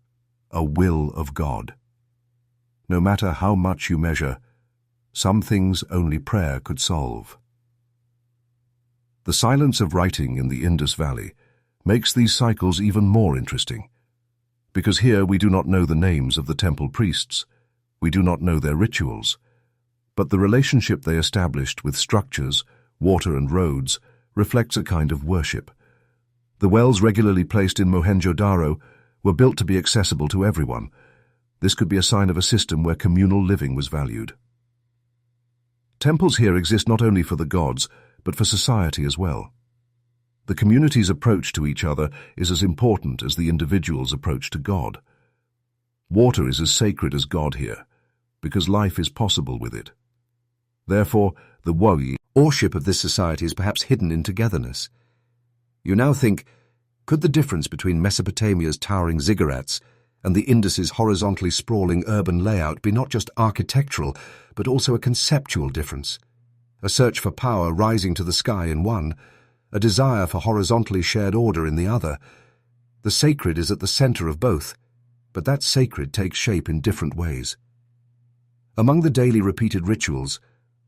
a will of God. No matter how much you measure, some things only prayer could solve. The silence of writing in the Indus Valley makes these cycles even more interesting, because here we do not know the names of the temple priests, we do not know their rituals, but the relationship they established with structures, water and roads reflects a kind of worship. The wells regularly placed in Mohenjo-Daro were built to be accessible to everyone. This could be a sign of a system where communal living was valued. Temples here exist not only for the gods, but for society as well. The community's approach to each other is as important as the individual's approach to God. Water is as sacred as God here, because life is possible with it. Therefore, the worship of this society is perhaps hidden in togetherness. You now think, could the difference between Mesopotamia's towering ziggurats and the Indus's horizontally sprawling urban layout be not just architectural, but also a conceptual difference? A search for power rising to the sky in one, a desire for horizontally shared order in the other. The sacred is at the center of both, but that sacred takes shape in different ways. Among the daily repeated rituals,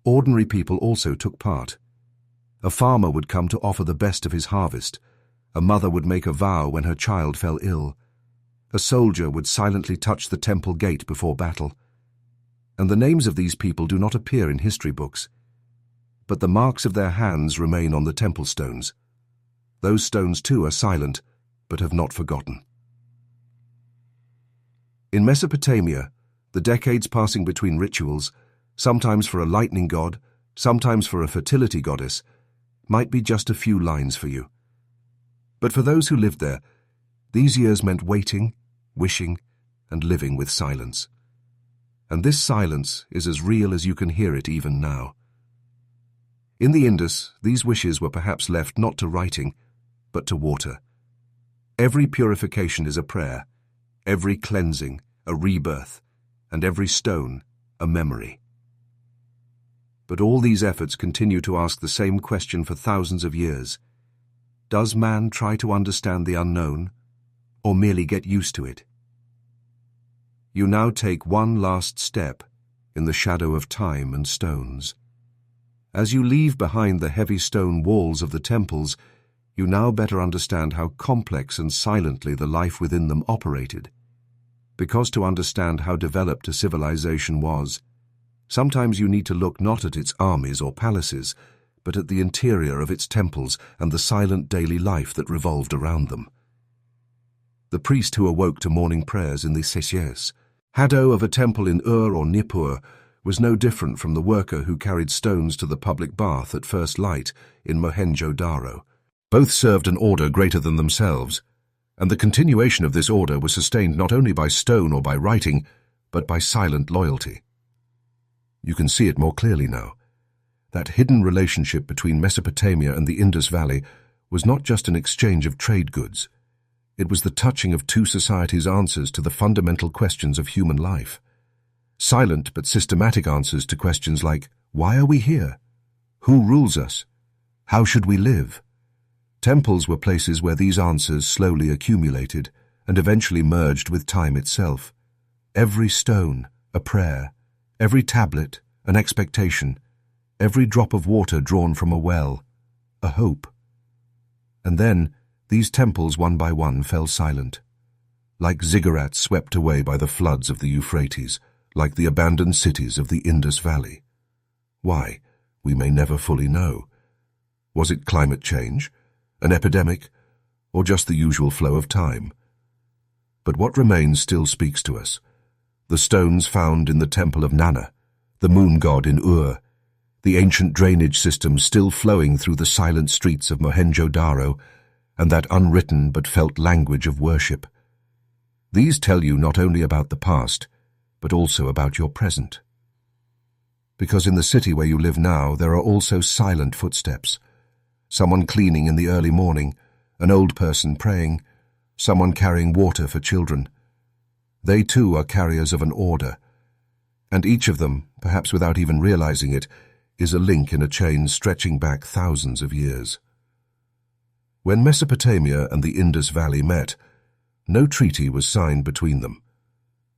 ordinary people also took part. A farmer would come to offer the best of his harvest. A mother would make a vow when her child fell ill. A soldier would silently touch the temple gate before battle. And the names of these people do not appear in history books, but the marks of their hands remain on the temple stones. Those stones too are silent, but have not forgotten. In Mesopotamia, the decades passing between rituals, sometimes for a lightning god, sometimes for a fertility goddess, might be just a few lines for you. But for those who lived there, these years meant waiting, wishing, and living with silence. And this silence is as real as you can hear it even now. In the Indus, these wishes were perhaps left not to writing, but to water. Every purification is a prayer, every cleansing a rebirth, and every stone a memory. But all these efforts continue to ask the same question for thousands of years. Does man try to understand the unknown, or merely get used to it? You now take one last step in the shadow of time and stones. As you leave behind the heavy stone walls of the temples, you now better understand how complex and silently the life within them operated. Because to understand how developed a civilization was, sometimes you need to look not at its armies or palaces, but at the interior of its temples and the silent daily life that revolved around them. The priest who awoke to morning prayers in the Seychelles, Haddo of a temple in Ur or Nippur, was no different from the worker who carried stones to the public bath at first light in Mohenjo-Daro. Both served an order greater than themselves, and the continuation of this order was sustained not only by stone or by writing, but by silent loyalty. You can see it more clearly now. That hidden relationship between Mesopotamia and the Indus Valley was not just an exchange of trade goods. It was the touching of two societies' answers to the fundamental questions of human life. Silent but systematic answers to questions like, why are we here? Who rules us? How should we live? Temples were places where these answers slowly accumulated and eventually merged with time itself. Every stone, a prayer, every tablet, an expectation, every drop of water drawn from a well, a hope. And then, these temples one by one fell silent, like ziggurats swept away by the floods of the Euphrates, like the abandoned cities of the Indus Valley. Why? We may never fully know. Was it climate change? An epidemic? or just the usual flow of time. But what remains still speaks to us. The stones found in the temple of Nana, the moon god in Ur, the ancient drainage system still flowing through the silent streets of Mohenjo-Daro, and that unwritten but felt language of worship. These tell you not only about the past, but also about your present. Because in the city where you live now, there are also silent footsteps. Someone cleaning in the early morning, an old person praying, someone carrying water for children. They too are carriers of an order, and each of them, perhaps without even realizing it, is a link in a chain stretching back thousands of years. When Mesopotamia and the Indus Valley met, no treaty was signed between them.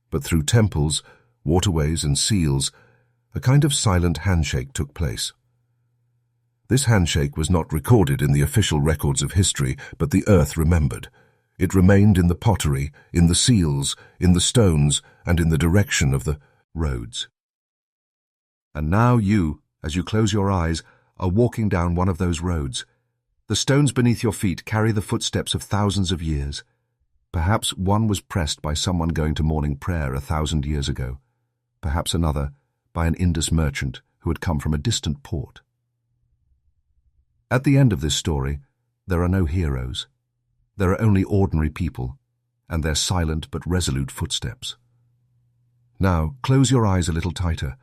But through temples, waterways and seals, a kind of silent handshake took place. This handshake was not recorded in the official records of history, but the earth remembered. It remained in the pottery, in the seals, in the stones, and in the direction of the roads. And now you, as you close your eyes, are walking down one of those roads. The stones beneath your feet carry the footsteps of thousands of years. Perhaps one was pressed by someone going to morning prayer 1,000 years ago. Perhaps another by an Indus merchant who had come from a distant port. At the end of this story, there are no heroes. There are only ordinary people, and their silent but resolute footsteps. Now, close your eyes a little tighter.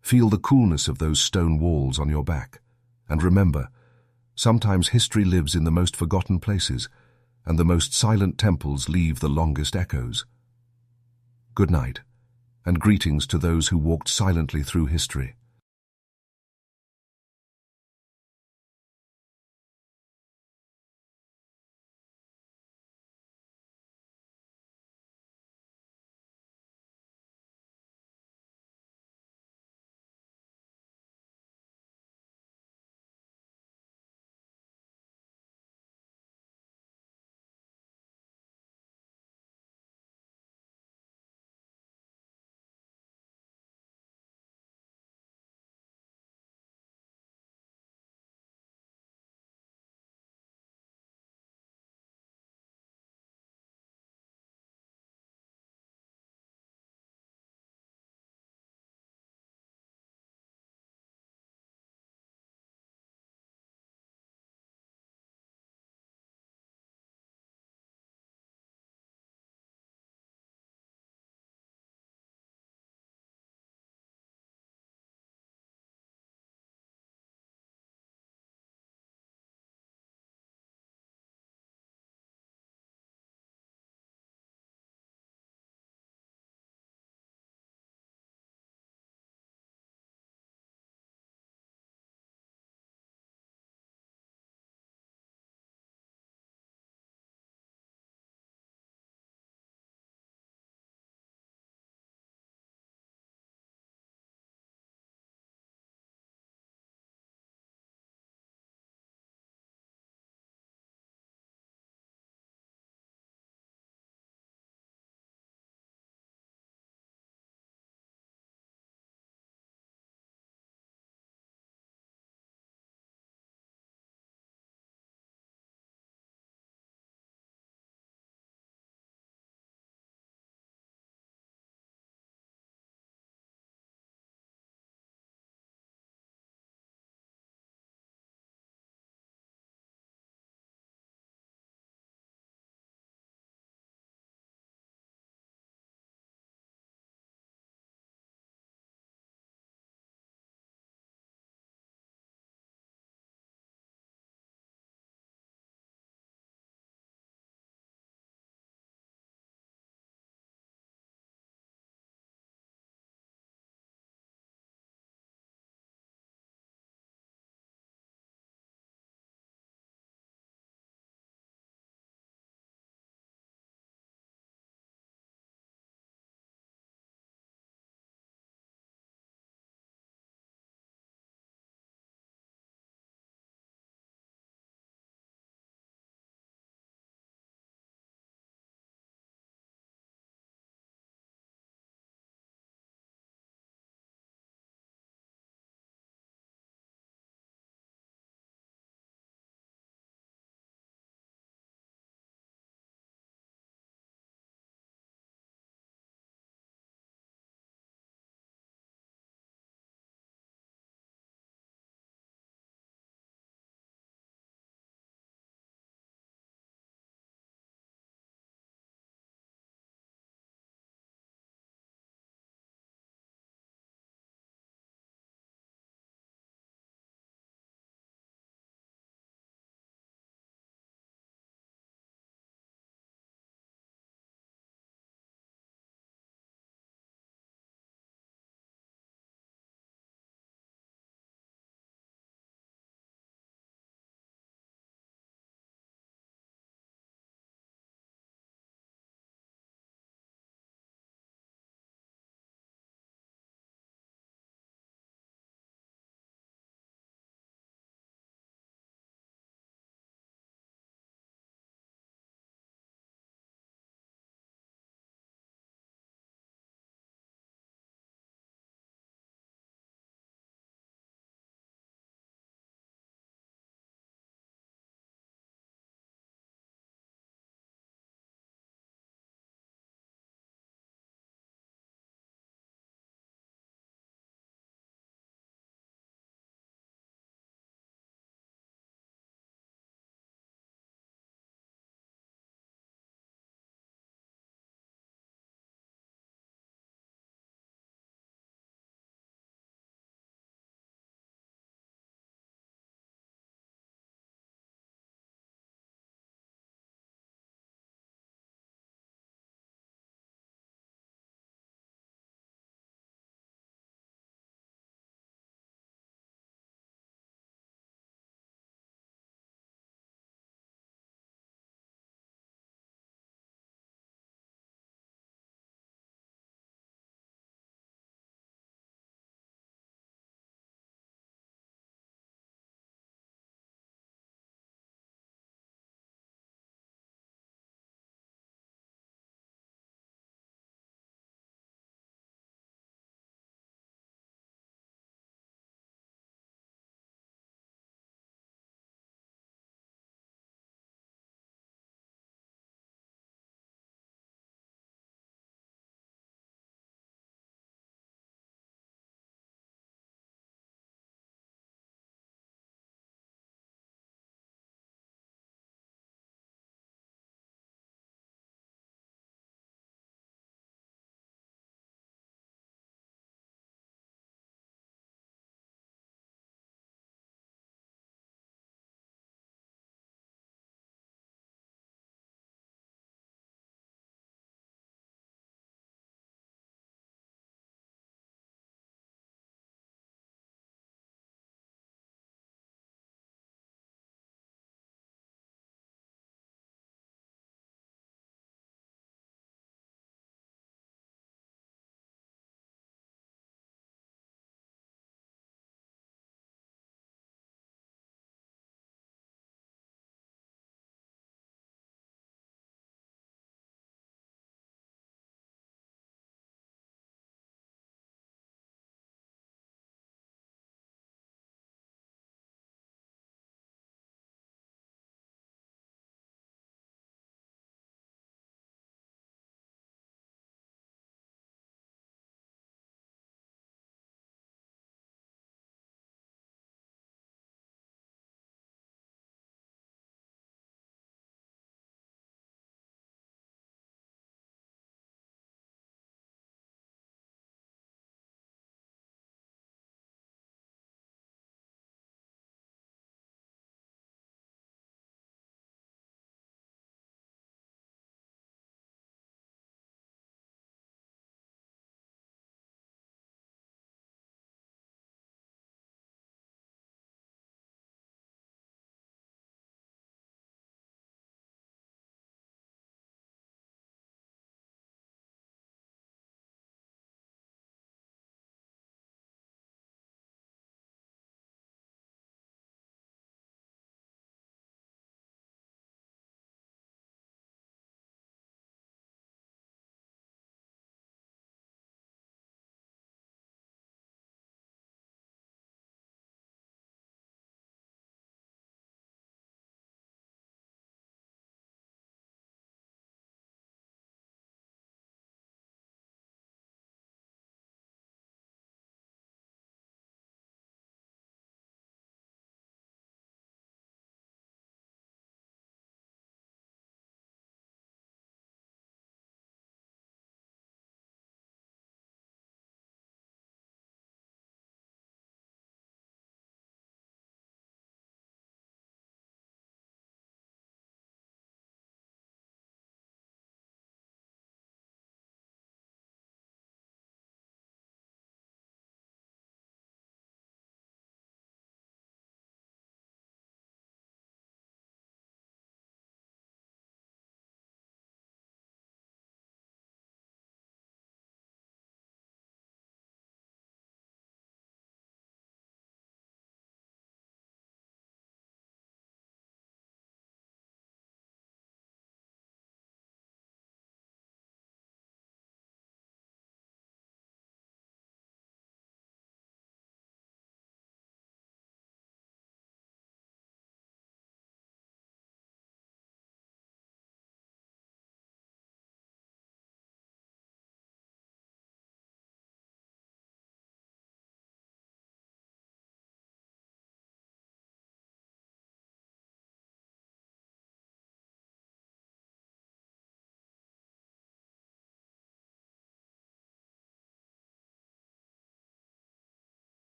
Feel the coolness of those stone walls on your back. And remember, sometimes history lives in the most forgotten places, and the most silent temples leave the longest echoes. Good night, and greetings to those who walked silently through history.